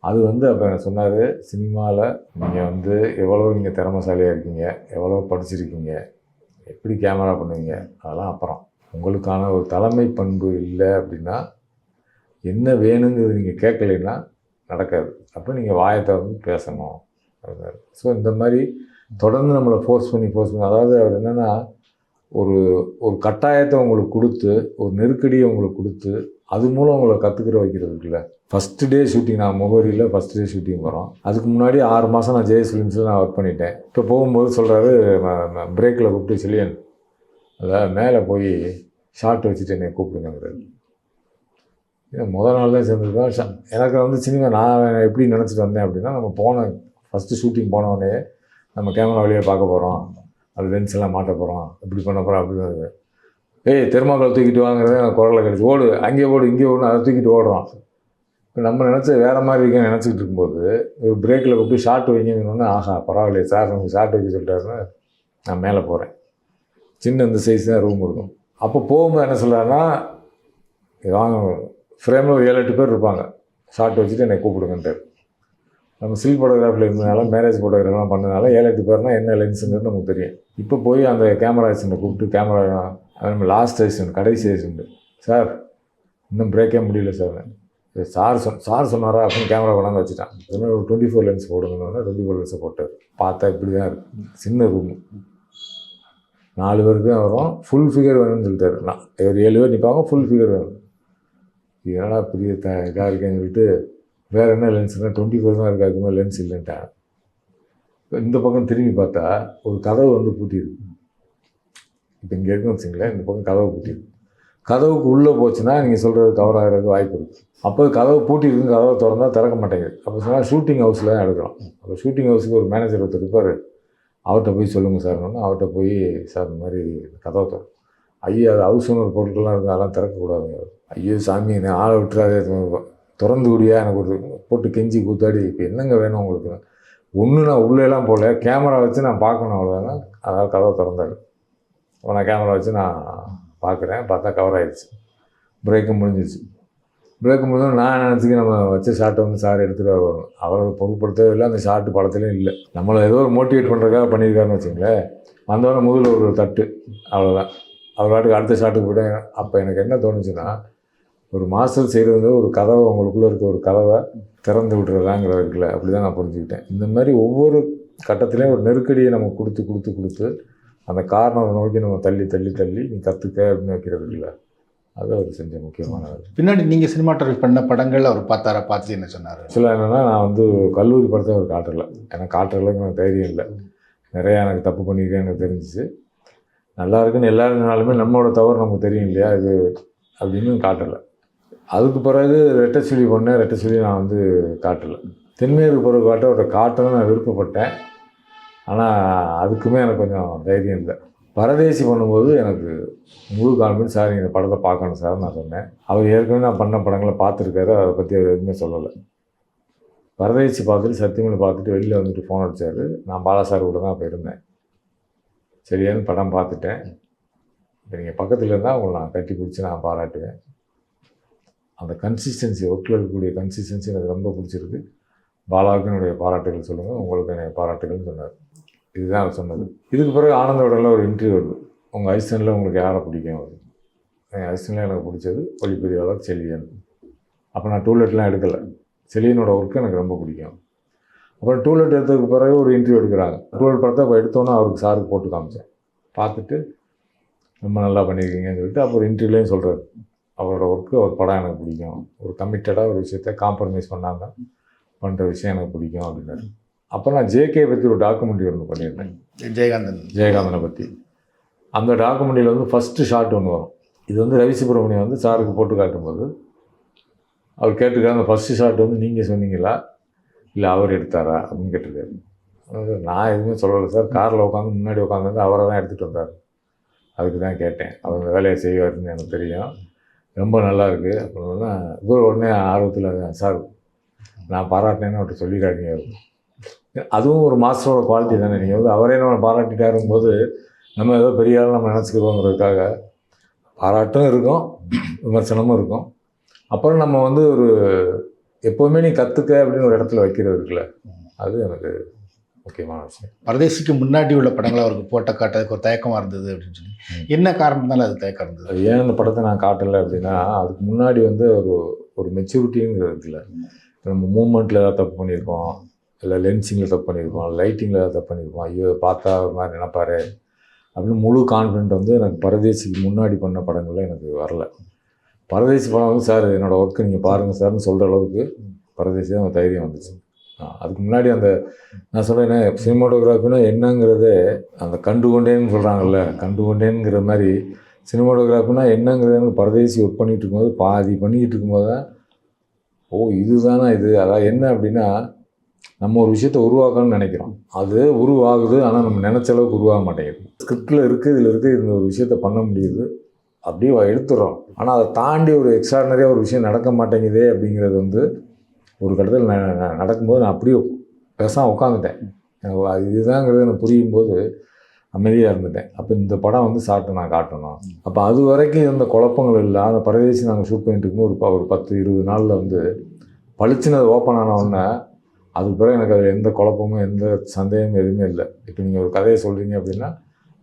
அது வந்து அப்போ எனக்கு சொன்னார், சினிமாவில் நீங்கள் வந்து எவ்வளோ நீங்கள் திறமைசாலியாக இருக்கீங்க, எவ்வளோ படிச்சிருக்கீங்க, எப்படி கேமரா பண்ணுவீங்க, அதெல்லாம் அப்புறம். உங்களுக்கான ஒரு தலைமை பண்பு இல்லை அப்படின்னா என்ன வேணுங்கிறது நீங்கள் கேட்கலைன்னா நடக்காது. அப்போ நீங்கள் வாயை திறந்து பேசணும் அப்படின்னாரு. ஸோ இந்த மாதிரி தொடர்ந்து நம்மளை ஃபோர்ஸ் பண்ணி அதாவது அவர் என்னென்னா ஒரு கட்டாயத்தை உங்களுக்கு கொடுத்து, ஒரு நெருக்கடியை உங்களுக்கு கொடுத்து, அது மூலம் உங்களை கற்றுக்கிற வைக்கிறது இருக்குல்ல. ஃபஸ்ட்டு டே ஷூட்டிங், நான் முகவரியில் ஃபஸ்ட் டே ஷூட்டிங் போகிறோம். அதுக்கு முன்னாடி 6 மாதம் நான் ஜேஎஸ் ஃபிலிம்ஸில் நான் ஒர்க் பண்ணிட்டேன். இப்போ போகும்போது சொல்கிறாரு, பிரேக்கில் கூப்பிட்டு செல்லியன் அதாவது மேலே போய் ஷார்ட் வச்சுட்டு என்னை கூப்பிடுங்கிறாரு. முதல் நாள் தான் சேர்ந்துருக்கோம். எனக்கு வந்து சினிமா நான் எப்படி நினச்சிட்டு வந்தேன் அப்படின்னா, நம்ம ஃபஸ்ட்டு ஷூட்டிங் போனோடனே நம்ம கேமரா வழியாக பார்க்க போகிறோம், அது லென்ஸ் எல்லாம் மாட்ட போகிறோம், இப்படி பண்ண போகிறோம் அப்படின்னு. தெர்மாக்கோல் தூக்கிட்டு வாங்குறதே எனக்கு குரலை கிடச்சி ஓடு, அங்கே ஓடு இங்கே ஓடுன்னு அதை தூக்கிட்டு ஓடுறோம். இப்போ நம்ம நினச்ச வேறு மாதிரி இருக்கேன்னு நினச்சிக்கிட்டு இருக்கும்போது ஒரு பிரேக்கில் கூப்பிட்டு ஷார்ட் வைங்கன்னு, ஆஹா பரவாயில்லையே சார் நமக்கு ஷார்ட் வைக்க சொல்லிட்டாருன்னு நான் மேலே போகிறேன். சின்ன இந்த சைஸ் தான் ரூம் இருக்கும். அப்போ போகும்போது என்ன சொல்கிறாருன்னா, வாங்க ஃப்ரேமில் ஒரு 7-8 பேர் இருப்பாங்க, ஷார்ட் வச்சுட்டு என்னை கூப்பிடுங்கன்ட்டார். நம்ம ஸ்டில் ஃபோட்டோகிராஃபில் இருந்ததுனால, மேரேஜ் ஃபோட்டோகிராஃபிலாம் பண்ணதுனால 7-8 பேர்னா என்ன லென்ஸுங்கிறது நமக்கு தெரியும். இப்போ போய் அந்த கேமரா அசிஸ்டண்ட்டை கூப்பிட்டு, கேமரா நம்ம லாஸ்ட் அசிஸ்டன்ட், கடைசி அசிஸ்டண்ட், சார் இன்னும் பிரேக்கே முடியல சார், சார் சொன்னாரா அப்படின்னு கேமரா கொண்டாந்து வச்சுட்டான். அதனால் ஒரு 24 லென்ஸ் போடுங்கன்னா 24 லென்ஸை போட்டார். பார்த்தா இப்படி தான் இருக்குது, சின்ன ரூமு, 4 பேருக்கு தான் வரும், ஃபுல் ஃபிகர் வேணும்னு சொல்லிட்டாரு. நான் ஒரு 7 பேர் நிற்பாங்க, ஃபுல் ஃபிகர் வேணும். இதனால் பெரிய இதாக இருக்கேன்னு சொல்லிட்டு வேறு என்ன லென்ஸ்னால் 24 தான் இருக்குது, அதுக்கு மேலே லென்ஸ் இல்லைன்ட்டேன். இந்த பக்கம் திரும்பி பார்த்தா ஒரு கதவு வந்து பூட்டியிருக்கு. இப்போ இங்கே இருக்குன்னு வச்சுங்களேன், இந்த பக்கம் கதவு பூட்டியிருக்கு. கதவுக்கு உள்ளே போச்சுன்னா நீங்கள் சொல்கிறது கவர் ஆகிறதுக்கு வாய்ப்பு இருக்குது. அப்போ கதவு பூட்டியிருக்குன்னு கதவை திறந்தால் திறக்க மாட்டேங்குது. அப்போ சொன்னால் ஷூட்டிங் ஹவுஸில் தான் எடுக்கிறோம். அப்போ ஷூட்டிங் ஹவுஸுக்கு ஒரு மேனேஜர் ஒருத்தர் இருப்பார், அவர்கிட்ட போய் சொல்லுங்கள் சார்னு. அவர்கிட்ட போய் சார் இந்த மாதிரி கதவை திறக்கும். ஐயா அது ஹவுஸ் ஓனர் பொருட்கள்லாம் இருக்குது, அதெல்லாம் திறக்கக்கூடாதுங்க. ஐயோ சாமி நான் ஆளை விட்டுறாதே, திறந்து கூடியா எனக்கு ஒரு போட்டு கெஞ்சி கூத்தாடி, இப்போ என்னங்க வேணும் உங்களுக்கு? ஒன்று நான் உள்ளேலாம் போகல, கேமரா வச்சு நான் பார்க்கணும் அவ்வளோதான். அதாவது கதவை திறந்தாரு. அப்போ நான் கேமரா வச்சு நான் பார்க்குறேன், பார்த்தா கவர் ஆகிடுச்சு. பிரேக்கும் முடிஞ்சிச்சு. பிரேக்கு முடிஞ்சோம் நான் நினச்சிக்க நம்ம வச்ச ஷார்ட்டை வந்து சார் எடுத்துகிட்டு வரணும். அவரை பொருட்படுத்தவே இல்லை, அந்த ஷார்ட்டு படத்துலையும் இல்லை. நம்மளை ஏதோ ஒரு மோட்டிவேட் பண்ணுறதுக்காக பண்ணியிருக்காருன்னு வச்சுங்களேன். வந்தவொடனே முதல்ல ஒரு தட்டு, அவ்வளோதான். அவர் பாட்டுக்கு அடுத்த ஷாட்டுக்கு போய்ட்டேன். அப்போ எனக்கு என்ன தோணுச்சுன்னா, ஒரு மாஸ்டர் செய்கிறது ஒரு கதவை, உங்களுக்குள்ளே இருக்க ஒரு கதவை திறந்து விட்டுறதாங்கிறது இருக்குல்ல, அப்படி தான் நான் புரிஞ்சுக்கிட்டேன். இந்த மாதிரி ஒவ்வொரு கட்டத்துலேயும் ஒரு நெருக்கடியை நம்ம கொடுத்து அந்த காரணத்தை நோக்கி நம்ம தள்ளி நீ கற்றுக்க அப்படின்னு வைக்கிறது இல்லை, அது அவர் செஞ்ச முக்கியமான வேலை. பின்னாடி நீங்கள் சினிமாட்டோகிராஃபி பண்ண படங்கள் அவர் பார்த்து என்ன சொன்னார்? ஆக்சுவலாக என்னென்னா, நான் வந்து கல்லூரி படத்தை அவர் காட்டலை. எனக்கு காட்டுற அளவுக்கு எனக்கு தைரியம் இல்லை. நிறையா எனக்கு தப்பு பண்ணியிருக்கேன் எனக்கு தெரிஞ்சிச்சு. நல்லா இருக்குன்னு எல்லாருனாலுமே நம்மளோட தவறு நமக்கு தெரியும் இல்லையா, இது அப்படின்னு காட்டலை. அதுக்கு பிறகு ரெட்டை சொல்லி நான் வந்து காட்டலை. தென்மேற்கு பிறகு அவரை காட்டணும்னு நான் விருப்பப்பட்டேன். ஆனால் அதுக்குமே எனக்கு கொஞ்சம் தைரியம் இல்லை. பரதேசி பண்ணும்போது எனக்கு முழு கான்ஃபிடன்ஸ், சார் இந்த படத்தை பார்க்கணும் சார் நான் சொன்னேன். அவர் ஏற்கனவே நான் பண்ண படங்களை பார்த்துருக்காரு, அதை பற்றி அவர் எதுவுமே சொல்லலை. பரதேசி பார்த்துட்டு சத்தியமலை பார்த்துட்டு வெளியில் வந்துட்டு ஃபோன் அடித்தார். நான் பாலா சார் கூட தான் அப்போ இருந்தேன். சரியான படம் பார்த்துட்டேன், இப்போ நீங்கள் பக்கத்தில் இருந்தால் உங்களை நான் கட்டி பிடிச்சி நான் பாராட்டுவேன். அந்த கன்சிஸ்டன்சி, ஒர்க்கில் இருக்கக்கூடிய கன்சிஸ்டன்சி எனக்கு ரொம்ப பிடிச்சிருக்கு. பாலாவுக்கு என்னுடைய பாராட்டுகள் சொல்லுங்கள், உங்களுக்கு என்னுடைய பாராட்டுகள்னு சொன்னார். இதுதான் அவர் சொன்னது. இதுக்கு பிறகு ஆனந்தோடல ஒரு இன்டர்வியூ வருது, உங்கள் அசிஸ்டண்டில் உங்களுக்கு யாரை பிடிக்கும்? என் அசிஸ்டண்டில் எனக்கு பிடிச்சது ஒளிப்பதிவாளர் செலியன். அப்போ நான் டூலெட்லாம் எடுக்கலை, செலியனோட ஒர்க்கு எனக்கு ரொம்ப பிடிக்கும். அப்புறம் டூலெட் எடுத்ததுக்கு பிறகு ஒரு இன்டர்வியூ எடுக்கிறாங்க. டூலெட் படத்தை அப்போ எடுத்தோன்னே அவருக்கு சாருக்கு போட்டு காமிச்சேன். பார்த்துட்டு ரொம்ப நல்லா பண்ணியிருக்கீங்கன்னு சொல்லிட்டு அப்போ ஒரு இன்டர்வியூலையும் சொல்கிறார், அவரோட ஒர்க்கு, அவர் படம் எனக்கு பிடிக்கும், ஒரு கமிட்டடாக ஒரு விஷயத்தை காம்ப்ரமைஸ் பண்ணாமல் பண்ணுற விஷயம் எனக்கு பிடிக்கும் அப்படின்னாரு. அப்போ நான் ஜேகே பற்றி ஒரு டாக்குமெண்ட்ரி ஒன்று பண்ணியிருந்தேன், ஜெயகாந்தனை பற்றி. அந்த டாக்குமெண்ட்ரியில் வந்து ஃபஸ்ட்டு ஷாட் ஒன்று வரும். இது வந்து ரவி சுப்ரமணியம் வந்து சாருக்கு போட்டு காட்டும்போது அவர் கேட்டிருக்காரு, அந்த ஃபஸ்ட்டு ஷாட் வந்து நீங்கள் சொன்னீங்களா இல்லை அவர் எடுத்தாரா அப்படின்னு கேட்டிருக்காரு. நான் எதுவுமே சொல்லலை சார், காரில் உட்காந்து முன்னாடி உட்காந்து அவரை தான் எடுத்துகிட்டு வந்தார், அதுக்கு தான் கேட்டேன். அவர் அந்த வேலையை செய்வாருன்னு எனக்கு தெரியும், ரொம்ப நல்லா இருக்குது அப்படின்னா இவர் உடனே ஆர்வத்தில் சார் நான் பாராட்டினேன்னு அவர்கிட்ட சொல்லிடாதீங்க. அதுவும் ஒரு மாஸ்டரோட குவாலிட்டி தானே. நீங்கள் வந்து அவரே நம்ம பாராட்டிட்டாருங்கும்போது நம்ம ஏதோ பெரிய ஆள் நம்ம நினச்சிக்கிறோங்கிறதுக்காக பாராட்டும் இருக்கும், விமர்சனமும் இருக்கும். அப்புறம் நம்ம வந்து ஒரு எப்போவுமே நீ கற்றுக்க அப்படின்னு ஒரு இடத்துல வைக்கிறது இருக்குல்ல, அது எனக்கு முக்கியமான விஷயம். பரதேசிக்கு முன்னாடி உள்ள படங்களை அவருக்கு போட்ட காட்டுறதுக்கு ஒரு தயக்கமாக இருந்தது அப்படின்னு சொல்லி, என்ன காரணத்தினால அது தயக்கம் இருந்தது? ஏன் இந்த படத்தை நான் காட்டலை அப்படின்னா, அதுக்கு முன்னாடி வந்து ஒரு மெச்சூரிட்டிங்கிறது இருக்குல்ல. நம்ம மூமெண்ட்டில் ஏதாவது தப்பு பண்ணியிருக்கோம், இல்லை லென்சிங்கில் தப்பு பண்ணியிருக்கோம், லைட்டிங்கில் ஏதாவது தப்பு பண்ணியிருக்கோம், ஐயோ பார்த்தா ஒரு மாதிரி நினைப்பாரு அப்படின்னு முழு கான்ஃபிடென்ட் வந்து எனக்கு பரதேசிக்கு முன்னாடி பண்ண படங்களில் எனக்கு வரல. பரதேசி படம் வந்து சார் என்னோடய ஒர்க்கு நீங்கள் பாருங்கள் சார்னு சொல்கிற அளவுக்கு பரதேசி தான் தைரியம் வந்துச்சு. அதுக்கு முன்னாடி அந்த நான் சொல்கிறேன், சினிமாட்டோகிராஃபின்னா என்னங்கிறதே அந்த கண்டுகொண்டேன்னு சொல்கிறாங்கல்ல, கண்டுகொண்டேங்கிற மாதிரி சினிமாட்டோகிராஃபினா என்னங்கிறது எனக்கு பரதேசி ஒர்க் பண்ணிகிட்டு இருக்கும்போது, பாதி பண்ணிக்கிட்டு இருக்கும்போது தான் ஓ இதுதானா இது. அதாவது என்ன அப்படின்னா, நம்ம ஒரு விஷயத்தை உருவாக்கணும்னு நினைக்கிறோம், அது உருவாகுது, ஆனால் நம்ம நினச்ச அளவுக்கு உருவாக மாட்டேங்குது. ஸ்கிரிப்டில் இருக்குது, இதில் இருக்குது, இந்த ஒரு விஷயத்தை பண்ண முடியுது, அப்படியே எடுத்துடுறோம். ஆனால் அதை தாண்டி ஒரு எக்ஸ்ட்ரானரியாக ஒரு விஷயம் நடக்க மாட்டேங்குதே அப்படிங்கிறது வந்து ஒரு கட்டத்தில் நடக்கும்போது நான் அப்படியே பேசாமல் உட்காந்துட்டேன். எனக்கு இதுதாங்கிறது எனக்கு புரியும் போது அமைதியாக இருந்துட்டேன். அப்போ இந்த படம் வந்து சார்ட்ட நான் காட்டணும். அப்போ அது வரைக்கும் இருந்த குழப்பங்கள் இல்லை. அந்த பரதேசி நாங்கள் ஷூட் பண்ணிட்டு இருக்கும்போது ஒரு 10-20 நாளில் வந்து பளிச்சுனது ஓப்பன் ஆன உடனே அதுக்கு பிறகு எனக்கு அதில் எந்த குழப்பமும் எந்த சந்தேகமும் எதுவுமே இல்லை. இப்போ நீங்கள் ஒரு கதையை சொல்கிறீங்க அப்படின்னா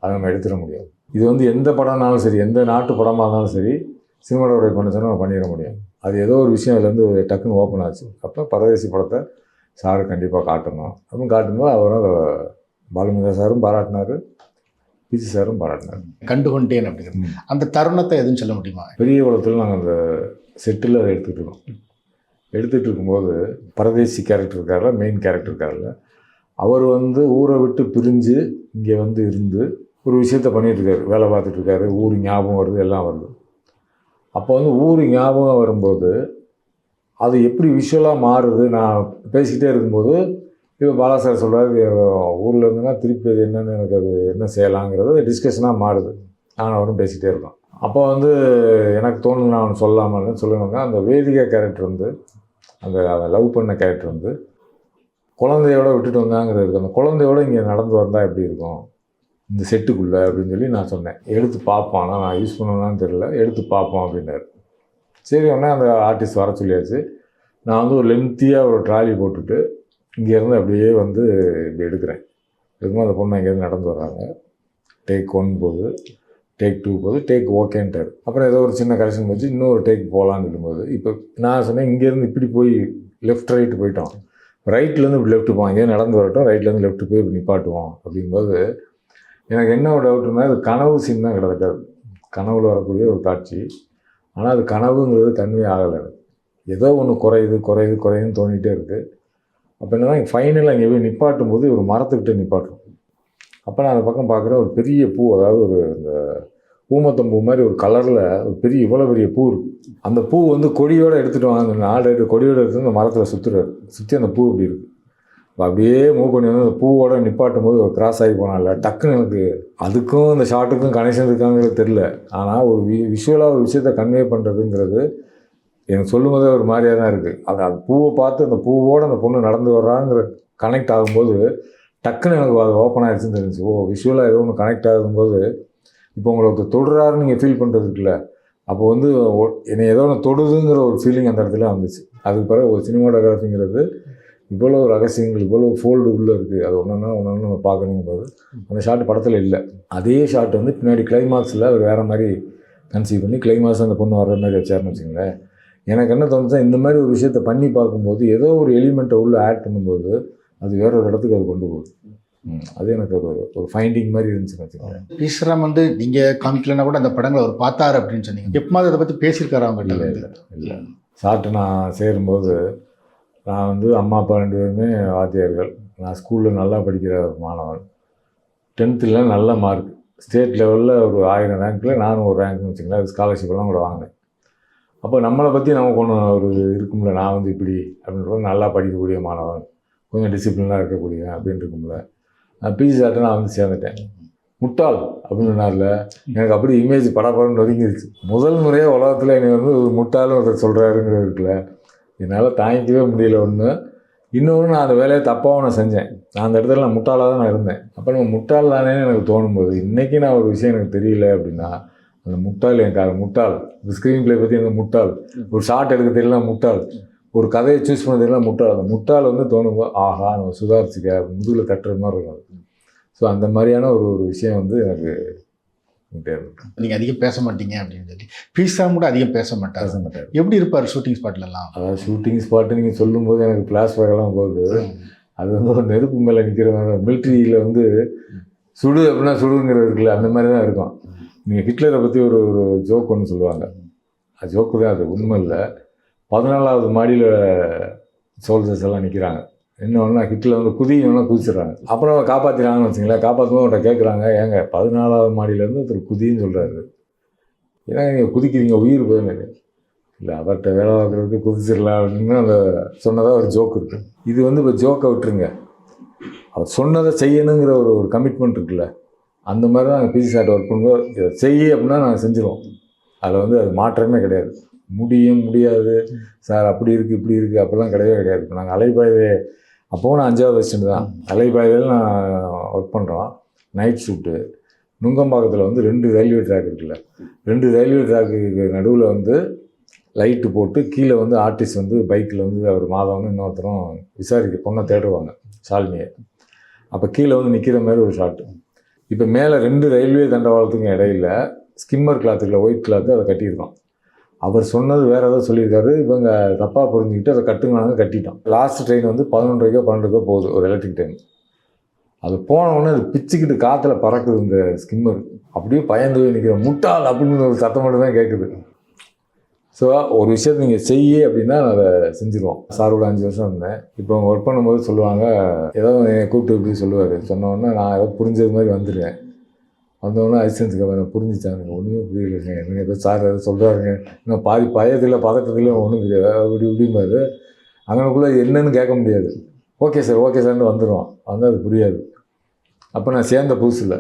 அதை நம்ம எடுத்துட முடியும். இது வந்து எந்த படம்னாலும் சரி, எந்த நாட்டு படமாக இருந்தாலும் சரி, சினிமாட்டோகிராஃபி பண்ண சொன்னால் நம்ம பண்ணிட முடியும். அது ஏதோ ஒரு விஷயம் அதுலேருந்து டக்குன்னு ஓப்பன் ஆச்சு. அப்போ பரதேசி படத்தை சாரு கண்டிப்பாக காட்டணும் அப்படின்னு காட்டும்போது அவரும் அதை பாலுமேந்திரா சாரும் பாராட்டினார், பிசி சாரும் பாராட்டினார். கண்டுகொண்டேன் அப்படிங்கிறது அந்த தருணத்தை எதுவும் சொல்ல முடியுமா? பெரிய குளத்தில் நாங்கள் அந்த செட்டில் அதை எடுத்துகிட்டு இருக்கோம். எடுத்துகிட்டு இருக்கும்போது பரதேசி கேரக்டர் இருக்கார்ல, மெயின் கேரக்டர் இருக்கார்ல, அவர் வந்து ஊரை விட்டு பிரிஞ்சு இங்கே வந்து இருந்து ஒரு விஷயத்த பண்ணிகிட்ருக்காரு, வேலை பார்த்துட்ருக்காரு, ஊர் ஞாபகம் வருது, எல்லாம் வருது. அப்போ வந்து ஊர் ஞாபகம் வரும்போது அது எப்படி விஷுவலாக மாறுது. நான் பேசிக்கிட்டே இருக்கும்போது இப்போ பாலா சார் சொல்கிறாரு, ஊரில் இருந்துன்னா திருப்பி அது என்னென்னு எனக்கு அது என்ன செய்யலாங்கிறது டிஸ்கஷனாக மாறுது. நான் அவரும் பேசிக்கிட்டே இருக்கோம். அப்போ வந்து எனக்கு தோணுது நான் அவனை சொல்லாமல் சொல்லணுங்க. அந்த வேதிகா கேரக்டர் வந்து அந்த லவ் பண்ண கேரக்டர் வந்து குழந்தையோட விட்டுட்டு வந்தாங்கிறது, அந்த குழந்தையோட இங்கே நடந்து வந்தால் எப்படி இருக்கும் இந்த செட்டுக்குள்ளே அப்படின்னு சொல்லி நான் சொன்னேன். எடுத்து பார்ப்போம், ஆனால் நான் யூஸ் பண்ணுவேன்னு தெரியல, எடுத்து பார்ப்போம் அப்படின்னாரு. சரி, உடனே அந்த ஆர்டிஸ்ட் வர சொல்லியாச்சு. நான் வந்து ஒரு லென்த்தியாக ஒரு ட்ராலி போட்டுட்டு இங்கேருந்து அப்படியே வந்து இப்படி எடுக்கிறேன். எடுக்கும்போது அந்த பொண்ணு இங்கேருந்து நடந்து வர்றாங்க. டேக் 1 போகுது, டேக் 2 போகுது, டேக் ஓகேன்ட்டார். அப்புறம் ஏதோ ஒரு சின்ன கரெக்ஷன் வச்சு இன்னொரு டேக் போகலான்னு இருக்கும்போது இப்போ நான் சொன்னேன் இங்கேருந்து இப்படி போய் லெஃப்ட் ரைட்டு போயிட்டோம், ரைட்லேருந்து இப்படி லெஃப்ட்டு போவோம், இங்கே நடந்து வரட்டும், ரைட்லேருந்து லெஃப்ட்டு போய் இப்படி நிப்பாட்டுவோம் அப்படிங்கும்போது எனக்கு என்ன ஒரு டவுட்டுன்னா அது கனவு சீன் தான் கிடக்காது. கனவுல வரக்கூடிய ஒரு காட்சி. ஆனால் அது கனவுங்கிறது கன்வே ஆகலை. ஏதோ ஒன்று குறையுதுன்னு தோணிகிட்டே இருக்குது. அப்போ என்னன்னா ஃபைனலாக இங்கே போய் நிப்பாட்டும் போது ஒரு மரத்துக்கிட்ட நிப்பாட்டும். அப்போ நான் அந்த பக்கம் பார்க்குறேன், ஒரு பெரிய பூ, அதாவது ஒரு இந்த ஊமத்தம்பூ மாதிரி ஒரு கலரில் ஒரு பெரிய இவ்வளோ பெரிய பூ இருக்குது. அந்த பூ வந்து கொடியோடு எடுத்துகிட்டு வாங்க, அந்த 4 கொடியோடு எடுத்து அந்த மரத்தில் சுற்றி அந்த பூ இப்படி இருக்குது. அப்படியே மூவ் பண்ணி வந்து அந்த பூவோட நிப்பாட்டும் போது ஒரு கிராஸ் ஆகி போனால டக்குன்னு எனக்கு அதுக்கும் அந்த ஷாட்டுக்கும் கனெக்ஷன் இருக்காங்கிறது தெரில. ஆனால் ஒரு விஷுவலாக ஒரு விஷயத்தை கன்வே பண்ணுறதுங்கிறது எனக்கு சொல்லும் போதே ஒரு மாதிரியாக தான் இருக்குது. அது பூவை பார்த்து அந்த பூவோடு அந்த பொண்ணு நடந்து வர்றாங்கிற கனெக்ட் ஆகும்போது டக்குன்னு எனக்கு அது ஓப்பன் ஆகிடுச்சுன்னு தெரிஞ்சு. விஷுவலாக ஏதோ ஒன்று கனெக்ட் ஆகும்போது இப்போ உங்களுக்கு தொடுறாருன்னு நீங்கள் ஃபீல் பண்ணுறது இருக்குல்ல, அப்போ வந்து என்னை ஏதோ ஒன்று தொடுதுங்கிற ஒரு ஃபீலிங் அந்த இடத்துல வந்துச்சு. அதுக்கு பிறகு ஒரு சினிமாட்டோகிராஃபிங்கிறது இவ்வளோ ரகசியங்கள், இவ்வளோ ஃபோல்டு உள்ளே இருக்குது, அது ஒன்று நம்ம பார்க்கணுங்கும்போது அந்த ஷாட் படத்தில் இல்லை. அதே ஷாட் வந்து பின்னாடி கிளைமாக்ஸில் அவர் வேறு மாதிரி கன்சீவ் பண்ணி கிளைமாக்ஸ் அந்த பொண்ணு வர்ற மாதிரி வச்சாருன்னு வச்சுங்களேன். எனக்கு என்ன தோணுச்சா, இந்த மாதிரி ஒரு விஷயத்தை பண்ணி பார்க்கும்போது ஏதோ ஒரு எலிமெண்ட்டை உள்ளே ஆட் பண்ணும்போது அது வேற ஒரு இடத்துக்கு அது கொண்டு போகுது. அது எனக்கு ஒரு ஃபைண்டிங் மாதிரி இருந்துச்சுன்னு வச்சுக்கோங்களேன். ஈஸ்வரம் வந்து நீங்கள் காமிக்கலன்னா கூட அந்த படங்களை அவர் பார்த்தாரு அப்படின்னு சொன்னீங்க. எப்போது அதை பற்றி பேசியிருக்காரு அவங்ககிட்ட? இல்லை சார்ட்டு நான் சேரும்போது நான் வந்து அம்மா அப்பா 2 பேருமே வாத்தியார்கள். நான் ஸ்கூலில் நல்லா படிக்கிற மாணவன். 10th நல்ல மார்க், ஸ்டேட் லெவலில் ஒரு 1000 ரேங்க்கில் நானும் ஒரு ரேங்க்னு வச்சுங்களேன். அது ஸ்காலர்ஷிப்லாம் கூட வாங்கினேன். அப்போ நம்மளை பற்றி நமக்கு ஒன்று ஒரு இருக்கும்ல, நான் வந்து இப்படி அப்படின்ற நல்லா படிக்கக்கூடிய மாணவன், கொஞ்சம் டிசிப்ளினாக இருக்கக்கூடிய அப்படின்னு இருக்கும்ல. பிஜி சார்ட்ட நான் வந்து சேர்ந்துட்டேன். முட்டாள் அப்படின்னு சொன்னார்ல, எனக்கு அப்படி இமேஜ் படப்படன்னு ஒதுங்கிருச்சு. முதல் முறையாக உலகத்தில் என்னை வந்து ஒரு முட்டாள்னு ஒருத்தர் சொல்கிறாருங்கிறது இருக்குல்ல, என்னால் தாங்கிக்கவே முடியல. ஒன்று இன்னொன்று, நான் அந்த வேலையை தப்பாகவும் நான் செஞ்சேன். நான் அந்த இடத்துல நான் முட்டாளாக தான் நான் இருந்தேன். அப்போ நம்ம முட்டாள் தானேன்னு எனக்கு தோணும்போது, இன்றைக்கி நான் ஒரு விஷயம் எனக்கு தெரியல அப்படின்னா அந்த முட்டாள் எனக்கு முட்டாள். இந்த ஸ்க்ரீன் பிளே பற்றி எனக்கு முட்டாள், ஒரு ஷார்ட் எடுக்க தெரியல முட்டாள், ஒரு கதையை சூஸ் பண்ண தெரியல முட்டாள். அந்த முட்டாள் வந்து தோணும்போது ஆஹா நம்ம சுதாரிச்சுக்க முதுகில் தட்டுற மாதிரி இருக்கும். ஸோ அந்த மாதிரியான ஒரு விஷயம் வந்து எனக்கு நீங்கள் அதிகம் பேச மாட்டீங்க அப்படின்னு சொல்லி பீஸா கூட அதிகம் பேச மாட்டார். எப்படி இருப்பார் ஷூட்டிங் ஸ்பாட்லலாம்? அதாவது ஷூட்டிங் ஸ்பாட்டு நீங்கள் சொல்லும்போது எனக்கு ஃப்ளாஷ்பேக்கெல்லாம் போகுது. அது வந்து ஒரு நெருப்பு மேலே நிற்கிற மாதிரி. மிலிட்ரியில் வந்து சுடு அப்படின்னா சுடுங்கிறது இருக்குல்ல, அந்த மாதிரி தான் இருக்கும். நீங்கள் ஹிட்லரை பற்றி ஒரு ஜோக் ஒன்று சொல்லுவாங்க. அது ஜோக்கு தான், அது உண்மை இல்லை. 14வது மாடியில் சோல்ஜர்ஸ் எல்லாம் நிற்கிறாங்க. இன்னொன்று ஹிட்லர் வந்து குதிச்சிடுறாங்க. அப்புறம் காப்பாற்றினாங்கன்னு வச்சுங்களேன். காப்பாற்றும்போது அவன்கிட்ட கேட்குறாங்க, ஏங்க 14வது மாடியிலேருந்து ஒருத்தர் குதின்னு சொல்கிறாரு, ஏன்னா நீங்கள் குதிக்கிறீங்க உயிர் போயிருந்தீங்க. இல்லை அவர்கிட்ட வேலை பார்க்குறதுக்கு குதிச்சிடலாம் அப்படின்னு அந்த சொன்னதாக ஒரு ஜோக் இருக்குது. இது வந்து இப்போ ஜோக்கை விட்டுருங்க, அவர் சொன்னதை செய்யணுங்கிற ஒரு கமிட்மெண்ட் இருக்குல்ல, அந்த மாதிரி தான் நாங்கள் பிசி சார்ட்ட ஒர்க் பண்ணும்போது இதை செய்ய அப்படின்னா நாங்கள் செஞ்சுருவோம். அதில் வந்து அது மாற்றமே கிடையாது. முடியாது சார், அப்படி இருக்குது இப்படி இருக்குது அப்படிலாம் கிடையாது. இப்போ நாங்கள் அலைபாய்வே அப்போவும் நான் 5வது அசிஸ்டன்ட் தான். அலைபாய்வேல நான் ஒர்க் பண்ணுறோம். Night shoot. நுங்கம்பாக்கத்தில் வந்து 2 ரயில்வே ட்ராக் இருக்குல்ல, 2 ரயில்வே ட்ராக்கு நடுவில் வந்து லைட்டு போட்டு கீழே வந்து ஆர்டிஸ்ட் வந்து பைக்கில் வந்து அவர் மாதவன்னு இன்னொருத்தரும் விசாரிக்க பொண்ணை தேடுவாங்க ஷாலினியை. அப்போ கீழே வந்து நிற்கிற மாதிரி ஒரு ஷாட்டு. இப்போ மேலே 2 ரயில்வே தண்டவாளத்துக்கும் இடையில ஸ்கிம்மர் கிளாத்துக்குள்ள ஒயிட் கிளாத்து அதை கட்டியிருக்கோம். அவர் சொன்னது வேறு ஏதோ சொல்லியிருக்காரு, இவங்க தப்பாக புரிஞ்சுக்கிட்டு அதை கட்டுங்களாங்க, கட்டிட்டோம். லாஸ்ட் ட்ரெயின் வந்து 11:30 12:00 போகுது, ஒரு எலக்ட்ரிக் ட்ரெயின். அது போனவுடனே அது பிச்சுக்கிட்டு காற்றுல பறக்குது இந்த ஸ்கிம்மர். அப்படியே பயந்து போய் நிற்கிற முட்டாள் அப்படின்னு ஒரு சத்தம் மட்டும் தான் கேட்குது. ஸோ ஒரு விஷயத்தை நீங்கள் செய்ய அப்படின்னா நான் அதை செஞ்சுருவோம். சாரோட 5 வருஷம் இருந்தேன். இப்போ அவங்க ஒர்க் பண்ணும்போது சொல்லுவாங்க, ஏதோ என்னை கூப்பிட்டு இப்படி சொல்லுவார். சொன்னோடனே நான் ஏதோ புரிஞ்சது மாதிரி வந்துடுவேன். வந்தோடனே அசிஸ்டன்ஸுக்கு அவனை புரிஞ்சிச்சாங்க, ஒன்றுமே புரியலைங்க, எனக்கு ஏதோ சார் ஏதோ சொல்கிறாருங்க, இன்னும் பாதி பயத்தில் பதட்டத்தில் ஒன்றும் புரியாது, அப்படி இப்படிம்பாரு. அங்கனுக்குள்ளே என்னன்னு கேட்க முடியாது. ஓகே சார்னு வந்துடுவோம். வந்து அது புரியாது. அப்போ நான் சேர்ந்த புதுசில்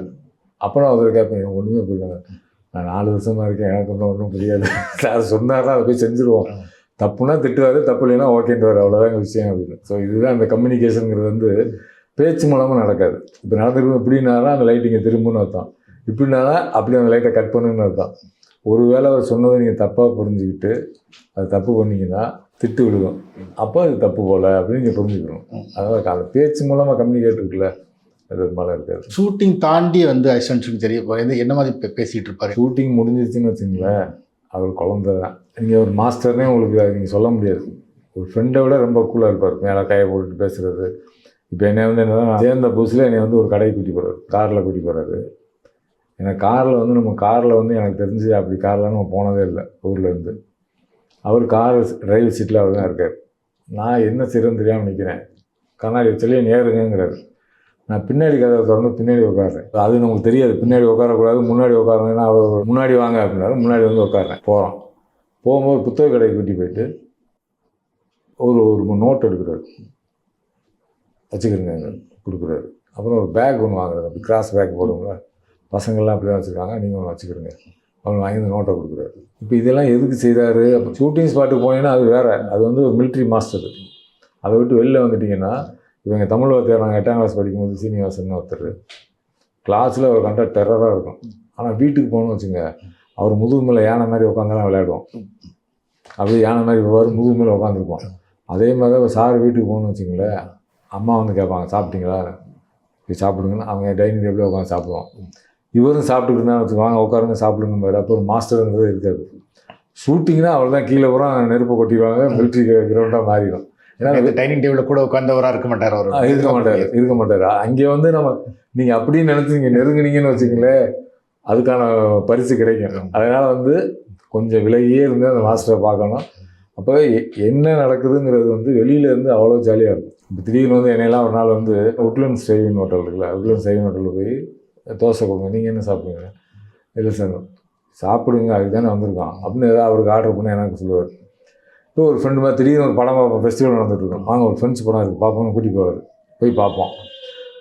அப்புறம் அதில் கேட்பேன், ஒன்றுமே புரியல, நான் 4 வருஷமாக இருக்கேன், எனக்கு ஒன்றும் புரியாது. சார் சொன்னார்னா அதை போய் செஞ்சுருவோம். தப்புனா திட்டுவார், தப்பு இல்லைன்னா ஓகேன்ட்டுவார், அவ்வளோதாங்க விஷயம் அப்படின்னு. ஸோ இதுதான் இந்த கம்யூனிகேஷனுங்கிறது வந்து பேச்சு மூலமாக நடக்காது. இப்போ நடந்துருக்கும் இப்படின்னாதான் அந்த லைட் இங்கே திரும்புன்னு அர்த்தம், இப்படின்னாதான் அப்படி அந்த லைட்டை கட் பண்ணுன்னு அர்த்தம். ஒரு வேளை அவர் சொன்னதை நீங்கள் தப்பாக புரிஞ்சுக்கிட்டு அது தப்பு பண்ணிங்கன்னா திட்டு விடுவோம். அப்போ அது தப்பு போல் அப்படின்னு நீங்கள் புரிஞ்சுக்கணும். அதாவது அந்த பேச்சு மூலமாக கம்யூனிகேட் இருக்குல்ல, அது மேலே இருக்காது. ஷூட்டிங் தாண்டி வந்து அசிஸ்டன்ஸுக்கு தெரியும் என்ன மாதிரி பேசிகிட்டு இருப்பார். ஷூட்டிங் முடிஞ்சிச்சுன்னு வச்சுங்களேன், அவர் குழந்தை தான். நீங்கள் ஒரு மாஸ்டர்னே உங்களுக்கு அது நீங்கள் சொல்ல முடியாது. ஒரு ஃப்ரெண்டை விட ரொம்ப கூலாக இருப்பார், மேலே கையை போட்டுட்டு பேசுகிறது. இப்போ என்னை வந்து என்னன்னா, சேர்ந்த புதுசில் என்னை வந்து ஒரு கடைக்கு கூட்டி போகிறார், காரில் கூட்டி போகிறாரு. ஏன்னா காரில் வந்து நம்ம காரில் வந்து எனக்கு தெரிஞ்சு அப்படி காரில் நம்ம போனதே இல்லை ஊர்லேருந்து. அவர் கார் டிரைவர் சீட்டில் அவர் தான் இருக்கார். நான் என்ன செய்யறதுன்னு தெரியாமல் நிற்கிறேன். கண்ணாடி வச்சாலே நேருங்கிறாரு. நான் பின்னாடி கதவை திறந்து பின்னாடி உட்காடுறேன். அது நமக்கு தெரியாது, பின்னாடி உட்காரக்கூடாது, முன்னாடி உட்காருங்கன்னா அவர் முன்னாடி வாங்க அப்படின்னாரு. முன்னாடி வந்து உட்காடுறேன். போகிறோம். போகும்போது புத்தக கடைக்கு கூட்டி போயிட்டு ஒரு நோட் எடுக்கிறாரு, வச்சுக்கிறேங்க கொடுக்குறாரு. அப்புறம் ஒரு பேக் ஒன்று வாங்குறாரு, அப்படி கிராஸ் பேக் போடுங்களா, பசங்கள்லாம் அப்படி தான் வச்சுருக்காங்க, நீங்கள் ஒன்று வச்சுக்கிறீங்க. அவங்க வாங்கி இந்த நோட்டை கொடுக்குறாரு. இப்போ இதெல்லாம் எதுக்கு செய்கிறாரு? அப்போ ஷூட்டிங் ஸ்பாட்டுக்கு போனீங்கன்னா அது வேறு, அது வந்து ஒரு மிலிட்ரி மாஸ்டர். அதை விட்டு வெளில வந்துட்டிங்கன்னா, இவங்க தமிழ் வாத்தியார் நாங்கள் 8ஆம் கிளாஸ் படிக்கும்போது சீனிவாசன் ஒருத்தர் கிளாஸில் ஒரு கண்டா டெரராக இருக்கும். ஆனால் வீட்டுக்கு போகணும்னு வச்சுங்க, அவர் முதுகு மேலே யானை மாதிரி உட்காந்துலாம் விளையாடுவோம். அப்படியே யானை மாதிரி முதுகு மேலே உட்காந்துருப்போம். அதே மாதிரி தான் சார் வீட்டுக்கு போகணும்னு வச்சுங்களேன், அம்மா வந்து கேட்பாங்க, சாப்பிட்டீங்களா, போய் சாப்பிடுங்கன்னு. அவங்க டைனிங் டேபிளில் உட்காந்து சாப்பிடுவோம். இவரும் சாப்பிட்டுட்டு இருந்தா வச்சுக்குவாங்க, உட்காருங்க சாப்பிடுங்க மாதிரி. அப்போ ஒரு மாஸ்டருங்கிறது இருக்காது. ஷூட்டிங்னா அவள் தான் கீழே பூரா நெருப்பு கொட்டிடுவாங்க, மிலிட்ரி கிரவுண்டாக மாறிடும். ஏன்னா டைனிங் டேபிளில் கூட உட்காந்தவராக இருக்க மாட்டார் அவர். இருக்க மாட்டார். அங்கே வந்து நீங்கள் அப்படின்னு நினச்சி நீங்கள் நெருங்குனீங்கன்னு வச்சுக்கங்களேன், அதுக்கான பரிசு கிடைக்கும். அதனால் வந்து கொஞ்சம் விலகியே இருந்து அந்த மாஸ்டரை பார்க்கணும். அப்போ என்ன நடக்குதுங்கிறது வந்து வெளியிலேருந்து அவ்வளோ ஜாலியாக இருக்கும். இப்போ திடீர்னு வந்து என்னையெல்லாம் ஒரு நாள் வந்து உட்லண்ட்ஸ் டிரைவிங் ஹோட்டல் இருக்குல்ல, உட்லண்ட்ஸ் டிரைவிங் ஹோட்டலில் போய் தோசை கொடுங்க, நீங்கள் என்ன சாப்பிடுங்க, இல்லை சார் சாப்பிடுங்க, அதுக்கு தானே வந்திருக்கோம் அப்படின்னு ஏதாவது அவருக்கு ஆர்டர் பண்ணி எனக்கு சொல்லுவார். இப்போ ஒரு ஃப்ரெண்டு மாதிரி திடீர்னு ஒரு படம் பார்ப்போம், ஃபெஸ்டிவல் நடந்துகிட்ருக்கோம், வாங்க ஒரு ஃப்ரெண்ட்ஸ் படம் இருக்குது பார்ப்போம்னு கூட்டி போவார். போய் பார்ப்போம்.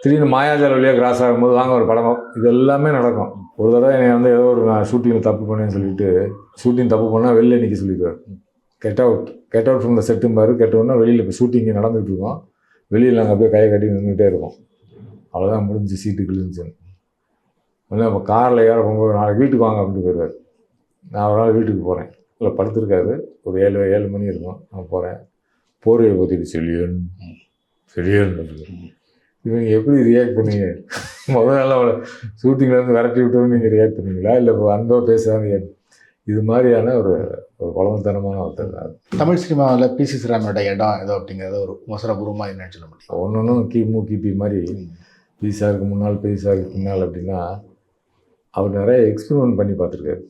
திடீர்னு மாயாஜால் வழியாக கிராஸ் ஆகும்போது வாங்க ஒரு படம், இது எல்லாமே நடக்கும். ஒரு தடவை என்னை வந்து ஏதோ ஒரு நான் ஷூட்டிங்கில் தப்பு பண்ணேன்னு சொல்லிட்டு, ஷூட்டிங் தப்பு பண்ணால் வெளில நிற்க சொல்லிடுவார். கெட் அவுட் ஃப்ரம் த செட்டும்பாரு. கெட்டவுட்னா வெளியில் இப்போ ஷூட்டிங் நடந்துகிட்டு இருக்கோம், வெளியில் நாங்கள் அப்படியே கையை கட்டி நின்றுட்டே இருக்கோம். அவ்வளோதான், முடிஞ்சு சீட்டு கிழிஞ்சுன்னு. இல்லை இப்போ காரில் ஏற போகும்போது நாளைக்கு வீட்டுக்கு வாங்க அப்படின்ட்டு போயிடுவார். நான் ஒரு நாள் வீட்டுக்கு போகிறேன், இல்லை படுத்துருக்காரு, ஒரு 7 மணி இருக்கும். நான் போகிறேன், போர்வையை பற்றிட்டு சொல்லியேன்னு இவங்க எப்படி ரியாக்ட் பண்ணீங்க? முதல் நாள் அவளை ஷூட்டிங்லேருந்து விரட்டி விட்டோன்னு நீங்கள் ரியாக்ட் பண்ணீங்களா, இல்லை இப்போ அன்பா பேசுகிறாங்க? இது மாதிரியான ஒரு குழந்தைத்தனமான ஒருத்தர். தமிழ் சினிமாவில் பிசி ஸ்ரீராமோட இடம் ஏதோ அப்படிங்கிறத ஒரு மோசரபூர்வமாக என்னன்னு சொல்ல முடியும். ஒன்று கிபி மாதிரி பிசாருக்கு முன்னால் பிசாருக்கு பின்னால் அப்படின்னா அவர் நிறைய எக்ஸ்பெரிமெண்ட் பண்ணி பார்த்துருக்காரு.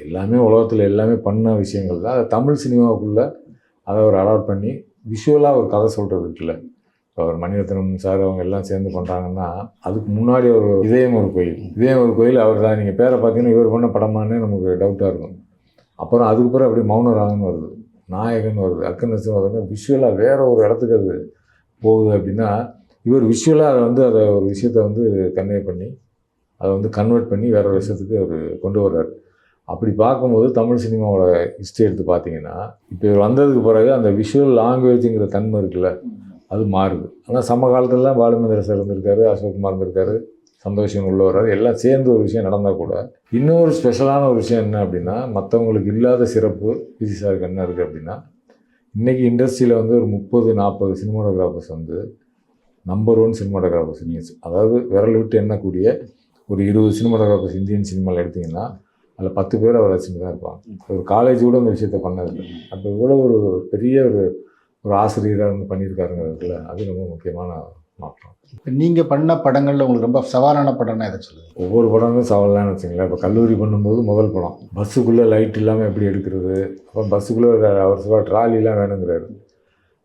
எல்லாமே உலகத்தில் எல்லாமே பண்ண விஷயங்கள் தான். அதை தமிழ் சினிமாவுக்குள்ளே அதை அவர் அடாப்ட் பண்ணி விஷுவலாக ஒரு கதை சொல்கிறது இருக்குல்ல. அவர் மணிரத்னம் சார் அவங்க எல்லாம் சேர்ந்து பண்ணுறாங்கன்னா, அதுக்கு முன்னாடி ஒரு இதயம் ஒரு கோயில் அவர் தான். நீங்கள் பேரை பார்த்தீங்கன்னா இவர் பண்ண படமானே நமக்கு டவுட்டாக இருக்கும். அப்புறம் அதுக்கு பிறகு அப்படியே மௌனராகன்னு வருது, நாயகன் வருது, அக்கநேசன் வருதுன்னா விஷுவலாக வேறு ஒரு இடத்துக்கு அது போகுது. அப்படின்னா இவர் விஷுவலாக அதை வந்து அதை ஒரு விஷயத்தை வந்து கன்வே பண்ணி அதை வந்து கன்வெர்ட் பண்ணி வேறு ஒரு விஷயத்துக்கு அவர் கொண்டு வர்றாரு. அப்படி பார்க்கும்போது தமிழ் சினிமாவோட ஹிஸ்ட்ரி எடுத்து பார்த்தீங்கன்னா, இப்போ இவர் வந்ததுக்கு பிறகு அந்த விஷுவல் லாங்குவேஜுங்கிற தன்மை இருக்குல்ல, அது மாறுது. ஆனால் சம காலத்துலலாம் பாலுமந்திர சார் இருந்திருக்காரு, அசோக்குமார் இருந்திருக்காரு, சந்தோஷம் உள்ள வராது, எல்லாம் சேர்ந்து ஒரு விஷயம் நடந்தால் கூட இன்னொரு ஸ்பெஷலான ஒரு விஷயம் என்ன அப்படின்னா, மற்றவங்களுக்கு இல்லாத சிறப்பு பிசி சாருக்கு என்ன இருக்குது அப்படின்னா, இன்றைக்கி இண்டஸ்ட்ரியில் வந்து ஒரு 30-40 சினிமாட்டோகிராஃபர்ஸ் வந்து நம்பர் 1 சினிமாட்டோகிராஃபர்ஸ் இந்தியன்ஸ், அதாவது விரல் விட்டு எண்ணக்கூடிய ஒரு 20 சினிமாட்டோகிராஃபர்ஸ் இந்தியன் சினிமாவில் எடுத்திங்கன்னா அதில் 10 பேர் அவர் ரசிச்சு தான் இருப்பாங்க. ஒரு காலேஜ் கூட அந்த விஷயத்த பண்ணதில்லை. அப்போ இவ்வளோ ஒரு பெரிய ஒரு ஆசிரியராக வந்து பண்ணியிருக்காருங்கிறதுல அது ரொம்ப முக்கியமான மாற்றம். இப்போ நீங்கள் பண்ண படங்களில் உங்களுக்கு ரொம்ப சவாலான படம்னா எதை சொல்லுங்கள்? ஒவ்வொரு படமும் சவாலான்னு வச்சுங்களேன். இப்போ கல்லூரி பண்ணும்போது முதல் படம் பஸ்ஸுக்குள்ளே லைட் இல்லாமல் எப்படி எடுக்கிறது, அப்போ பஸ்ஸுக்குள்ளே அவர் சொல்ல ட்ராலிலாம் வேணுங்கிறாரு.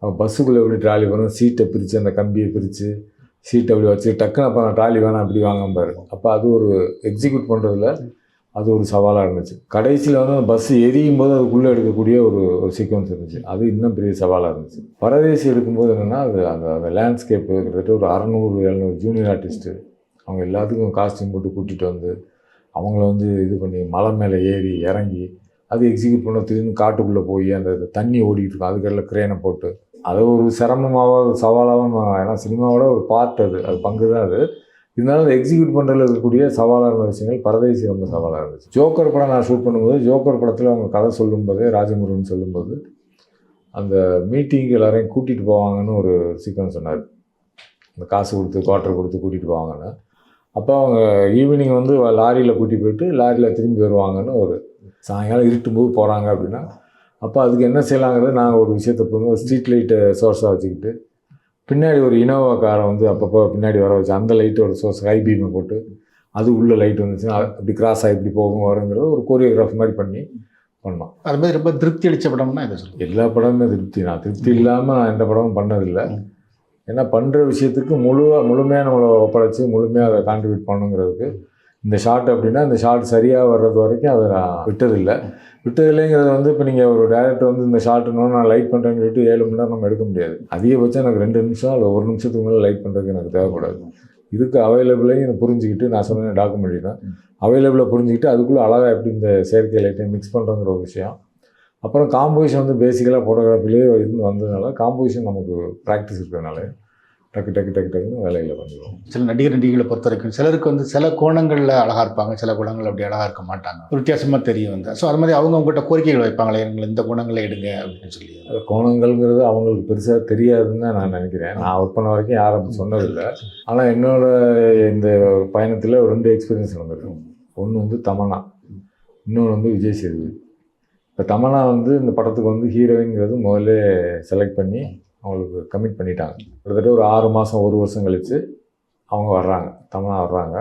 அப்போ பஸ்ஸுக்குள்ளே எப்படி ட்ராலி பண்ணணும், சீட்டை பிரித்து அந்த கம்பியை பிரித்து சீட்டை அப்படி வச்சு டக்குன்னு அப்போ நான் ட்ராலி வேணாம் அப்படி வாங்கம்பாரு. அப்போ அது ஒரு எக்ஸிக்யூட் பண்ணுறதுல அது ஒரு சவாலாக இருந்துச்சு. கடைசியில் வந்து அந்த பஸ்ஸு எரியும் போது அதுக்குள்ளே எடுக்கக்கூடிய ஒரு சீக்வன்ஸ் இருந்துச்சு, அது இன்னும் பெரிய சவாலாக இருந்துச்சு. பரதேசி எடுக்கும்போது என்னென்னா அது அந்த லேண்ட்ஸ்கேப்பு கிட்டத்தட்ட ஒரு 600-700 ஜூனியர் ஆர்டிஸ்ட்டு அவங்க எல்லாத்துக்கும் காஸ்டியூம் போட்டு கூட்டிகிட்டு வந்து அவங்கள வந்து இது பண்ணி மலை மேலே ஏறி இறங்கி அது எக்ஸிக்யூட் பண்ண திடீர்னு காட்டுக்குள்ளே போய் அந்த தண்ணி ஓடிட்டு இருக்கும், அதுக்கெல்லாம் கிரேனை போட்டு அதை ஒரு சிரமமாக ஒரு சவாலாகவும், ஏன்னா சினிமாவோட ஒரு பார்ட் அது பங்கு தான் அது. இருந்தாலும் அதை எக்ஸிக்யூட் பண்ணுறதுல இருக்கக்கூடிய சவாலான விஷயங்கள் பரதேசி ரொம்ப சவாலாக இருந்துச்சு. ஜோக்கர் படம் நான் ஷூட் பண்ணும்போது ஜோக்கர் படத்தில் அவங்க கதை சொல்லும்போதே ராஜமுருகன் சொல்லும்போது அந்த மீட்டிங்கு எல்லாரையும் கூட்டிகிட்டு போவாங்கன்னு ஒரு சீக்வன்ஸ் சொன்னார். அந்த காசு கொடுத்து குவார்ட்டர் கொடுத்து கூட்டிகிட்டு போவாங்கன்னு. அப்போ அவங்க ஈவினிங் வந்து லாரியில் கூட்டிகிட்டு போயிட்டு லாரியில் திரும்பி வருவாங்கன்னு ஒரு சாயங்காலம் இருட்டும்போது போகிறாங்க அப்படின்னா, அப்போ அதுக்கு என்ன செய்யலாங்கிறது நாங்கள் ஒரு விஷயத்தை போது ஸ்ட்ரீட் லைட்டை சோர்ஸாக வச்சுக்கிட்டு பின்னாடி ஒரு இனோவா காரை வந்து அப்பப்போ பின்னாடி வர வச்சு அந்த லைட்டு ஒரு சோர்ஸ் ஹை பீமை போட்டு அது உள்ள லைட் வந்துச்சுன்னா அப்படி கிராஸ் ஆகி இப்படி போகும் வருங்கிறது ஒரு கோரியோகிராஃப் மாதிரி பண்ணி பண்ணோம். அது மாதிரி ரொம்ப திருப்தி அளித்த படம்னா இதை சொல்லுங்கள். எல்லா படமுமே திருப்தி இல்லாமல் நான் எந்த படமும் பண்ணதில்லை. ஏன்னா பண்ணுற விஷயத்துக்கு முழுமையாக நம்மளை ஒப்படைச்சி முழுமையாக அதை கான்ட்ரிபியூட் பண்ணுங்கிறதுக்கு இந்த ஷார்ட் அப்படின்னா இந்த ஷார்ட் சரியாக வர்றது வரைக்கும் அதை நான் விட்டதில்லைங்கிறது வந்து இப்போ நீங்கள் ஒரு டேரக்டர் வந்து இந்த ஷார்ட்னு நான் லைட் பண்ணுறேன்னு சொல்லிட்டு 7 மணி நேரம் நம்ம எடுக்க முடியாது. அதிகபட்சம் எனக்கு 2 நிமிஷம் இல்லை 1 நிமிஷத்துக்கு மேலே லைட் பண்ணுறதுக்கு எனக்கு தேவைப்படாது. இதுக்கு அவைலபிளையும் என்னை புரிஞ்சுக்கிட்டு நான் சொன்ன டாக்குமெண்ட்ரி தான் அவைலபிளாக புரிஞ்சுக்கிட்டு அதுக்குள்ளே அழகாக எப்படி இந்த செயற்கை லைட்டை மிக்ஸ் பண்ணுறங்கிற ஒரு விஷயம். அப்புறம் காம்போசிஷன் வந்து பேசிக்கலாக ஃபோட்டோகிராஃபிலே இருந்து வந்ததுனால காம்போசிஷன் நமக்கு ப்ராக்டிஸ் இருக்கிறதுனால டக்குன்னு வேலையில் பண்ணிடுவோம். சில நடிகர்களை பொறுத்த வரைக்கும் சிலருக்கு வந்து சில கோணங்களில் அழகாக இருப்பாங்க, சில குணங்கள் அப்படி அழகாக இருக்க மாட்டாங்க, ஒரு வித்தியாசமாக தெரியும் வந்து. ஸோ அது மாதிரி அவங்க உங்கள்கிட்ட கோரிக்கைகள் வைப்பாங்களே, எங்களை இந்த குணங்களை எடுங்க அப்படின்னு சொல்லி. அது கோணங்கள்ங்கிறது அவங்களுக்கு பெருசாக தெரியாதுன்னு தான் நான் நினைக்கிறேன். நான் ஒர்க் பண்ண வரைக்கும் யாரும் அப்படி சொன்னதில்லை. ஆனால் என்னோட இந்த பயணத்தில் 2 எக்ஸ்பீரியன்ஸ் நடந்திருக்கு. ஒன்று வந்து தமன்னா, இன்னொன்று வந்து விஜய் சேதுபதி. இப்போ தமன்னா வந்து இந்த படத்துக்கு வந்து ஹீரோயின்ங்கிறது முதல்ல செலக்ட் பண்ணி அவங்களுக்கு கமிட் பண்ணிட்டாங்க. கிட்டத்தட்ட ஒரு 6 மாதம் 1 வருஷம் கழித்து அவங்க வர்றாங்க, தமன்னா வர்றாங்க.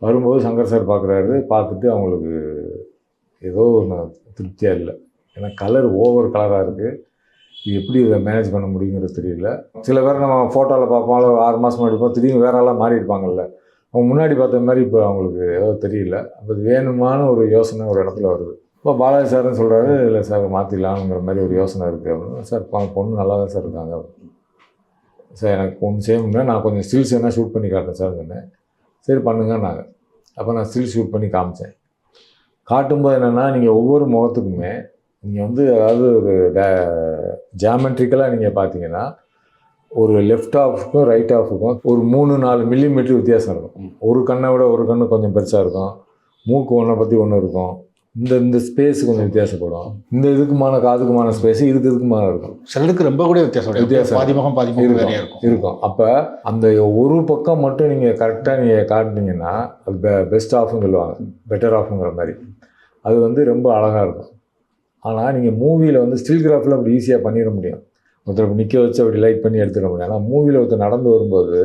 வரும்போது சங்கர் சார் பார்க்குறாரு, பார்த்துட்டு அவங்களுக்கு ஏதோ ஒன்று திருப்தியாக இல்லை. ஏன்னா கலர் ஓவர் கலராக இருக்குது, இது எப்படி இதை மேனேஜ் பண்ண முடியுங்கிறது தெரியல. சில பேர் நம்ம ஃபோட்டோவில் பார்ப்போம் 6 மாதம் எடுப்போம், திடீர்னு வேற ஆளாக மாறி இருப்பாங்கல்ல, அவங்க முன்னாடி பார்த்த மாதிரி இப்போ அவங்களுக்கு ஏதோ தெரியல. அப்போ வேணுமான ஒரு யோசனை ஒரு இடத்துல வருது. இப்போ பாலாஜி சார்னு சொல்கிறாரு, இல்லை சார் மாற்றிடலாங்கிற மாதிரி ஒரு யோசனை இருக்குது அப்படின்னு. சார் பொண்ணு நல்லா தான் சார் இருக்காங்க சார், எனக்கு ஒன்று செய்ய முடியல, நான் கொஞ்சம் ஸ்டில்ஸ் என்ன ஷூட் பண்ணி காட்டுறேன் சார் சொன்னேன். சரி பண்ணுங்க நாங்கள். அப்போ நான் ஸ்டில் ஷூட் பண்ணி காமிச்சேன். காட்டும்போது என்னென்னா நீங்கள் ஒவ்வொரு முகத்துக்குமே நீங்கள் வந்து அதாவது ஒரு ஜியாமெட்ரிக்கலாக நீங்கள் பார்த்தீங்கன்னா ஒரு லெஃப்ட் ஆஃபுக்கும் ரைட் ஆஃபுக்கும் ஒரு 3-4 மில்லிமீட்டர் வித்தியாசம் இருக்கும். ஒரு கண்ணை விட ஒரு கண்ணு கொஞ்சம் பெருசாக இருக்கும், மூக்கு ஒன்றை பற்றி ஒன்று இருக்கும், இந்த ஸ்பேஸ் கொஞ்சம் வித்தியாசப்படும், இந்த இதுக்குமான காதுக்குமான ஸ்பேஸ் இதுக்குமான இருக்கும். சிலருக்கு ரொம்ப கூட வித்தியாசம் பாதிமுகம் இருக்கும். அப்போ அந்த ஒரு பக்கம் மட்டும் நீங்கள் கரெக்டாக நீங்கள் காட்டினீங்கன்னா அது பெஸ்ட் ஆஃப்னு சொல்லுவாங்க, பெட்டர் ஆஃப்ங்கிற மாதிரி. அது வந்து ரொம்ப அழகாக இருக்கும். ஆனால் நீங்கள் மூவியில் வந்து ஸ்டில் கிராஃபில் அப்படி ஈஸியாக பண்ணிட முடியும். ஒருத்தர் நிற்க வச்சு அப்படி லைட் பண்ணி எடுத்துட முடியும். ஆனால் மூவியில் ஒருத்தர் நடந்து வரும்போது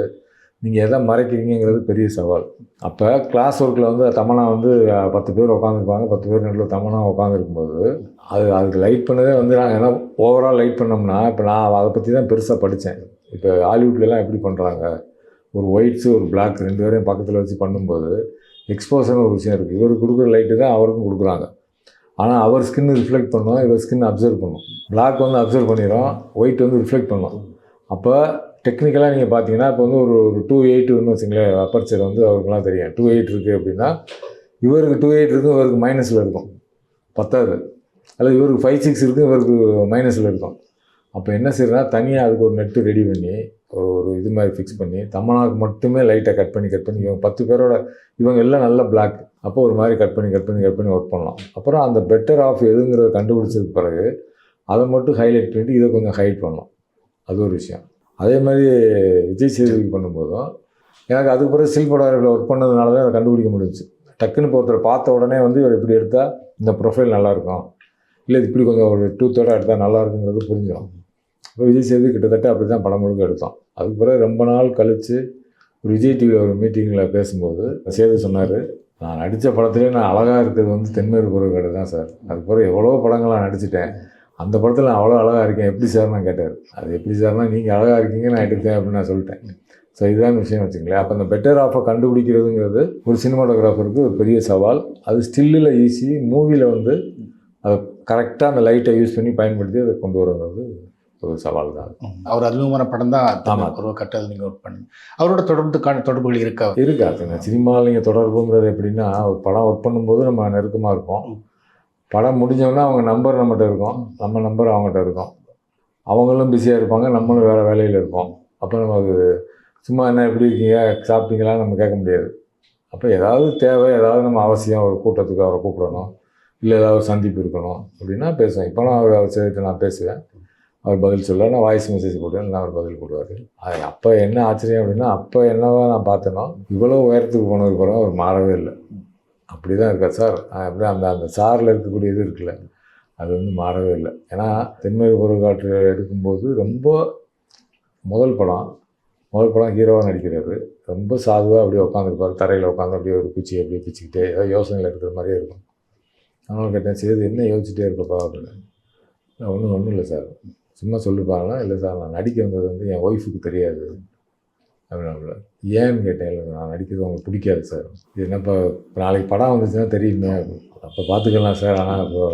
நீங்கள் எதை மறைக்கிறீங்கிறது பெரிய சவால். அப்போ கிளாஸ் ஒர்க்கில் வந்து தமன்னா வந்து 10 பேர் உட்காந்துருப்பாங்க, 10 பேர் நடுவில் தமன்னா உட்காந்துருக்கும்போது அதுக்கு லைட் பண்ணதே வந்து நாங்கள் ஏன்னா ஓவரால் லைட் பண்ணோம்னா, இப்போ நான் அதை பற்றி தான் பெருசாக படித்தேன். இப்போ ஹாலிவுட்லலாம் எப்படி பண்ணுறாங்க, ஒரு ஒயிட்ஸு ஒரு பிளாக் 2 பேரையும் பக்கத்தில் வச்சு பண்ணும்போது எக்ஸ்போசர்னு ஒரு விஷயம் இருக்குது. இவருக்கு கொடுக்குற லைட்டு தான் அவருக்கும் கொடுக்குறாங்க. ஆனால் அவர் ஸ்கின் ரிஃப்ளெக்ட் பண்ணும், இவர் ஸ்கின் அப்சர்வ் பண்ணும். பிளாக் வந்து அப்சர்வ் பண்ணிடும், ஒயிட் வந்து ரிஃப்ளெக்ட் பண்ணும். அப்போ டெக்னிக்கலாக நீங்கள் பார்த்தீங்கன்னா இப்போ வந்து ஒரு 2.8ன்னு வச்சுங்களேன், அப்பர்ச்சர் வந்து அவருக்குலாம் தெரியும் 2.8 இருக்குது அப்படின்னா இவருக்கு 2.8 இருக்கும், இவருக்கு மைனஸில் இருக்கும், பத்தாது. அல்லது இவருக்கு 5.6 இருக்கும், இவருக்கு மைனஸில் இருக்கும். அப்போ என்ன செய்யறதுனா தனியாக அதுக்கு ஒரு நெட்டு ரெடி பண்ணி ஒரு இது மாதிரி ஃபிக்ஸ் பண்ணி தமன்னாவுக்கு மட்டுமே லைட்டை கட் பண்ணி இவங்க 10 பேரோட இவங்க எல்லாம் நல்ல பிளாக். அப்போ ஒரு மாதிரி கட் பண்ணி ஒர்க் பண்ணலாம். அப்புறம் அந்த பெட்டர் ஆஃப் எதுங்கிறத கண்டுபிடிச்சதுக்கு பிறகு அதை மட்டும் ஹைலைட் பண்ணிட்டு இதை கொஞ்சம் ஹைட் பண்ணலாம். அது ஒரு விஷயம். அதே மாதிரி விஜய் சேதுபதி பண்ணும்போதும் எனக்கு அதுக்கு பிறகு சில்படாரில் ஒர்க் பண்ணதுனால தான் அதை கண்டுபிடிக்க முடிஞ்சிச்சு. டக்குன்னு இப்போ ஒருத்தர் பார்த்த உடனே வந்து இவர் இப்படி எடுத்தால் இந்த ப்ரொஃபைல் நல்லாயிருக்கும், இல்லை இப்படி கொஞ்சம் ஒரு 2/3 எடுத்தால் நல்லா இருக்குங்கிறது புரிஞ்சிடும். இப்போ விஜய் சேதுபதி கிட்டத்தட்ட அப்படி தான் படம் முழுக்க எடுத்தோம். அதுக்கு பிறகு ரொம்ப நாள் கழித்து ஒரு விஜய் டிவியில் ஒரு மீட்டிங்கில் பேசும்போது சேது சொன்னார், நான் நடித்த படத்துலேயே நான் அழகாக இருக்கிறது வந்து தென்மேற்கு பருவக்காடு தான் சார். அதுக்கு பிறகு எவ்வளோ படங்கள் நான் நடிச்சிட்டேன், அந்த படத்தில் நான் அவ்வளோ அழகாக இருக்கேன், எப்படி சார் நான் கேட்டார். அது எப்படி சார்னா நீங்கள் அழகாக இருக்கீங்க நான் எடுத்தேன் அப்படின்னு நான் சொல்லிட்டேன். ஸோ இதுதான் விஷயம் வச்சுங்களேன். அப்போ அந்த பெட்டர் ஆஃபை கண்டுபிடிக்கிறதுங்கிறது ஒரு சினிமாட்டோகிராஃபருக்கு ஒரு பெரிய சவால். அது ஸ்டில்லில் ஈஸி, மூவியில் வந்து அதை கரெக்டாக அந்த லைட்டை யூஸ் பண்ணி பயன்படுத்தி அதை கொண்டு வரங்கிறது ஒரு சவால் தான். அவர் அறிமுகமான படம் தான் ஒரு கட்டல் நீங்கள் ஒர்க் பண்ணி அவரோட தொடர்புகள் இருக்காதுங்க. சினிமாவில் நீங்கள் தொடர்புங்கிறது எப்படின்னா, ஒரு படம் ஒர்க் பண்ணும்போது நம்ம நெருக்கமாக இருப்போம். படம் முடிஞ்சோன்னா அவங்க நம்பர் நம்மகிட்ட இருக்கும், நம்ம நம்பர் அவங்ககிட்ட இருக்கும். அவங்களும் பிஸியாக இருப்பாங்க, நம்மளும் வேறு வேலையில் இருப்போம். அப்போ நமக்கு சும்மா என்ன எப்படி இருக்கீங்க சாப்பிட்டீங்களான்னு நம்ம கேட்க முடியாது. அப்போ ஏதாவது தேவை, ஏதாவது நம்ம அவசியம், ஒரு கூட்டத்துக்கு அவரை கூப்பிடணும், இல்லை ஏதாவது சந்திப்பு இருக்கணும் அப்படின்னா பேசுவேன். இப்போலாம் அவர் சரிட்டு நான் பேசுவேன், அவர் பதில் சொல்ல, நான் வாய்ஸ் மெசேஜ் போடுவேன், இல்லை அவர் பதில் போடுவார். அது அப்போ என்ன ஆச்சரியம் அப்படின்னா, அப்போ என்னவா நான் பார்த்தேனோ இவ்வளோ உயரத்துக்கு போனதுக்கு பிறகு அவர் மாறவே இல்லை. அப்படி தான் இருக்கா சார். அப்படியே அந்த சாரில் இருக்கக்கூடிய இது இருக்குல்ல, அது வந்து மாறவே இல்லை. ஏன்னா தென்மேற்கு பருவக்காற்று எடுக்கும்போது ரொம்ப முதல் படம் ஹீரோவாக நடிக்கிறாரு. ரொம்ப சாதுவாக அப்படியே உட்காந்துருப்பார், தரையில் உட்காந்து அப்படியே ஒரு குச்சி அப்படியே பிச்சுக்கிட்டே ஏதோ யோசனையில் இருக்கிற மாதிரியே இருக்கும். அதனால கேட்டேன், சரி என்ன யோசிச்சுட்டே இருக்கப்பா அப்படின்னு. ஒன்றும் இல்லை சார், சும்மா சொல்லிப்பாங்கன்னா, இல்லை சார் நான் நடிக்க வந்தது வந்து என் ஒய்ஃபுக்கு தெரியாது அப்படின்னா. ஏன்னு கேட்டேன். இல்லை நான் நடிக்கிறது உங்களுக்கு பிடிக்காது சார். இது என்னப்பா நாளைக்கு படம் வந்துச்சுன்னா தெரியுமே, அப்போ பார்த்துக்கலாம் சார். ஆனால் இப்போ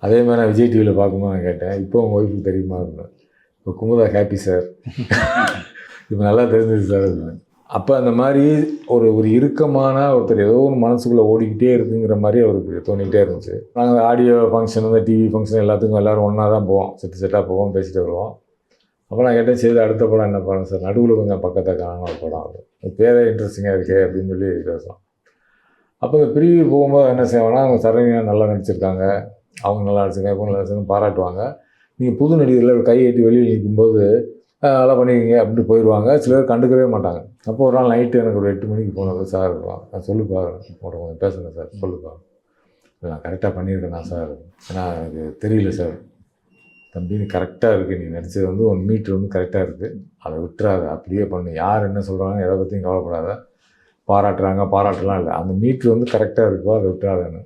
அதே மாதிரி நான் விஜய் டிவியில் பார்க்கும்போது நான் கேட்டேன், இப்போ உங்கள் ஒய்ஃபுக்கு தெரியுமா அப்படின்னு. இப்போ குமுதா ஹாப்பி சார், இப்போ நல்லா தெரிஞ்சது சார் அப்படின்னு. அப்போ அந்த மாதிரி ஒரு இறுக்கமான ஒருத்தர் ஏதோ ஒரு மனசுக்குள்ளே ஓடிக்கிட்டே இருக்குங்கிற மாதிரி அவருக்கு தோணிக்கிட்டே இருந்துச்சு. நாங்கள் ஆடியோ ஃபங்க்ஷன், வந்து டிவி ஃபங்க்ஷன் எல்லாத்துக்கும் எல்லோரும் ஒன்றா தான் போவோம், செட்டாக போவோம், பேசிட்டு வருவோம். அப்போ நான் கேட்டேன், சரி அடுத்த படம் என்ன படம் சார், நடுவில் கொஞ்சம் பக்கத்தை காணும் ஒரு படம், அது பேரே இன்ட்ரெஸ்டிங்காக இருக்கே அப்படின்னு சொல்லி பேசுவோம். அப்போ இந்த பிரிவு போகும்போது என்ன செய்வாங்கன்னா, அவங்க சரணியா நல்லா நடிச்சிருக்காங்க, அவங்க நல்லா நடிச்சிருக்காங்க, இப்போ நல்லா நடிச்சிருக்காங்க பாராட்டுவாங்க. நீங்கள் புது நடிகரில் ஒரு கையெட்டி வெளியில் நிற்கும்போது நல்லா பண்ணிக்கிங்க அப்படின்ட்டு போயிடுவாங்க. சில பேர் கண்டுக்கவே மாட்டாங்க. அப்போ ஒரு நாள் நைட்டு எனக்கு ஒரு 8 மணிக்கு போனது, சார் நான் சொல்லுப்பா கொஞ்சம் பேசுங்க சார், சொல்லுப்பா நான் கரெக்டாக பண்ணியிருக்கேண்ணா சார், ஏன்னா எனக்கு தெரியல சார். தம்பி நீ கரெக்டாக இருக்குது, நீ நடித்தது வந்து 1 மீட்ரு வந்து கரெக்டாக இருக்குது, அதை விட்டுறாத, அப்படியே பண்ணு, யார் என்ன சொல்கிறாங்க எதை பற்றியும் கவலைப்படாத, பாராட்டலாம் இல்லை, அந்த மீட்ரு வந்து கரெக்டாக இருக்குவா, அதை விட்டுறாதன்னு.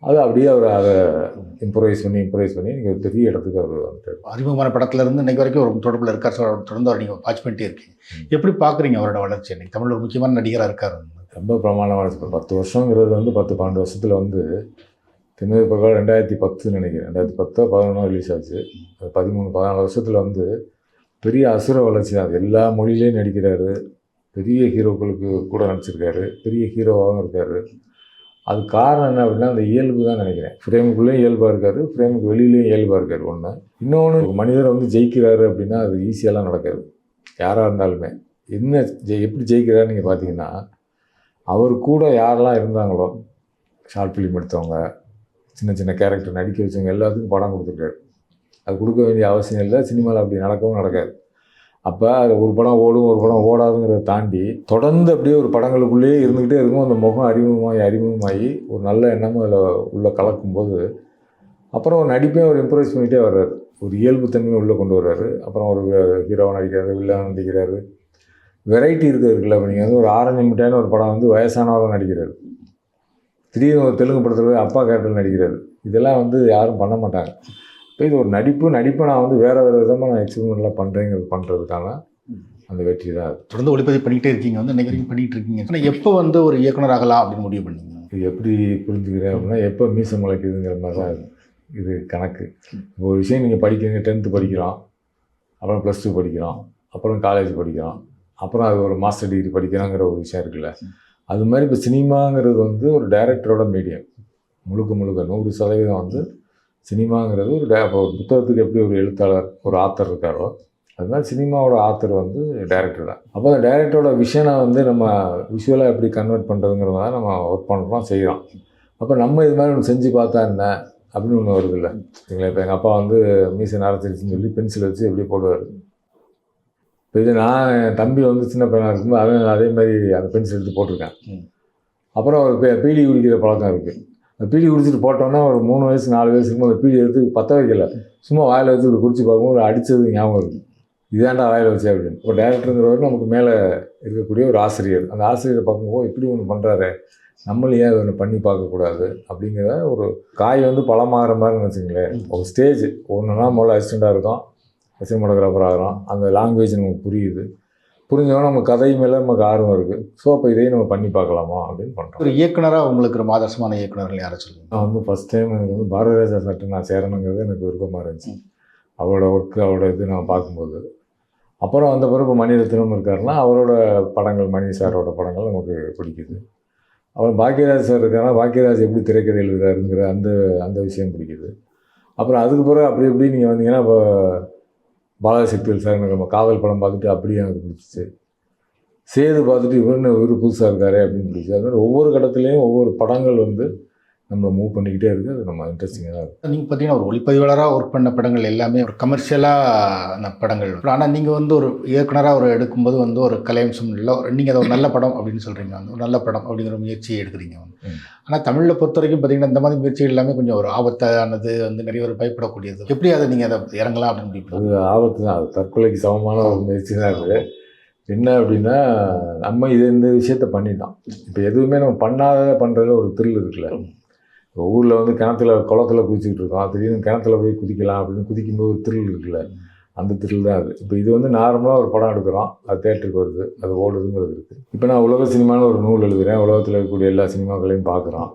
அது அப்படியே அவர் அதை இம்ப்ரூவைஸ் பண்ணி நீங்கள் பெரிய இடத்துக்கு அவர் வந்துட்டார். அறிமுகமான படத்துலேருந்து இன்றைக்கு வரைக்கும் ஒரு தொடர்பில் இருக்கார் சார். தொடர்ந்து அவர் நீங்கள் வாட்ச் பண்ணிட்டே இருக்கீங்க. எப்படி பார்க்குறீங்க அவரோட வளர்ச்சி? இன்றைக்கி தமிழில் ஒரு முக்கியமான நடிகராக இருக்கார். ரொம்ப பிரமாணமாக இருக்குது. 10 வருஷங்கிறது வந்து 10-12 வருஷத்தில் வந்து தென்மேற்கு பருவக்காடு 2010 நினைக்கிறேன், 2010-11 ரிலீஸ் ஆச்சு. 13-14 வருஷத்தில் வந்து பெரிய அசுர வளர்ச்சி தான். எல்லா மொழியிலையும் நடிக்கிறாரு, பெரிய ஹீரோக்களுக்கு கூட நடிச்சிருக்காரு, பெரிய ஹீரோவாகவும் இருக்கார். அது காரணம் என்ன அப்படின்னா, அந்த இயல்பு தான் நினைக்கிறேன். ஃப்ரேமுக்குள்ளேயும் இயல்பாக இருக்கார், ஃப்ரேமுக்கு வெளியிலையும் இயல்பாக இருக்கார். ஒன்று இன்னொன்று, ஒரு மனிதர் வந்து ஜெயிக்கிறாரு அப்படின்னா அது ஈஸியெல்லாம் நடக்காது. யாராக இருந்தாலுமே எப்படி ஜெயிக்கிறாரு நீங்கள் பார்த்தீங்கன்னா, அவர் கூட யாரெல்லாம் இருந்தாங்களோ, ஷார்ட் ஃபிலிம் எடுத்தவங்க, சின்ன கேரக்டர் நடிக்க வச்சவங்க எல்லாத்துக்கும் படம் கொடுத்துருக்காரு. அது கொடுக்க வேண்டிய அவசியம் இல்லை. சினிமாவில் அப்படி நடக்கவும் நடக்காது. அப்போ அது ஒரு படம் ஓடும், ஒரு படம் ஓடாதுங்கிறத தாண்டி தொடர்ந்து அப்படியே ஒரு படங்களுக்குள்ளேயே இருந்துக்கிட்டே இருக்கும். அந்த முகம் அறிமுகமாகி ஒரு நல்ல எண்ணமும் அதில் உள்ளே கலக்கும்போது அப்புறம் ஒரு நடிப்பையும் அவர் இம்ப்ரூவைஸ் பண்ணிகிட்டே வர்றாரு. ஒரு இயல்பு தன்மையை உள்ளே கொண்டு வர்றாரு. அப்புறம் ஒரு ஹீரோவாக நடிக்கிறாரு, வில்லன் நடிக்கிறாரு, வெரைட்டி இருக்குல்ல. இப்போ நீங்கள் வந்து ஒரு ஆரஞ்சு மிட்டாயின்னு ஒரு படம் வந்து வயசானவராக நடிக்கிறாரு, திடீர்னு ஒரு தெலுங்கு படத்தில் அப்பா கேரக்டர் நடிக்கிறாரு. இதெல்லாம் வந்து யாரும் பண்ண மாட்டாங்க. இப்போ இது ஒரு நடிப்பை நான் வந்து வேறு விதமாக நான் எக்ஸ்பெரிமெண்ட்லாம் பண்ணுறதுக்கான அந்த வெற்றி தான் அது. தொடர்ந்து ஒளிப்பதிவு பண்ணிகிட்டே இருக்கீங்க, வந்து இன்றைக்கு வரைக்கும் பண்ணிகிட்டு இருக்கீங்க. ஆனால் எப்போ வந்து ஒரு இயக்குனர் ஆகலாம் அப்படின்னு முடிவு பண்ணீங்க? இது எப்படி புரிஞ்சுக்கிறேன் அப்படின்னா, எப்போ மீசை முளைக்குதுங்கிற மாதிரி தான் இது கணக்கு. இப்போ ஒரு விஷயம் நீங்கள் படிக்கிறீங்க, 10th படிக்கிறோம், அப்புறம் +2 படிக்கிறோம், அப்புறம் காலேஜ் படிக்கிறோம், அப்புறம் அது ஒரு மாஸ்டர் டிகிரி படிக்கிறோங்கிற ஒரு விஷயம் இருக்குல்ல. அது மாதிரி இப்போ சினிமாங்கிறது வந்து ஒரு டைரக்டரோட மீடியம். முழுக்க 100% வந்து சினிமாங்கிறது ஒரு புத்தகத்துக்கு எப்படி ஒரு எழுத்தாளர், ஒரு ஆத்தர் இருக்காரோ, அது மாதிரி சினிமாவோட ஆத்தர் வந்து டைரக்டர் தான். அப்போ அந்த டைரக்டரோட விஷனை வந்து நம்ம விஷுவலாக எப்படி கன்வெர்ட் பண்ணுறதுங்கிறத நம்ம ஒர்க் பண்ணுறோம் செய்கிறோம். அப்போ நம்ம இது மாதிரி ஒன்று செஞ்சு பார்த்தா என்ன அப்படின்னு ஒன்று வருது இல்லை சரிங்களா. இப்போ எங்கள் அப்பா வந்து மீசை நரைச்சிருச்சுன்னு சொல்லி பென்சில் வச்சு எப்படி போடுவார். இப்போ இது நான் என் தம்பி வந்து சின்ன பையனாக இருக்கும்போது அவன் அதே மாதிரி அந்த பென்சில் எடுத்து போட்டிருக்கேன். அப்புறம் ஒரு பீடி குடிக்கிற பழக்கம் இருக்குது. அந்த பீடி குடிச்சிட்டு போட்டோன்னா ஒரு 3 வயசு 4 வயசு இருக்கும்போது அந்த பீடி எடுத்து பற்ற வைக்கல, சும்மா வாயில் வச்சு இப்படி குடிச்சு பார்க்கும்போது ஒரு அடித்தது ஞாபகம் இருக்குது. இதாண்டா வாயில் வச்சு அப்படின்னு. இப்போ டேரக்டருங்கிறவர் நமக்கு மேலே இருக்கக்கூடிய ஒரு ஆசிரியர். அந்த ஆசிரியரை பார்க்கும்போது இப்படி ஒன்று பண்ணுறாரு, நம்மளும் ஏன் ஒன்று பண்ணி பார்க்கக்கூடாது அப்படிங்கிற ஒரு காய் வந்து பழமாகிற மாதிரி வச்சுங்களேன். ஒரு ஸ்டேஜ் ஒன்றுனா முதல்ல அசிஸ்டண்ட்டாக இருக்கும், சினிமாட்டோகிராஃபர் ஆகிறோம், அந்த லாங்குவேஜ் நமக்கு புரியுது, புரிஞ்சவொன்னே நம்ம கதை மேலே நமக்கு ஆர்வம் இருக்குது. ஸோ அப்போ இதையும் நம்ம பண்ணி பார்க்கலாமா அப்படின்னு பண்ணுறோம். ஒரு இயக்குனராக உங்களுக்கு ரொம்ப ஆதர்சமான இயக்குனர்கள் யாரை சொல்லுங்கள்? நான் வந்து ஃபஸ்ட் டைம் எனக்கு வந்து பாரதிராஜா சார்ட்ட நான் சேரணுங்கிறது எனக்கு விருப்பமாக இருந்துச்சு. அவரோட ஒர்க்கு அவரோட இது நான் பார்க்கும்போது. அப்புறம் வந்த பிறகு மணிரத்னம் இருக்காருன்னா அவரோட படங்கள், மணி சாரோட படங்கள் நமக்கு பிடிக்குது. அப்புறம் பாக்யராஜ் சார் இருக்காருன்னா பாக்யராஜ் எப்படி திரைக்கதை எழுதுறாருங்கிற அந்த அந்த விஷயம் பிடிக்குது. அப்புறம் அதுக்கு பிறகு அப்படி எப்படி நீங்கள் வந்தீங்கன்னா இப்போ பாலாஜி சக்திவேல் சார் எனக்கு நம்ம காதல் படம் பார்த்துட்டு அப்படியே எனக்கு பிடிச்சிச்சு. சேது பார்த்துட்டு இவர் புதுசாக இருக்காரு அப்படின்னு பிடிச்சி. அது மாதிரி ஒவ்வொரு கட்டத்துலேயும் ஒவ்வொரு படங்கள் வந்து நம்மளை மூவ் பண்ணிக்கிட்டே இருக்குது. அது நம்ம இன்ட்ரெஸ்டிங்காக தான் இருக்குது. நீங்கள் பார்த்தீங்கன்னா ஒரு ஒளிப்பதிவாளராக ஒர்க் பண்ண படங்கள் எல்லாமே ஒரு கமர்ஷியலான படங்கள். ஆனால் நீங்கள் வந்து ஒரு இயக்குனராக ஒரு எடுக்கும்போது வந்து ஒரு கலையம்சம் இல்லை, நீங்கள் அதை ஒரு நல்ல படம் அப்படின்னு சொல்கிறீங்க, வந்து ஒரு நல்ல படம் அப்படிங்கிற முயற்சியை எடுக்கிறீங்க வந்து. ஆனால் தமிழில் பொறுத்த வரைக்கும் பார்த்தீங்கன்னா இந்த மாதிரி முயற்சிகள் எல்லாமே கொஞ்சம் ஒரு ஆபத்தானது, வந்து நிறைய ஒரு பயப்படக்கூடியது. எப்படி அதை நீங்கள் அதை இறங்கலாம் அப்படின்னு? அது ஆபத்து தான், அது தற்கொலைக்கு சமமான ஒரு முயற்சி தான் இருக்குது. என்ன அப்படின்னா நம்ம இந்த விஷயத்த பண்ணிட்டோம். இப்போ எதுவுமே நம்ம பண்ணாத பண்ணுறதுல ஒரு த்ரில் இருக்குல்ல. இப்போ ஊரில் வந்து குளத்தில் குதிச்சுக்கிட்டு இருக்கோம், திடீர்னு கிணத்துல போய் குதிக்கலாம் அப்படின்னு குதிக்கும்போது ஒரு த்ரில் இருக்குல்ல, அந்த த்ரில் தான் அது. இப்போ இது வந்து நார்மலாக ஒரு படம் எடுக்கிறோம், அது தேட்டருக்கு வருது, அது ஓடுதுங்கிறது இருக்குது. இப்போ நான் உலக சினிமான்னு ஒரு நூல் எழுதுகிறேன், உலகத்தில் இருக்கக்கூடிய எல்லா சினிமாக்களையும் பார்க்குறோம்.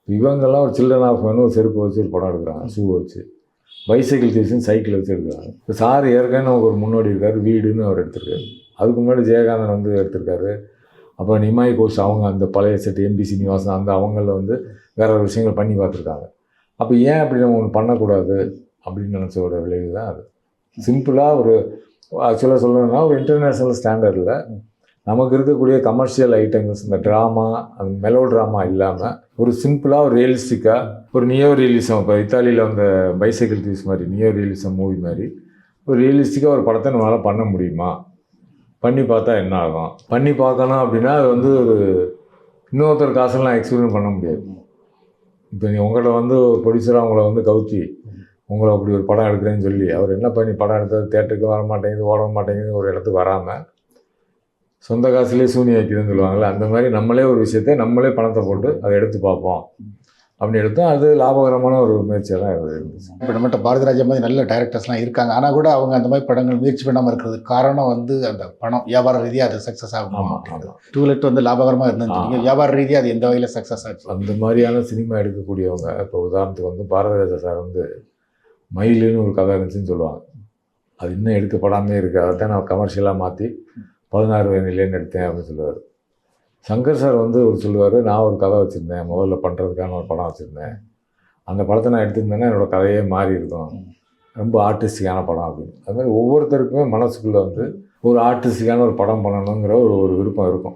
இவங்கெல்லாம் ஒரு சில்ட்ரன் ஆஃப் மேனு ஒரு செருப்பு வச்சு ஒரு படம் எடுக்கிறாங்க, ஷூ வச்சு. பைசைக்கிள் தீவ்ஸ்னு சைக்கிள் வச்சு எடுக்கிறாங்க. இப்போ சார் ஏற்கனவே நமக்கு ஒரு முன்னோடி இருக்கார், வீடுன்னு அவர் எடுத்திருக்காரு. அதுக்கு முன்னாடி ஜெயகாந்தன் வந்து எடுத்திருக்காரு. அப்புறம் நிமாய் கோஷ் அவங்க அந்த பழைய செட் எம்பி சீனிவாசன் அந்த அவங்களில் வந்து வேறு ஒரு விஷயங்கள் பண்ணி பார்த்துருக்காங்க. அப்போ ஏன் அப்படி நம்ம ஒன்று பண்ணக்கூடாது அப்படின்னு நினச்சோட விளைவு தான் அது. சிம்பிளாக ஒரு ஆக்சுவலாக சொல்லணும்னா ஒரு இன்டர்நேஷ்னல் ஸ்டாண்டர்டில் நமக்கு இருக்கக்கூடிய கமர்ஷியல் ஐட்டம்ஸ், இந்த ட்ராமா, அந்த மெலோ ட்ராமா இல்லாமல் ஒரு சிம்பிளாக ஒரு ரியலிஸ்டிக்காக ஒரு நியோ ரியலிசம், இப்போ இத்தாலியில் வந்த பைசைக்கிள் தீவ்ஸ் மாதிரி நியோ ரியலிசம் மூவி மாதிரி ஒரு ரியலிஸ்டிக்காக ஒரு படத்தை நம்மளால் பண்ண முடியுமா, பண்ணி பார்த்தா என்ன ஆகும், பண்ணி பார்க்கணும் அப்படின்னா அது வந்து ஒரு இன்னொருத்தர் காசெல்லாம் எக்ஸ்பீரியன்ஸ் பண்ண முடியாது. இப்போ நீ உங்கள்கிட்ட வந்து ஒரு ப்ரொடியூசராக உங்களை வந்து கவுத்தி உங்களை அப்படி ஒரு படம் எடுக்கிறேன்னு சொல்லி அவர் என்ன பண்ணி படம் எடுத்தது தேட்டருக்கு வர மாட்டேங்குது, ஓட மாட்டேங்குது, ஒரு இடத்துக்கு வராமல் சொந்த காசுலேயே சூனி வைக்கிறதுன்னு சொல்லுவாங்கள்ல, அந்த மாதிரி நம்மளே ஒரு விஷயத்தை நம்மளே பணத்தை போட்டு அதை எடுத்து பார்ப்போம் அப்படின்னு எடுத்தோம். அது லாபகரமான ஒரு முயற்சியாக தான் இருந்துச்சு. இப்போ நம்மகிட்ட பாரதிராஜா மாதிரி நல்ல டைரக்டர்ஸ்லாம் இருக்காங்க, ஆனால் கூட அவங்க அந்த மாதிரி படங்கள் முயற்சி பண்ணாமல் இருக்கிறதுக்கு காரணம் வந்து அந்த பணம் வியாபார ரீதியாக அது சக்ஸஸ் ஆகும். ஆமாம், டூலெட் வந்து லாபகரமாக இருந்தது, வியாபார ரீதியாக அது எந்த வகையில் சக்ஸஸ் ஆச்சு? அந்த மாதிரியான சினிமா எடுக்கக்கூடியவங்க இப்போ உதாரணத்துக்கு வந்து பாரதிராஜா சார் வந்து மயிலுன்னு ஒரு கதை இருந்துச்சுன்னு சொல்லுவாங்க. அது இன்னும் எடுக்கப்படாமே இருக்குது, அதை தான் நான் கமர்ஷியலாக மாற்றி 16 வயதிலேன்னு எடுத்தேன் அப்படின்னு சொல்லுவார். சங்கர் சார் வந்து சொல்லுவார், நான் ஒரு கதை வச்சுருந்தேன், முதல்ல பண்ணுறதுக்கான ஒரு படம் வச்சுருந்தேன், அந்த படத்தை நான் எடுத்துருந்தேன்னா என்னோடய கதையே மாறி இருக்கும், ரொம்ப ஆர்டிஸ்டிக்கான படம் அப்படின்னு. அது மாதிரி ஒவ்வொருத்தருக்குமே மனசுக்குள்ளே வந்து ஒரு ஆர்டிஸ்டிக்கான ஒரு படம் பண்ணணுங்கிற ஒரு விருப்பம் இருக்கும்.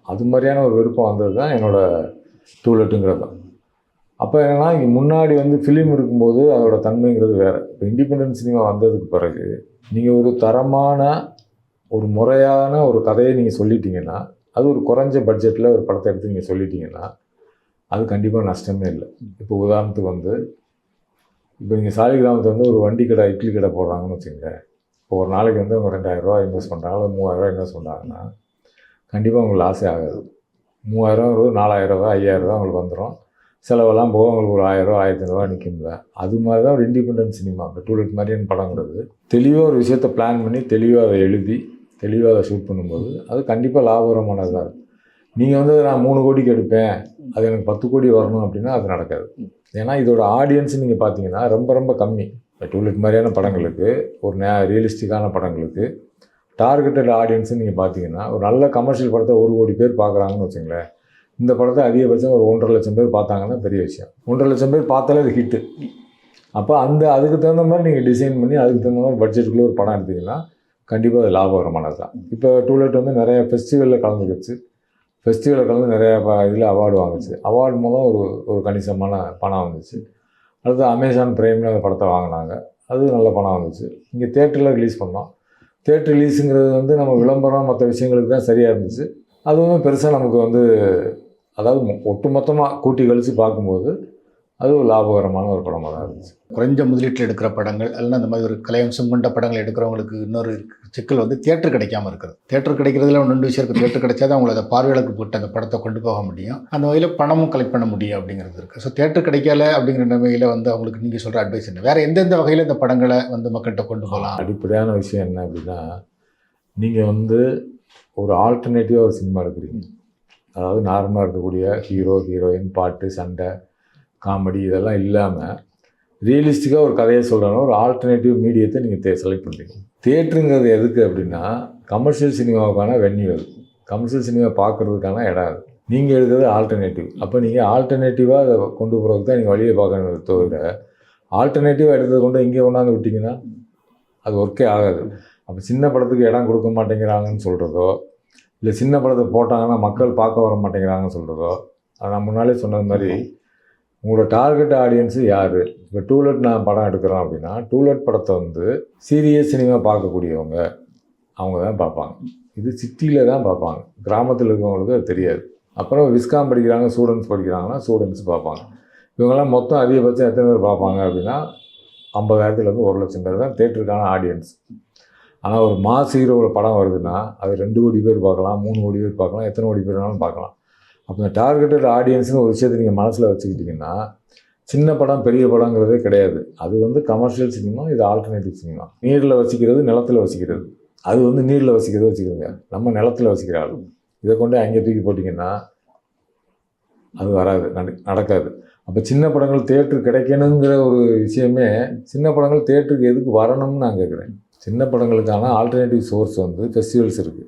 அது மாதிரியான ஒரு விருப்பம் வந்தது தான் என்னோடய டூலெட்டுங்கிறது தான். அப்போ என்னென்னா இங்கே முன்னாடி வந்து ஃபிலிம் இருக்கும்போது அதோட தன்மைங்கிறது வேறு. இப்போ இண்டிபெண்டன்ட் சினிமா வந்ததுக்கு பிறகு நீங்கள் ஒரு தரமான ஒரு முறையான ஒரு கதையை நீங்கள் சொல்லிட்டீங்கன்னா, அது ஒரு குறைஞ்ச பட்ஜெட்டில் ஒரு படத்தை எடுத்து நீங்கள் சொல்லிட்டீங்கன்னா அது கண்டிப்பாக நஷ்டமே இல்லை. இப்போ உதாரணத்துக்கு வந்து இப்போ நீங்கள் சாலிகிராமத்தில் வந்து ஒரு வண்டி கடை, இட்லி கடை போடுறாங்கன்னு வச்சுக்கோங்க. இப்போ ஒரு நாளைக்கு வந்து அவங்க 2000 ரூபா இன்வெஸ்ட் பண்ணுறாங்க, 3000 இன்வெஸ்ட் பண்ணுறாங்கன்னா கண்டிப்பாக உங்களுக்கு லாஸே ஆகாது. 3000 4000 ரூபா 5000 ரூபா உங்களுக்கு வந்துடும். செலவெல்லாம் போக உங்களுக்கு ஒரு 1000 ரூபா 1500 ரூபா நிற்கும்ல. அது மாதிரி தான் ஒரு இண்டிபெண்டன்ட் சினிமா. இப்போ டூலெட் மாதிரியான படங்கிறது தெளிவாக ஒரு விஷயத்தை பிளான் பண்ணி தெளிவாக அதை எழுதி தெளிவாக அதை ஷூட் பண்ணும்போது அது கண்டிப்பாக லாபகரமானது தான். நீங்கள் வந்து நான் 3 கோடிக்கு எடுப்பேன், அது எனக்கு 10 கோடி வரணும் அப்படின்னா அது நடக்காது. ஏன்னா இதோட ஆடியன்ஸ் நீங்கள் பார்த்தீங்கன்னா ரொம்ப ரொம்ப கம்மி. இப்போ டூலெட் மாதிரியான படங்களுக்கு, ஒரு ரியலிஸ்டிக்கான படங்களுக்கு டார்கெட்டட் ஆடியன்ஸுன்னு நீங்கள் பார்த்தீங்கன்னா ஒரு நல்ல கமர்ஷியல் படத்தை 1 கோடி பேர் பார்க்குறாங்கன்னு வச்சுங்களேன். இந்த படத்தை அதிகபட்சம் ஒரு 1.5 லட்சம் பேர் பார்த்தாங்கன்னா பெரிய விஷயம். 1.5 லட்சம் பேர் பார்த்தாலே அது ஹிட்டு. அப்போ அதுக்கு தகுந்த மாதிரி நீங்கள் டிசைன் பண்ணி அதுக்கு தகுந்த மாதிரி பட்ஜெட்டுக்குள்ளே ஒரு படம் எடுத்திங்கன்னா கண்டிப்பாக அது லாபகரமானது தான். இப்போ டூலெட் வந்து நிறைய ஃபெஸ்டிவலில் கலந்துக்கிச்சு, ஃபெஸ்டிவலில் கலந்து நிறையா இதில் அவார்டு வாங்குச்சு. அவார்டு மூலம் ஒரு கணிசமான பணம் வந்துச்சு. அடுத்து அமேசான் பிரைமில் அந்த படத்தை வாங்கினாங்க, அது நல்ல பணம் வந்துச்சு. இங்கே தேட்டரில் ரிலீஸ் பண்ணோம். தேட்டர் ரிலீஸுங்கிறது வந்து நம்ம விளம்பரம் மற்ற விஷயங்களுக்கு தான் சரியாக இருந்துச்சு. அதுவும் பெருசாக நமக்கு வந்து அதாவது ஒட்டுமொத்தமாக கூட்டி கழித்து பார்க்கும்போது அது ஒரு லாபகரமான ஒரு படமாக தான் இருந்துச்சு. குறைஞ்ச முதலீட்டில் எடுக்கிற படங்கள் அல்லது அந்த மாதிரி ஒரு கலையம்சம் கொண்ட படங்கள் எடுக்கிறவங்களுக்கு இன்னொரு சிக்கல் வந்து தியேட்டர் கிடைக்காம இருக்கிறது. தியேட்டர் கிடைக்கிறதுல ரெண்டு விஷயம் இருக்குது. தியேட்டர் கிடைச்சாதான் அவங்கள அதை பார்வையாளருக்கு போட்டு அந்த படத்தை கொண்டு போக முடியும், அந்த வகையில் பணமும் கலெக்ட் பண்ண முடியும் அப்படிங்கிறது இருக்குது. ஸோ தியேட்டர் கிடைக்கல அப்படிங்கிற நிலைமையில் வந்து அவங்களுக்கு நீங்கள் சொல்கிற அட்வைஸ் என்ன? வேறு எந்தெந்த வகையில் இந்த படங்களை வந்து மக்கள்கிட்ட கொண்டு போகலாம்? அடிப்படையான விஷயம் என்ன அப்படின்னா, நீங்கள் வந்து ஒரு ஆல்டர்னேட்டிவாக ஒரு சினிமா எடுக்கிறீங்க. அதாவது நார்மலாக இருக்கக்கூடிய ஹீரோ ஹீரோயின், பாட்டு, சண்டை, காமெடி இதெல்லாம் இல்லாமல் ரியலிஸ்டிக்காக ஒரு கதையை சொல்கிறோன்னா ஒரு ஆல்டர்னேட்டிவ் மீடியத்தை நீங்கள் செலக்ட் பண்ணுறீங்க. தியேட்டருங்கிறது எதுக்கு அப்படின்னா கமர்ஷியல் சினிமாவுக்கான வென்யூ, அது கமர்ஷியல் சினிமா பார்க்குறதுக்கான இடம், அது நீங்கள் எடுக்கிறது ஆல்டர்னேட்டிவ். அப்போ நீங்கள் ஆல்டர்னேட்டிவாக அதை கொண்டு போகிறதுக்கு தான் நீங்கள் வழியை பார்க்கணும். தவிர ஆல்டர்னேட்டிவாக எடுத்ததை கொண்டு இங்கே கொண்டாந்து விட்டிங்கன்னா அது ஒர்க்கே ஆகாது. அப்போ சின்ன படத்துக்கு இடம் கொடுக்க மாட்டேங்கிறாங்கன்னு சொல்கிறதோ, இல்லை சின்ன படத்தை போட்டாங்கன்னா மக்கள் பார்க்க வர மாட்டேங்கிறாங்கன்னு சொல்கிறதோ, அதை நான் முன்னாலே சொன்னது மாதிரி உங்களோட டார்கெட் ஆடியன்ஸு யார்? இப்போ டூலெட் நான் படம் எடுக்கிறோம் அப்படின்னா டூலெட் படத்தை வந்து சீரியஸ் சினிமா பார்க்கக்கூடியவங்க அவங்க தான் பார்ப்பாங்க. இது சிட்டியில் தான் பார்ப்பாங்க, கிராமத்தில் இருக்கவங்களுக்கு அது தெரியாது. அப்புறம் விஸ்காம் படிக்கிறாங்க, ஸ்டூடெண்ட்ஸ் படிக்கிறாங்கன்னா ஸ்டூடெண்ட்ஸ் பார்ப்பாங்க. இவங்கெல்லாம் மொத்தம் அதிகபட்சம் எத்தனை பேர் பார்ப்பாங்க அப்படின்னா 50,000 1 லட்சம் பேர் தான் தேட்டருக்கான ஆடியன்ஸ். ஆனால் ஒரு மாஸ் ஹீரோவோட படம் வருதுன்னா அது 2 கோடி பேர் பார்க்கலாம், 3 கோடி பேர் பார்க்கலாம், எத்தனை கோடி பேர் வேணாலும் பார்க்கலாம். அப்போ இந்த டார்கெட்டட் ஆடியன்ஸ்னு ஒரு விஷயத்தை நீங்கள் மனசில் வச்சுக்கிட்டிங்கன்னா சின்ன படம் பெரிய படங்கிறதே கிடையாது. அது வந்து கமர்ஷியல் சினிமா, இது ஆல்டர்னேட்டிவ் சினிமா. நீரில் வசிக்கிறது, நிலத்தில் வசிக்கிறது. அது வந்து நீரில் வசிக்கிறது வச்சுக்கிறோங்க, நம்ம நிலத்தில் வசிக்கிற ஆள். இதை கொண்டு அங்கே தூக்கி போட்டிங்கன்னா அது வராது, நடக்காது. அப்போ சின்ன படங்கள் தேட்டர் கிடைக்கணுங்கிற ஒரு விஷயமே, சின்ன படங்கள் தேட்டருக்கு எதுக்கு வரணும்னு நான் கேட்குறேன். சின்ன படங்களுக்கான ஆல்டர்னேட்டிவ் சோர்ஸ் வந்து ஃபெஸ்டிவல்ஸ் இருக்குது,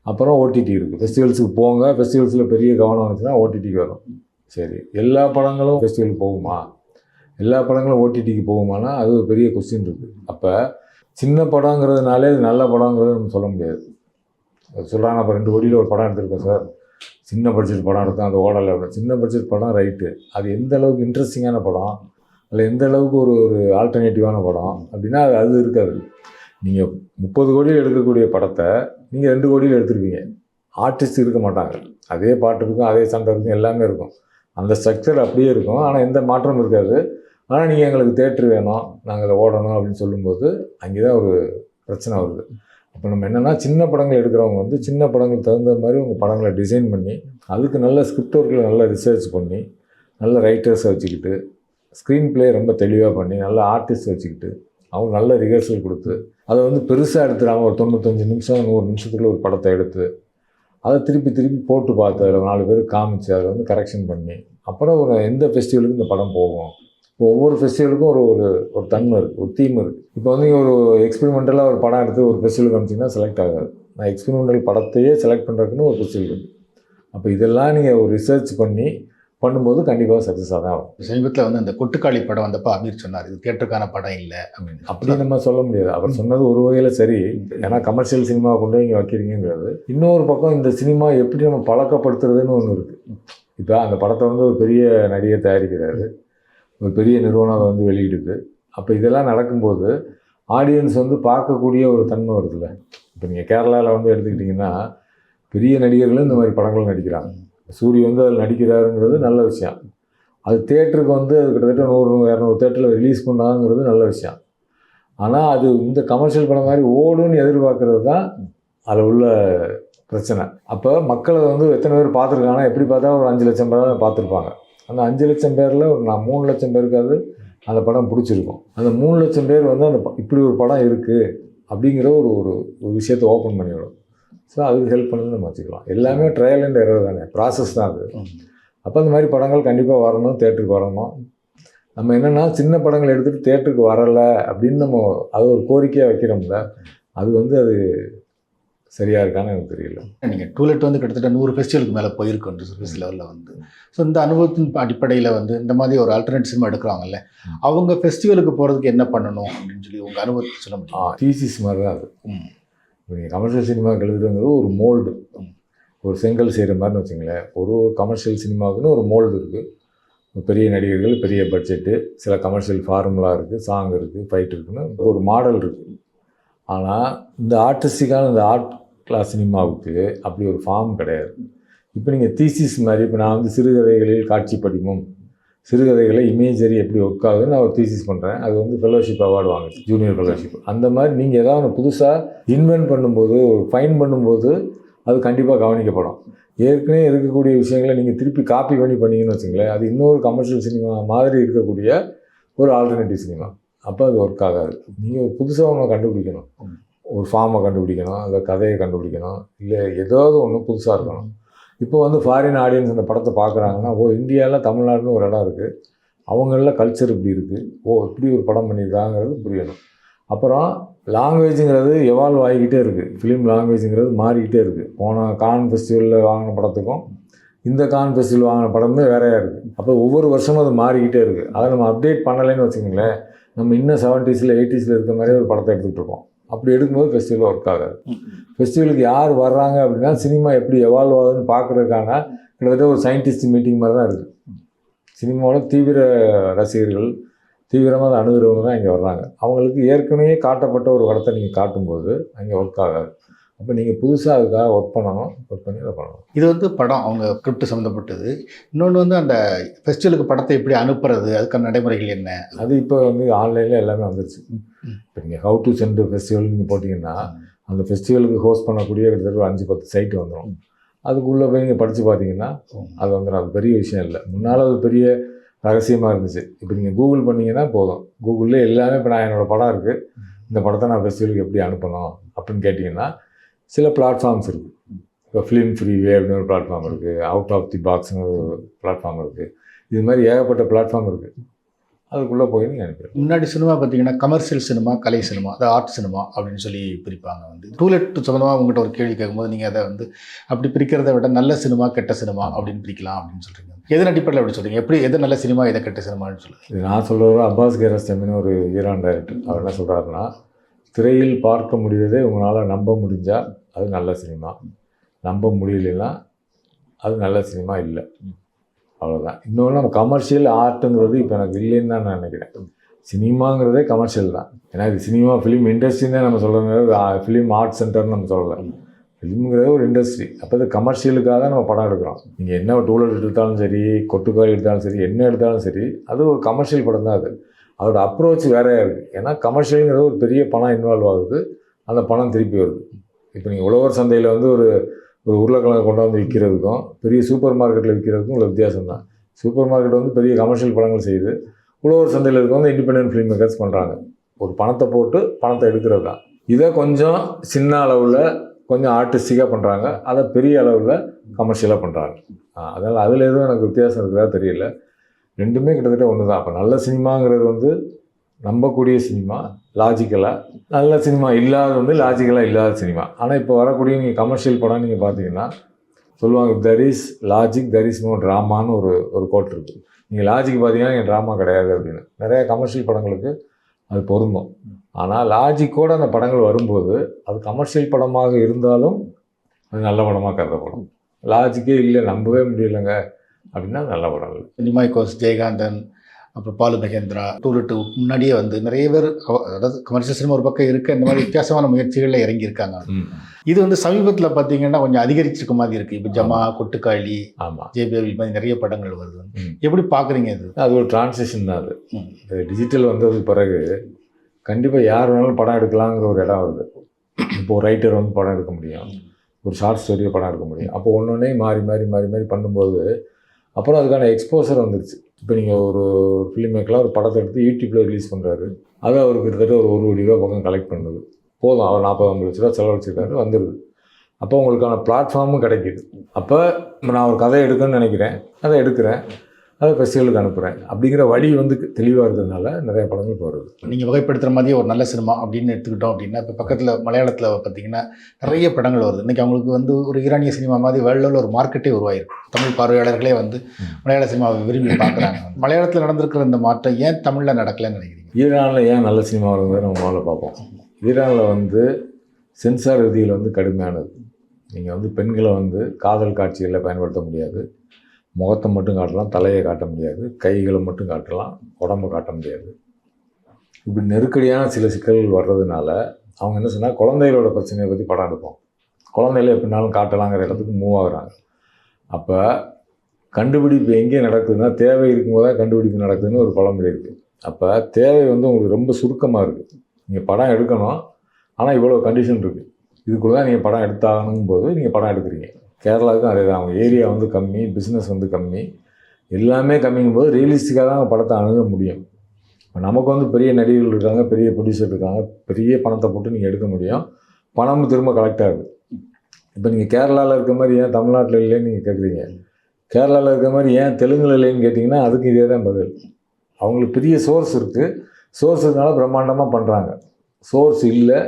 அப்புறம் ஓடிடி இருக்குது. ஃபெஸ்டிவல்ஸுக்கு போங்க, ஃபெஸ்டிவல்ஸில் பெரிய கவனம் வந்துச்சுன்னா ஓடிடிக்கு வரும். சரி, எல்லா படங்களும் ஃபெஸ்டிவலுக்கு போகுமா, எல்லா படங்களும் ஓடிடிக்கு போகுமானா அது ஒரு பெரிய கொஸ்டின் இருக்குது. அப்போ சின்ன படங்கிறதுனாலே அது நல்ல படங்கிறது நம்ம சொல்ல முடியாது. சொல்கிறாங்க, அப்போ 2 கோடியில் ஒரு படம் எடுத்திருக்கேன் சார், சின்ன பட்ஜெட் படம் எடுத்தேன் அது ஓடலை அப்படின்னு. சின்ன பட்ஜெட் படம் ரைட்டு, அது எந்த அளவுக்கு இன்ட்ரெஸ்டிங்கான படம், அதில் எந்த அளவுக்கு ஒரு ஆல்டர்னேட்டிவான படம் அப்படின்னா அது இருக்காது. நீங்கள் 30 கோடியில் எடுக்கக்கூடிய படத்தை நீங்கள் 2 கோடியில் எடுத்துருப்பீங்க. ஆர்டிஸ்ட் இருக்க மாட்டாங்க, அதே பாட்டு இருக்கும், அதே சண்டை இருக்கும், எல்லாமே இருக்கும், அந்த ஸ்ட்ரக்சர் அப்படியே இருக்கும், ஆனால் எந்த மாற்றமும் இருக்காது. ஆனால் நீங்கள் எங்களுக்கு தேட்டர் வேணும், நாங்கள் அதை ஓடணும் அப்படின்னு சொல்லும்போது அங்கே தான் ஒரு பிரச்சனை வருது. அப்போ நம்ம என்னென்னா சின்ன படங்கள் எடுக்கிறவங்க வந்து சின்ன படங்களுக்கு தகுந்த மாதிரி உங்கள் படங்களை டிசைன் பண்ணி அதுக்கு நல்ல ஸ்கிரிப்ட் ஒர்க்கில் நல்லா ரிசர்ச் பண்ணி நல்ல ரைட்டர்ஸை வச்சுக்கிட்டு ஸ்க்ரீன் ப்ளே ரொம்ப தெளிவாக பண்ணி நல்ல ஆர்டிஸ்ட் வச்சுக்கிட்டு அவங்க நல்ல ரிஹர்சல் கொடுத்து அதை வந்து பெருசாக எடுத்துடாமல் ஒரு 95 நிமிஷம் 100 நிமிஷத்துக்குள்ள ஒரு படத்தை எடுத்து அதை திருப்பி போட்டு பார்த்து அதில் 4 பேர் காமிச்சு அதை வந்து கரெக்ஷன் பண்ணி அப்புறம் ஒரு எந்த ஃபெஸ்டிவலுக்கு இந்த படம் போகும். இப்போ ஒவ்வொரு ஃபெஸ்டிவலுக்கும் ஒரு தன்மை இருக்குது, ஒரு தீம் இருக்குது. இப்போ வந்து ஒரு எக்ஸ்பெரிமெண்டலாக ஒரு படம் எடுத்து ஒரு ஃபெஸ்டிவலுக்கு காமிச்சிங்கன்னா செலக்ட் ஆகாது. நான் எக்ஸ்பெரிமெண்டல் படத்தையே செலக்ட் பண்ணுறதுக்குன்னு ஒரு ஃபெஸ்டிவல் இருக்குது. அப்போ இதெல்லாம் நீங்கள் ஒரு ரிசர்ச் பண்ணும்போது கண்டிப்பாக சக்ஸஸாக தான் ஆகும். சமீபத்தில் வந்து அந்த கொட்டுக்காளி படம் வந்தப்போ அமீர் சொன்னார், இது தேட்டருக்கான படம் இல்லை அப்படின்னு. அப்படி நம்ம சொல்ல முடியாது. அவர் சொன்னது ஒரு வகையில் சரி, ஏன்னா கமர்ஷியல் சினிமா கொண்டு இங்கே வைக்கிறீங்கிறது. இன்னொரு பக்கம் இந்த சினிமா எப்படி நம்ம பழக்கப்படுத்துறதுன்னு ஒன்று இருக்குது. இப்போ அந்த படத்தை வந்து ஒரு பெரிய நடிகர் தயாரிக்கிறாரு, ஒரு பெரிய நிறுவனம் அதை வந்து வெளியிடுது. அப்போ இதெல்லாம் நடக்கும்போது ஆடியன்ஸ் வந்து பார்க்கக்கூடிய ஒரு தன்மை வருதுல்ல. இப்போ நீங்கள் கேரளாவில் வந்து எடுத்துக்கிட்டிங்கன்னா பெரிய நடிகர்களும் இந்த மாதிரி படங்களும் நடிக்கிறாங்க. சூரிய வந்து அதில் நடிக்கிறாருங்கிறது நல்ல விஷயம். அது தேட்டருக்கு வந்து அது கிட்டத்தட்ட 100-200 தேட்டரில் ரிலீஸ் பண்ணாங்கிறது நல்ல விஷயம். ஆனால் அது இந்த கமர்ஷியல் படம் மாதிரி ஓடுன்னு எதிர்பார்க்கறது தான் அதில் உள்ள பிரச்சனை. அப்போ மக்களை வந்து எத்தனை பேர் பார்த்துருக்காங்கன்னா எப்படி பார்த்தா ஒரு 5 லட்சம் பேர் தான் பார்த்துருப்பாங்க. அந்த 5 லட்சம் பேரில் ஒரு 3 லட்சம் பேருக்காவது அந்த படம் பிடிச்சிருக்கும். அந்த 3 லட்சம் பேர் வந்து அந்த இப்படி ஒரு படம் இருக்குது அப்படிங்கிற ஒரு விஷயத்தை ஓப்பன் பண்ணிவிடும். ஸோ அதுக்கு ஹெல்ப் பண்ணணும்னு நம்ம வச்சுக்கலாம். எல்லாமே ட்ரையல் அண்ட் எரர் தானே, ப்ராசஸ் தான் அது. அப்போ அந்த மாதிரி படங்கள் கண்டிப்பாக வரணும், தேட்டருக்கு வரணும். நம்ம என்னென்னா சின்ன படங்கள் எடுத்துகிட்டு தேட்டருக்கு வரலை அப்படின்னு நம்ம அது ஒரு கோரிக்கையாக வைக்கிறோம்ல, அது வந்து அது சரியாக இருக்கான்னு எனக்கு தெரியல. நீங்கள் டூலெட் வந்து கிட்டத்தட்ட 100 ஃபெஸ்டிவலுக்கு மேலே போயிருக்கு சர்வீஸ் லெவலில் வந்து. ஸோ இந்த அனுபவத்தின் அடிப்படையில் வந்து இந்த மாதிரி ஒரு ஆல்டர்னேட் சினிமா எடுக்கிறாங்கல்ல, அவங்க ஃபெஸ்டிவலுக்கு போகிறதுக்கு என்ன பண்ணணும் அப்படின்னு சொல்லி உங்கள் அனுபவத்தை சொல்ல முடியும்? தீசிஸ் மாதிரி தான் அது. இப்போ நீங்கள் கமர்ஷியல் சினிமாவுக்கு எழுதுறது ஒரு மோல்டு, ஒரு செங்கல் செய்கிற மாதிரின்னு வச்சுங்களேன். ஒரு கமர்ஷியல் சினிமாவுக்குன்னு ஒரு மோல்டு இருக்குது. பெரிய நடிகர்கள், பெரிய பட்ஜெட்டு, சில கமர்ஷியல் ஃபார்முலா இருக்குது, சாங் இருக்குது, ஃபைட் இருக்குன்னு ஒரு மாடல் இருக்குது. ஆனால் இந்த ஆர்டிஸ்டிக்கான இந்த ஆர்ட் கிளாஸ் சினிமாவுக்கு அப்படி ஒரு ஃபார்ம் கிடையாது. இப்போ நீங்கள் தீசிஸ் மாதிரி, இப்போ நான் வந்து சிறுகதைகளில் காட்சி படிமம், சிறுகதைகளை இமேஜரி எப்படி ஒர்க் ஆகுதுன்னு நான் ஒரு தீசிஸ் பண்ணுறேன். அது வந்து ஃபெலோஷிப் அவார்டு வாங்குது, ஜூனியர் ஃபெலோஷிப். அந்த மாதிரி நீங்கள் ஏதாவது ஒன்று புதுசாக இன்வென்ட் பண்ணும்போது, ஃபைன் பண்ணும்போது அது கண்டிப்பாக கவனிக்கப்படும். ஏற்கனவே இருக்கக்கூடிய விஷயங்களை நீங்கள் திருப்பி காப்பி பண்ணிங்கன்னு வச்சுங்களேன், அது இன்னொரு கமர்ஷியல் சினிமா மாதிரி இருக்கக்கூடிய ஒரு ஆல்டர்னேட்டிவ் சினிமா. அப்போ அது ஒர்க் ஆகாது. நீங்கள் புதுசாக ஒன்று கண்டுபிடிக்கணும், ஒரு ஃபார்மை கண்டுபிடிக்கணும், அந்த கதையை கண்டுபிடிக்கணும், இல்லை ஏதாவது ஒன்று புதுசாக இருக்கணும். இப்போ வந்து ஃபாரின் ஆடியன்ஸ் அந்த படத்தை பார்க்குறாங்கன்னா, இந்தியாவில் தமிழ்நாடுன்னு ஒரு இடம் இருக்குது, அவங்களில் கல்ச்சர் இப்படி இருக்குது, இப்படி ஒரு படம் பண்ணியிருக்காங்கிறது புரியணும். அப்புறம் லாங்குவேஜுங்கிறது எவால்வ் ஆகிக்கிட்டே இருக்குது. ஃபிலிம் லாங்குவேஜுங்கிறது மாறிக்கிட்டே இருக்குது. போன கான் ஃபெஸ்டிவலில் வாங்கின படத்துக்கும் இந்த கான் ஃபெஸ்டிவல் வாங்கின படமே வேறையாக இருக்குது. அப்போ ஒவ்வொரு வருஷமும் அது மாறிக்கிட்டே இருக்குது. அதை நம்ம அப்டேட் பண்ணலைன்னு வச்சுக்கோங்களேன், நம்ம இன்னும் 70s 80s இருக்க மாதிரி ஒரு படத்தை எடுத்துகிட்டு இருக்கோம். அப்படி எடுக்கும்போது ஃபெஸ்டிவல் ஒர்க் ஆகாது. ஃபெஸ்டிவலுக்கு யார் வர்றாங்க அப்படின்னா, சினிமா எப்படி எவால்வ் ஆகுதுன்னு பார்க்குறதுக்கான கிட்டத்தட்ட ஒரு சயின்டிஸ்ட் மீட்டிங் மாதிரி தான் இருக்குது. சினிமாவோட தீவிர ரசிகர்கள், தீவிரமாக அதை அணுகிறவங்க தான் இங்கே வர்றாங்க. அவங்களுக்கு ஏற்கனவே காட்டப்பட்ட ஒரு படத்தை நீங்கள் காட்டும்போது அங்கே ஒர்க் ஆகாது. அப்போ நீங்கள் புதுசாக அதுக்காக ஒர்க் பண்ணணும், ஒர்க் பண்ணி அதை பண்ணணும். இது வந்து படம் அவங்க ஸ்கிரிப்ட் சம்மந்தப்பட்டது. இன்னொன்று வந்து அந்த ஃபெஸ்டிவலுக்கு படத்தை எப்படி அனுப்புறது, அதுக்கான நடைமுறைகள் என்ன? அது இப்போ வந்து ஆன்லைனில் எல்லாமே வந்துருச்சு. இப்போ நீங்கள் ஹவு டு சென்ட் ஃபெஸ்டிவல் நீங்கள் போட்டிங்கன்னா, அந்த ஃபெஸ்டிவலுக்கு ஹோஸ்ட் பண்ணக்கூடிய கிட்டத்தட்ட ஒரு 5-10 சைட்டு வந்துடும். அதுக்குள்ளே போய் நீங்கள் படித்து பார்த்தீங்கன்னா அது வந்துடும். அது பெரிய விஷயம் இல்லை. முன்னால் அது பெரிய ரகசியமாக இருந்துச்சு. இப்போ நீங்கள் கூகுள் பண்ணிங்கன்னா போதும், கூகுளில் எல்லாமே இப்போ நான் என்னோடய படம் இருக்குது, இந்த படத்தை நான் ஃபெஸ்டிவலுக்கு எப்படி அனுப்பணும் அப்படின்னு கேட்டிங்கன்னா சில பிளாட்ஃபார்ம்ஸ் இருக்குது. இப்போ ஃபிலிம் ஃப்ரீவே அப்படின்னு ஒரு பிளாட்ஃபார்ம் இருக்குது, அவுட் ஆஃப் தி பாக்ஸ்னு ஒரு பிளாட்ஃபார்ம் இருக்குது. இது மாதிரி ஏகப்பட்ட பிளாட்ஃபார்ம் இருக்குது. அதுக்குள்ளே போய் நீங்கள் அனுப்பிடுங்க. முன்னாடி சினிமா பார்த்தீங்கன்னா கமர்ஷியல் சினிமா, கலை சினிமா, அது ஆர்ட் சினிமா அப்படின்னு சொல்லி பிரிப்பாங்க. வந்து டூலெட் சம்மந்தமாக உங்கள்கிட்ட ஒரு கேள்வி கேட்கும்போது நீங்கள் அதை வந்து அப்படி பிரிக்கிறத விட நல்ல சினிமா, கெட்ட சினிமா அப்படின்னு பிரிக்கலாம் அப்படின்னு சொல்கிறீங்க. எதன் அடிப்படையில் அப்படி சொல்கிறீங்க? எப்படி எது நல்ல சினிமா, எதை கெட்ட சினிமான்னு சொல்லுங்கள். இது நான் சொல்கிற அப்பாஸ் கியாரஸ்டமின்னு ஒரு ஈரான் டைரக்டர். அவர் என்ன சொல்கிறாருன்னா, திரையில் பார்க்க முடிவதை உங்களால் நம்ப முடிஞ்சால் அது நல்ல சினிமா, நம்ப முடியலைன்னா அது நல்ல சினிமா இல்லை, அவ்வளோதான். இன்னொன்று நம்ம கமர்ஷியல் ஆர்ட்டுங்கிறது இப்போ எனக்கு இல்லைன்னு தான் நான் நினைக்கிறேன். சினிமாங்கிறதே கமர்ஷியல் தான். ஏன்னா இது சினிமா ஃபிலிம் இண்டஸ்ட்ரின்னு நம்ம சொல்கிறது, ஃபிலிம் ஆர்ட் சென்டர்னு நம்ம சொல்லலை. ஃபிலிம்ங்கிறது ஒரு இண்டஸ்ட்ரி. அப்போ அது கமர்ஷியலுக்காக தான் நம்ம படம் எடுக்கிறோம். நீங்கள் என்ன டூலர் எடுத்தாலும் சரி, கொட்டுக்காய் எடுத்தாலும் சரி, என்ன எடுத்தாலும் சரி, அது ஒரு கமர்ஷியல் படம் தான். அதோட அப்ரோச் வேறையாக இருக்குது. ஏன்னா கமர்ஷியலுங்கிறது ஒரு பெரிய பணம் இன்வால்வ் ஆகுது, அந்த பணம் திருப்பி வருது. இப்போ நீங்கள் உழவர் சந்தையில் வந்து ஒரு உருளைக்கிழங்கு கொண்டாந்து விற்கிறதுக்கும் பெரிய சூப்பர் மார்க்கெட்டில் விற்கிறதுக்கும் உள்ள வித்தியாசம் தான். சூப்பர் மார்க்கெட் வந்து பெரிய கமர்ஷியல் படங்கள் செய்யுது, உழவர் சந்தையில் இருக்க வந்து இண்டிபெண்டன்ட் ஃபிலிம் மேக்கர்ஸ் பண்ணுறாங்க. ஒரு பணத்தை போட்டு பணத்தை எடுக்கிறது தான். இதை கொஞ்சம் சின்ன அளவில் கொஞ்சம் ஆர்டிஸ்டிக்காக பண்ணுறாங்க, அதை பெரிய அளவில் கமர்ஷியலாக பண்ணுறாங்க. அதனால் அதில் எதுவும் எனக்கு வித்தியாசம் இருக்கிறதா தெரியல. ரெண்டுமே கிட்டத்தட்ட ஒன்று தான். அப்போ நல்ல சினிமாங்கிறது வந்து நம்பக்கூடிய சினிமா, லாஜிக்கலாக. நல்ல சினிமா இல்லாதது வந்து லாஜிக்கலாக இல்லாத சினிமா. ஆனால் இப்போ வரக்கூடிய நீங்கள் கமர்ஷியல் படம் நீங்கள் பார்த்தீங்கன்னா சொல்லுவாங்க, there is logic, there is no ட்ராமான்னு ஒரு கோட் இருக்குது. நீங்கள் லாஜிக் பார்த்தீங்கன்னா என் ட்ராமா கிடையாது அப்படின்னு. நிறைய கமர்ஷியல் படங்களுக்கு அது பொருந்தும். ஆனால் லாஜிக்கோடு அந்த படங்கள் வரும்போது அது கமர்ஷியல் படமாக இருந்தாலும் அது நல்ல படமாக கருதப்படும். லாஜிக்கே இல்லை, நம்பவே முடியலைங்க அப்படின்னா நல்ல படம் இல்லை. நிமாய்கோஸ், ஜெயகாந்தன், அப்புறம் பாலு மகேந்திரா, டூலெட்டு முன்னாடியே வந்து நிறைய பேர், அதாவது கமர்ஷியல் சினிமா ஒரு பக்கம் இருக்க இந்த மாதிரி வித்தியாசமான முயற்சிகளில் இறங்கியிருக்காங்க. இது வந்து சமீபத்தில் பார்த்தீங்கன்னா கொஞ்சம் அதிகரிச்சிருக்க மாதிரி இருக்குது. இப்போ ஜமா, கொட்டுக்காளி, ஆமாம், ஜேபிஎல் மாதிரி நிறைய படங்கள் வருது. எப்படி பார்க்குறீங்க? அது ஒரு டிரான்சிஷன் தான். அது டிஜிட்டல் வந்ததுக்கு பிறகு கண்டிப்பாக யார் வேணாலும் படம் எடுக்கலாங்கிற ஒரு இடம் வருது. இப்போது ரைட்டர் வந்து படம் எடுக்க முடியும், ஒரு ஷார்ட் ஸ்டோரியை படம் எடுக்க முடியும். அப்போ ஒன்றொன்னே மாறி மாறி மாறி மாறி பண்ணும்போது அப்புறம் அதுக்கான எக்ஸ்போசர் வந்துருச்சு. இப்போ நீங்கள் ஒரு ஃபிலிம் மேக்கெலாம் ஒரு படத்தை எடுத்து யூடியூப்பில் ரிலீஸ் பண்ணுறாரு, அது அவருக்கு கிட்டத்தட்ட ஒரு 1 கோடி ரூபா பக்கம் கலெக்ட் பண்ணுது. போதும், அவர் 40-50 லட்ச ரூபா செலவழிச்சிருக்காரு, வந்துடுது. அப்போ உங்களுக்கான பிளாட்ஃபார்மும் கிடைக்கிது. அப்போ நான் ஒரு கதை எடுக்கணும்னு நினைக்கிறேன், அதை எடுக்கிறேன், அதை ஃபெஸ்டிவலுக்கு அனுப்புகிறேன் அப்படிங்கிற வழி வந்து தெளிவாக இருக்கிறதுனால நிறைய படங்கள் இப்போ வருது. நீங்கள் வகைப்படுத்துகிற மாதிரியே ஒரு நல்ல சினிமா அப்படின்னு எடுத்துக்கிட்டோம் அப்படின்னா, இப்போ பக்கத்தில் மலையாளத்தில் பார்த்தீங்கன்னா நிறைய படங்கள் வருது. இன்றைக்கி அவங்களுக்கு வந்து ஒரு ஈரானிய சினிமா மாதிரி வேர்ல்டில் ஒரு மார்க்கெட்டே உருவாயிருக்கு. தமிழ் பார்வையாளர்களே வந்து மலையாள சினிமாவை விரும்பி பார்க்குறாங்க. மலையாளத்தில் நடந்திருக்கிற இந்த மாற்றம் ஏன் தமிழில் நடக்கலைன்னு நினைக்கிறீங்க? ஈரானில் ஏன் நல்ல சினிமா வருதுன்னு நம்ம முதல்ல பார்ப்போம். ஈரானில் வந்து சென்சார் விதிகள் வந்து கடுமையானது. நீங்கள் வந்து பெண்களை வந்து காதல் காட்சிகளில் பயன்படுத்த முடியாது. முகத்தை மட்டும் காட்டலாம், தலையை காட்ட முடியாது, கைகளை மட்டும் காட்டலாம், உடம்பை காட்ட முடியாது. இப்படி நெருக்கடியான சில சிக்கல்கள் வர்றதுனால அவங்க என்ன சொன்னால் குழந்தைகளோட பிரச்சனையை பற்றி படம் எடுப்போம். குழந்தைகளை எப்படினாலும் காட்டலாங்கிற இடத்துக்கு மூவ் ஆகுறாங்க. அப்போ கண்டுபிடிப்பு எங்கே நடக்குதுன்னா தேவை இருக்கும்போது தான் கண்டுபிடிப்பு நடக்குதுன்னு ஒரு பழமொழி இருக்குது. அப்போ தேவை வந்து உங்களுக்கு ரொம்ப சுருக்கமாக இருக்குது. நீங்கள் படம் எடுக்கணும், ஆனால் இவ்வளோ கண்டிஷன் இருக்குது, இதுக்குள்ளே தான் நீங்கள் படம் எடுத்தாகணும் போது நீங்கள் படம் எடுக்கிறீங்க. கேரளாவுக்கும் அதே தான். அவங்க ஏரியா வந்து கம்மி, பிஸ்னஸ் வந்து கம்மி, எல்லாமே கம்மிங்கும் போது ரியலிஸ்டிக்காக தான் அவங்க படத்தை அணுக முடியும். இப்போ நமக்கு வந்து பெரிய நடிகர்கள் இருக்காங்க, பெரிய ப்ரொடியூசர் இருக்காங்க, பெரிய பணத்தை போட்டு நீங்கள் எடுக்க முடியும், பணமும் திரும்ப கலெக்ட் ஆகுது. இப்போ நீங்கள் கேரளாவில் இருக்க மாதிரி ஏன் தமிழ்நாட்டில் இல்லைன்னு நீங்கள் கேட்குறீங்க, கேரளாவில் இருக்க மாதிரி ஏன் தெலுங்கில் இல்லைன்னு கேட்டிங்கன்னா அதுக்கு இதே தான் பதில். அவங்களுக்கு பெரிய சோர்ஸ் இருக்குது, சோர்ஸ் இருக்கனால பிரம்மாண்டமாக பண்ணுறாங்க. சோர்ஸ் இல்லை,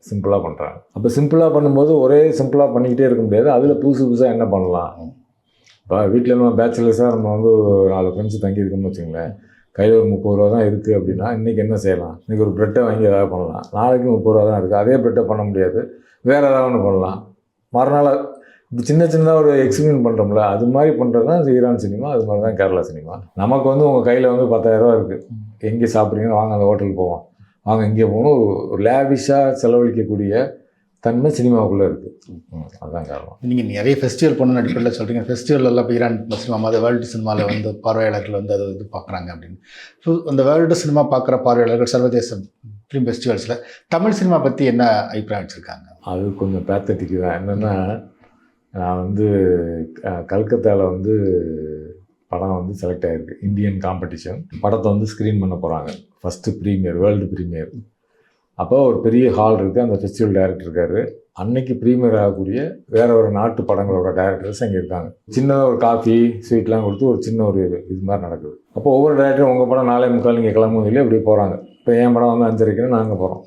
சிம்பிளாக பண்ணுறாங்க. அப்போ சிம்பிளாக பண்ணும்போது ஒரே சிம்பிளாக பண்ணிக்கிட்டே இருக்க முடியாது, அதில் புதுசாக என்ன பண்ணலாம். இப்போ வீட்டில் நம்ம பேச்சுலர்ஸாக நம்ம வந்து ஒரு 4 ஃப்ரெண்ட்ஸ் தங்கியிருக்கோம்னு வச்சுங்களேன், கையில் ஒரு 30 ரூபா தான் இருக்குது அப்படின்னா இன்றைக்கி என்ன செய்யலாம், இன்றைக்கி ஒரு ப்ரெட்டை வாங்கி எதாவது பண்ணலாம், நாளைக்கு 30 ரூபா தான் இருக்குது, அதே ப்ரெட்டை பண்ண முடியாது, வேறு ஏதாவது ஒன்று பண்ணலாம், மறுநாள் இப்போ சின்னதாக ஒரு எக்ஸ்பிரிமெண்ட் பண்ணுறோம்ல, அது மாதிரி பண்ணுறது தான் ஈரான் சினிமா, அது மாதிரி தான் கேரளா சினிமா. நமக்கு வந்து உங்கள் கையில் வந்து 10,000 ரூபா இருக்குது, எங்கே சாப்பிட்றீங்கன்னு வாங்க அந்த ஹோட்டலுக்கு போவோம், வாங்க இங்கே போகணும், ஒரு லேவிஷாக செலவழிக்கக்கூடிய தன்மை சினிமாவுக்குள்ளே இருக்குது. அதுதான் காரணம். நீங்கள் நிறைய ஃபெஸ்டிவல் பண்ணணும்னு அடிப்படையில் சொல்கிறீங்க. ஃபெஸ்டிவலெல்லாம் இப்போ ஈரான் சினிமா மாதிரி வேர்ல்டு சினிமாவில் வந்து பார்வையாளர்கள் வந்து அதை இது பார்க்குறாங்க அப்படின்னு. ஸோ அந்த வேர்ல்டு சினிமா பார்க்குற பார்வையாளர்கள் சர்வதேச ஃபிலிம் ஃபெஸ்டிவல்ஸில் தமிழ் சினிமா பற்றி என்ன அபிப்பிராயம் வச்சுருக்காங்க? அது கொஞ்சம் பேத்தட்டிக்கு தான். என்னென்னா நான் வந்து கல்கத்தாவில் வந்து படம் வந்து செலக்ட் ஆகிருக்கு, இந்தியன் காம்படிஷன். படத்தை வந்து ஸ்க்ரீன் பண்ண போகிறாங்க, ஃபஸ்ட்டு ப்ரீமியர், வேர்ல்டு ப்ரீமியர். அப்போ ஒரு பெரிய ஹால் இருக்குது, அந்த ஃபெஸ்டிவல் டைரக்டர் இருக்கார். அன்னைக்கு ப்ரீமியர் ஆகக்கூடிய வேறு ஒரு நாட்டு படங்களோட டைரக்டர்ஸ் அங்கே இருக்காங்க. சின்னதாக ஒரு காஃபி ஸ்வீட்லாம் கொடுத்து ஒரு சின்ன ஒரு இது மாதிரி நடக்குது. அப்போ ஒவ்வொரு டைரக்டரும் உங்கள் படம் 4:45 நீங்கள் கிளம்பும் இல்லை இப்படி போகிறாங்க. இப்போ என் படம் வந்து 5:30 நாங்கள் போகிறோம்.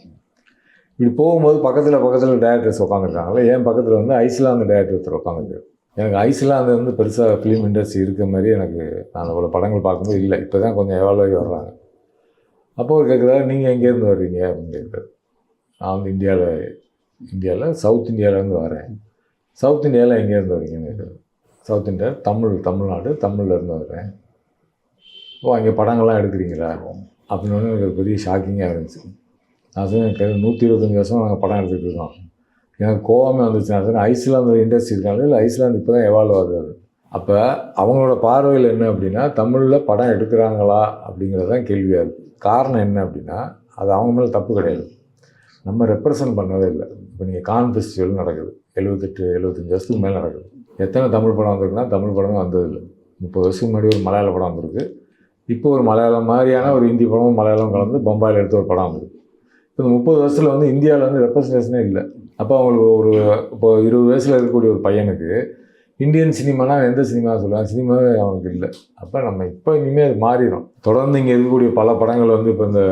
இப்படி போகும்போது பக்கத்தில் டைரக்டர்ஸ் உட்காந்துருக்காங்களே, என் பக்கத்தில் வந்து ஐஸ்லாந்து டைரக்டர் ஒருத்தர் உட்காந்துருக்கு. எனக்கு ஐஸ்லாந்து வந்து பெருசாக ஃபிலிம் இண்டஸ்ட்ரி இருக்க மாதிரி எனக்கு நான் அவ்வளோ படங்கள் பார்க்கும்போது இல்லை, இப்போ தான் கொஞ்சம் எவால்வ் ஆகி வர்றாங்க. அப்போ அவர் கேட்குறாரு, நீங்கள் எங்கேருந்து வர்றீங்க அப்படின்னு கேட்குறாரு. நான் வந்து இந்தியாவில் சவுத் இந்தியாவிலேருந்து வரேன். சவுத் இந்தியாவில் எங்கேருந்து வரீங்கன்னு கேட்குறாரு. சவுத் இந்தியா தமிழ்நாடு, தமிழ்லேருந்து வரேன். ஓ, அங்கே படங்கள்லாம் எடுக்கிறீங்களா அப்படின்னு எனக்கு பெரிய ஷாக்கிங்காக இருந்துச்சு. நான் சொன்னேன், 125 வருஷம் நாங்கள் படம் எடுத்துகிட்டு இருக்கோம். எனக்கு கோவமே வந்துச்சு. நான் சொன்னேன், ஐஸ்லாந்து இண்டஸ்ட்ரி இருக்காங்க இல்லை, ஐஸ்லாந்து இப்போ தான் எவால்வ் ஆகுது. அப்போ அவங்களோட பார்வையில் என்ன அப்படின்னா தமிழில் படம் எடுக்கிறாங்களா அப்படிங்கிறது தான் கேள்வியாக இருக்குது. காரணம் என்ன அப்படின்னா அது அவங்க மேலே தப்பு கிடையாது, நம்ம ரெப்ரசன்ட் பண்ணவே இல்லை. இப்போ நீங்கள் கான் ஃபெஸ்டிவல் நடக்குது, 78-75 வருஷத்துக்கு மேலே நடக்குது. எத்தனை தமிழ் படம் வந்திருக்குன்னா தமிழ் படமே வந்ததில்லை. 30 வருஷத்துக்கு முன்னாடி ஒரு மலையாள படம் வந்திருக்கு, இப்போ ஒரு மலையாளம் மாதிரியான ஒரு ஹிந்தி படமும் மலையாளம் கலந்து பம்பாயில் எடுத்த ஒரு படம் வந்திருக்கு. இப்போ இந்த 30 வருஷத்தில் வந்து இந்தியாவில் வந்து ரெப்ரசன்டேஷனே இல்லை. அப்போ அவங்களுக்கு இப்போ 20 வயசில் இருக்கக்கூடிய ஒரு பையனுக்கு இந்தியன் சினிமானா எந்த சினிமா சொல்லுவாங்க, சினிமாவே அவனுக்கு இல்லை. அப்போ நம்ம இப்போ இனிமேல் அது மாறிடும். தொடர்ந்து இங்கே இருக்கக்கூடிய பல படங்கள் வந்து இப்போ இந்த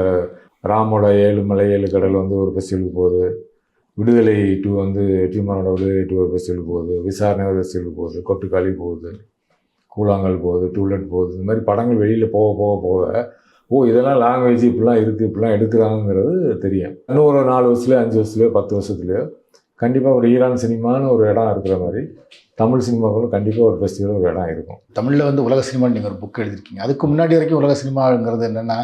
ராமோட 7 மலை 7 கடல் வந்து ஒரு ஃபெஸ்டிவலுக்கு போகுது, விடுதலை 2 வந்து வெற்றிமாறனோட விடுதலை 2 ஒரு ஃபெஸ்டிவலுக்கு போகுது, விசாரணை ஒரு ஃபெஸ்டிவலுக்கு போகுது, கொட்டுக்காளி போகுது, கூழாங்கல் போகுது, டூலெட் போகுது. இந்த மாதிரி படங்கள் வெளியில் போக ஓ இதெல்லாம் லாங்குவேஜ் இப்படிலாம் இருக்குது, இப்படிலாம் எடுக்கிறாங்கிறது தெரியும். இன்னும் ஒரு 4 வருஷத்துலையோ 5 வருஷத்துலையோ 10 வருஷத்துலையோ கண்டிப்பாக ஒரு ஈரான் சினிமான்னு ஒரு இடம் இருக்கிற மாதிரி தமிழ் சினிமாவுக்கும் கண்டிப்பாக ஒரு ஃபெஸ்டிவல் ஒரு இடம் இருக்கும். தமிழில் வந்து உலக சினிமான்னு நீங்கள் ஒரு புக் எழுதிருக்கீங்க. அதுக்கு முன்னாடி வரைக்கும் உலக சினிமாங்கிறது என்னென்னா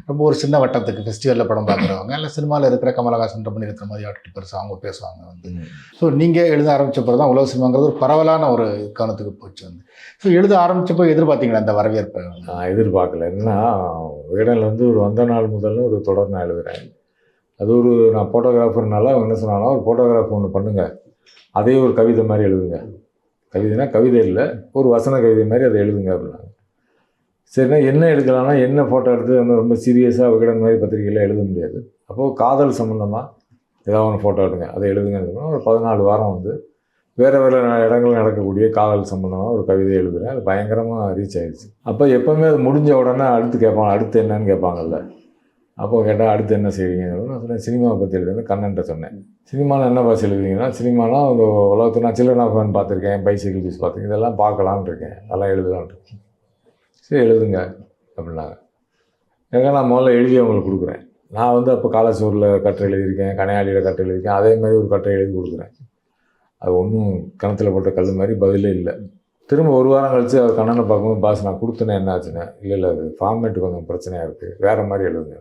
ரொம்ப ஒரு சின்ன வட்டத்துக்கு ஃபெஸ்டிவலில் படம் பார்க்குறவங்க இல்லை சினிமாவில் இருக்கிற கமலஹாசன் பண்ணி இருக்கிற மாதிரி ஆட்கள் பெருசாக அவங்க பேசுவாங்க வந்து. ஸோ நீங்கள் எழுத ஆரம்பித்தப்போ தான் உலக சினிமாங்கிறது ஒரு பரவலான ஒரு கவனத்துக்கு போச்சு வந்து. ஸோ எழுத ஆரம்பித்தப்போ எதிர்பார்த்தீங்களா அந்த வரவேற்பை? நான் எதிர்பார்க்கல. என்னன்னா விகடனில் வந்து ஒரு வந்த நாள் முதல்ல ஒரு தொடர் நான் எழுதுகிறேன். அது ஒரு நான் ஃபோட்டோகிராஃபர்னால அவங்க என்ன சொன்னாங்கன்னா ஒரு ஃபோட்டோகிராஃப் ஒன்று பண்ணுங்கள், அதே ஒரு கவிதை மாதிரி எழுதுங்க. கவிதைனா கவிதை இல்லை, ஒரு வசன கவிதை மாதிரி அதை எழுதுங்க அப்படின்னாங்க. சரிண்ணா என்ன எடுக்கலாம்னா என்ன ஃபோட்டோ எடுத்து வந்து ரொம்ப சீரியஸாக விகடன் மாதிரி பத்திரிகையில் எழுத முடியாது. அப்போது காதல் சம்மந்தமாக ஏதாவது ஒன்று ஃபோட்டோ எடுங்க, அதை எழுதுங்க. ஒரு 14 வாரம் வந்து வேறு வேறு இடங்கள் நடக்கக்கூடிய காதல் சம்பந்தமாக ஒரு கவிதை எழுதுகிறேன். அது பயங்கரமாக ரீச் ஆயிடுச்சு. அப்போ எப்போவுமே அது முடிஞ்ச உடனே அடுத்து கேட்பாங்க, அடுத்து என்னன்னு கேட்பாங்கல்ல. அப்போ கேட்டால் அடுத்து என்ன செய்வீங்க? நான் சொன்னேன் சினிமாவை பற்றி எழுதுன்னு கண்ணன்ட்ட சொன்னேன். சினிமாவில் என்ன பாஸ் எழுதுவீங்கன்னா, சினிமானா அந்த உலகத்தை நான் சில்லனா ஃபேன் பார்த்துருக்கேன், பைசைக்கிள் பீஸ் பார்த்துருக்கேன், இதெல்லாம் பார்க்கலான்னு இருக்கேன், அதெல்லாம் எழுதலான் இருக்கேன். சரி எழுதுங்க அப்படின்னாங்க. ஏன்னா நான் முதல்ல எழுதி அவங்களுக்கு கொடுக்குறேன். நான் வந்து அப்போ காலச்சோரில் கட்டுரை எழுதியிருக்கேன், கனையாளியில் கட்டுரை எழுதியிருக்கேன், அதே மாதிரி ஒரு கட்டுரை எழுதி கொடுக்குறேன். அது ஒன்றும் கணத்தில் போட்ட கல் மாதிரி பதிலே இல்லை. திரும்ப ஒரு வாரம் கழித்து அவர் கண்ணனை பார்க்கும்போது, பாஸ் நான் கொடுத்தேனே என்ன ஆச்சுன்னு, இல்லை அது ஃபார்மேட்டு கொஞ்சம் பிரச்சனையாக இருக்குது, வேறு மாதிரி எழுதுங்க.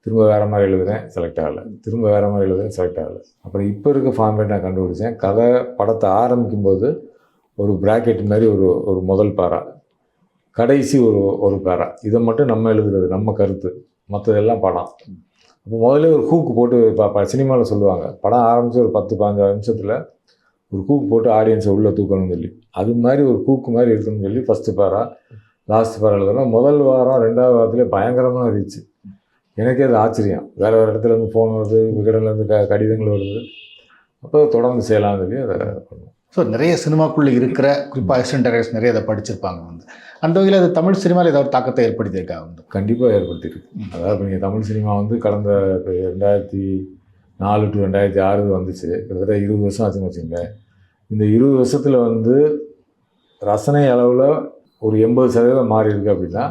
திரும்ப வேறு மாதிரி எழுதுறேன், செலக்ட் ஆகலை. திரும்ப வேறு மாதிரி எழுதுறேன், செலக்ட் ஆகலை. அப்புறம் இப்போ இருக்க ஃபார்மேட் நான் கண்டுபிடிச்சேன். கதை படத்தை ஆரம்பிக்கும்போது ஒரு ப்ராக்கெட் மாதிரி ஒரு முதல் பேரா, கடைசி ஒரு பேரா, இதை மட்டும் நம்ம எழுதுறது, நம்ம கருத்து, மற்றதெல்லாம் படம். அப்போ முதல்ல ஒரு ஹூக்கு போட்டு சினிமாவில் சொல்லுவாங்க, படம் ஆரம்பித்து ஒரு 10-15 நிமிஷத்தில் ஒரு ஹூக்கு போட்டு ஆடியன்ஸை உள்ளே தூக்கணும்னு சொல்லி, அது மாதிரி ஒரு ஹூக்கு மாதிரி இருக்கணும்னு சொல்லி ஃபஸ்ட்டு பேரா லாஸ்ட் பேரா எழுதுனா முதல் வாரம் 2வது வாரத்துலேயே பயங்கரமாக இருந்துச்சு. எனக்கே அது ஆச்சரியம். வேறு இடத்துலேருந்து ஃபோன் வருது, விகடன்லேருந்து கடிதங்கள் வருது. அப்போ தொடர்ந்து செய்யலாம்னு சொல்லி அதை பண்ணுவோம். ஸோ நிறைய சினிமாக்குள்ளே இருக்கிற குறிப்பாக அசிஸ்டன்ட் டைரக்டர்ஸ் நிறைய அதை படிச்சிருப்பாங்க. அந்த வகையில் அது தமிழ் சினிமாவில் ஏதாவது தாக்கத்தை ஏற்படுத்தியிருக்காங்க? கண்டிப்பாக ஏற்படுத்தியிருக்கு. அதாவது இப்போ நீங்கள் தமிழ் சினிமா வந்து கடந்த 2004 to 2006 வந்துச்சு, கிட்டத்தட்ட 20 வருஷம் ஆச்சுன்னு வச்சுங்க. இந்த 20 வருஷத்தில் வந்து ரசனை அளவில் ஒரு 80% மாறி இருக்குது. அப்படின்னா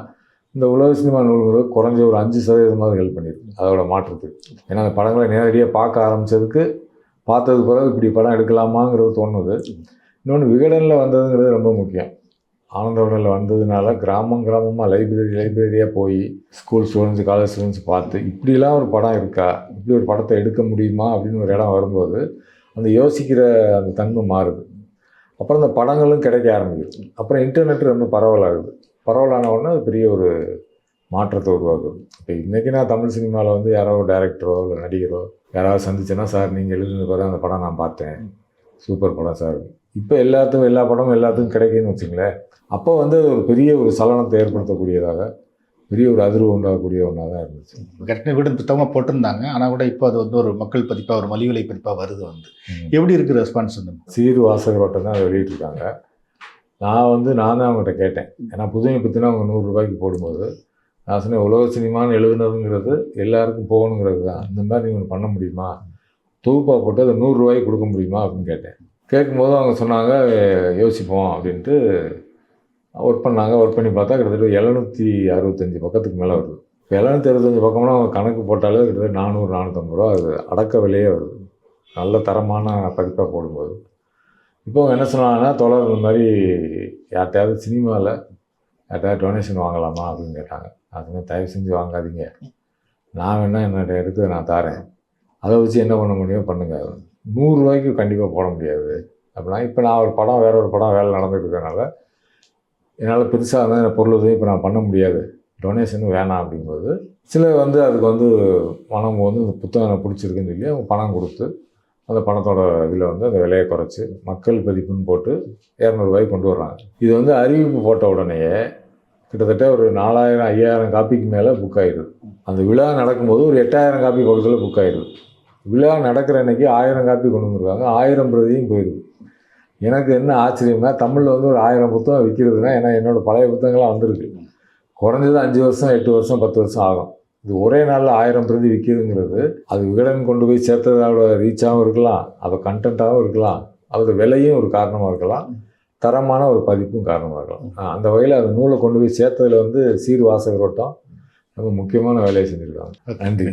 இந்த உலக சினிமா நூல்கள் குறைஞ்ச ஒரு 5% ஹெல்ப் பண்ணியிருக்கு அதோட மாற்றத்துக்கு. ஏன்னா அந்த படங்களை நேரடியாக பார்க்க ஆரம்பித்ததுக்கு, பார்த்ததுக்கு பிறகு இப்படி படம் எடுக்கலாமாங்கிறது தோணுது. இன்னொன்று விகடனில் வந்ததுங்கிறது ரொம்ப முக்கியம். ஆனந்த விகடனில் வந்ததுனால கிராமமாக லைப்ரரியாக போய் ஸ்கூல் ஸ்டூடெண்ட்ஸ், காலேஜ் ஸ்டூடெண்ட்ஸ் பார்த்து இப்படிலாம் ஒரு படம் இருக்கா, இப்படி ஒரு படத்தை எடுக்க முடியுமா அப்படின்னு ஒரு இடம் வரும்போது அந்த யோசிக்கிற அந்த தன்மை மாறுது. அப்புறம் இந்த படங்களும் கிடைக்க ஆரம்பிக்குது. அப்புறம் இன்டர்நெட் ரொம்ப பரவலாகுது. பரவலான உடனே அது பெரிய ஒரு மாற்றத்தை உருவாக்குது. இப்போ இன்றைக்கி நான் தமிழ் சினிமாவில் வந்து யாரோ ஒரு டைரக்டரோ இல்லை நடிகரோ யாராவது சந்திச்சேன்னா, சார் நீங்கள் எழுதுன பிறகு அந்த படம் நான் பார்த்தேன், சூப்பர் படம் சார். இப்போ எல்லா படமும் எல்லாத்துக்கும் கிடைக்குன்னு வச்சுங்களேன். அப்போ வந்து ஒரு பெரிய ஒரு சலனத்தை ஏற்படுத்தக்கூடியதாக, பெரிய ஒரு அதிர்வு உண்டாகக்கூடிய ஒன்றாக தான் இருந்துச்சு. கட்டின வீடு புத்தகமாக போட்டிருந்தாங்க, ஆனால் கூட இப்போ அது வந்து ஒரு மக்கள் பதிப்பாக, ஒரு மலிவிலை பதிப்பாக வருது. எப்படி இருக்குது ரெஸ்பான்ஸ்? சீர் வாசகரோட்டம் தான் வெளியிட்டிருக்காங்க. நான் தான் அவங்ககிட்ட கேட்டேன். ஏன்னா புதுமை பற்றினா அவங்க 100 ரூபாய்க்கு போடும்போது நான் சொன்னேன், உலக சினிமான்னு எழுதுனதுங்கிறது எல்லாருக்கும் போகணுங்கிறது தான். இந்த மாதிரி நீங்கள் பண்ண முடியுமா, தொகுப்பாக போட்டு அதை 100 ரூபாய்க்கு கொடுக்க முடியுமா அப்படின்னு கேட்டேன். கேட்கும்போது அவங்க சொன்னாங்க யோசிப்போம் அப்படின்ட்டு ஒர்க் பண்ணாங்க. ஒர்க் பண்ணி பார்த்தா கிட்டத்தட்ட 765 பக்கத்துக்கு மேலே வருது. இப்போ 765 பக்கம்னா அவங்க கணக்கு போட்டாலே கிட்டத்தட்ட 400-450 ரூபா அது அடக்க விலையே வருது, நல்ல தரமான பதிப்பாக போடும்போது. இப்போ அவங்க என்ன சொன்னாங்கன்னா, தொடர் இந்த மாதிரி யார்கிட்டையாவது சினிமாவில் யார்கிட்டையாவது டொனேஷன் வாங்கலாமா அப்படின்னு கேட்டாங்க. அதுங்க தயவு செஞ்சு வாங்காதீங்க, நான் வேணால் என்னோட எடுத்து நான் தரேன், அதை வச்சு என்ன பண்ண முடியுமோ பண்ணுங்கள். 100 ரூபாய்க்கு கண்டிப்பாக போட முடியாது அப்படின்னா. இப்போ நான் ஒரு படம் வேற ஒரு படம் வேலை நடந்துட்டு இருக்கிறதுனால என்னால் பெருசாக இருந்தால் பொருள் உதவி இப்போ நான் பண்ண முடியாது, டொனேஷனும் வேணாம் அப்படிங்கும்போது சிலர் வந்து அதுக்கு வந்து பணம் வந்து இந்த புத்தகம் எனக்கு பிடிச்சிருக்குன்னு சொல்லி அவங்க பணம் கொடுத்து அந்த பணத்தோட இதில் வந்து அந்த விலையை குறைச்சி மக்கள் பதிப்புன்னு போட்டு 200 ரூபாய்க்கு கொண்டு வர்றாங்க. இது வந்து அறிவிப்பு போட்ட உடனேயே கிட்டத்தட்ட ஒரு 4000-5000 காப்பிக்கு மேலே புக் ஆகிடுது. அந்த விழா நடக்கும்போது ஒரு 8000 காப்பி பக்கத்தில் புக் ஆகிடுது. விழா நடக்கிற அன்றைக்கி 1000 காப்பி கொண்டு வந்துருக்காங்க, 1000 பிரதியும் போயிடுது. எனக்கு என்ன ஆச்சரியம்னா, தமிழில் வந்து ஒரு 1000 புத்தகம் விற்கிறதுனா, ஏன்னா என்னோடய பழைய புத்தகங்கள்லாம் வந்திருக்கு, குறைஞ்சது 5 வருஷம் 8 வருஷம் 10 வருஷம் ஆகும். இது ஒரே நாளில் 1000 பிரதி விற்கிறதுங்கிறது அது விகடன் கொண்டு போய் சேர்த்ததோட ரீச்சாகவும் இருக்கலாம், அது கண்டென்ட்டாகவும் இருக்கலாம், அதோட விலையும் ஒரு காரணமாக இருக்கலாம், தரமான ஒரு பதிப்பும் காரணமாக இருக்கலாம். அந்த வகையில் அந்த நூலை கொண்டு போய் சேர்த்ததில் வந்து சீர் வாசகரோட்டம் ரொம்ப முக்கியமான வேலையை செஞ்சுருக்காங்க. நன்றி.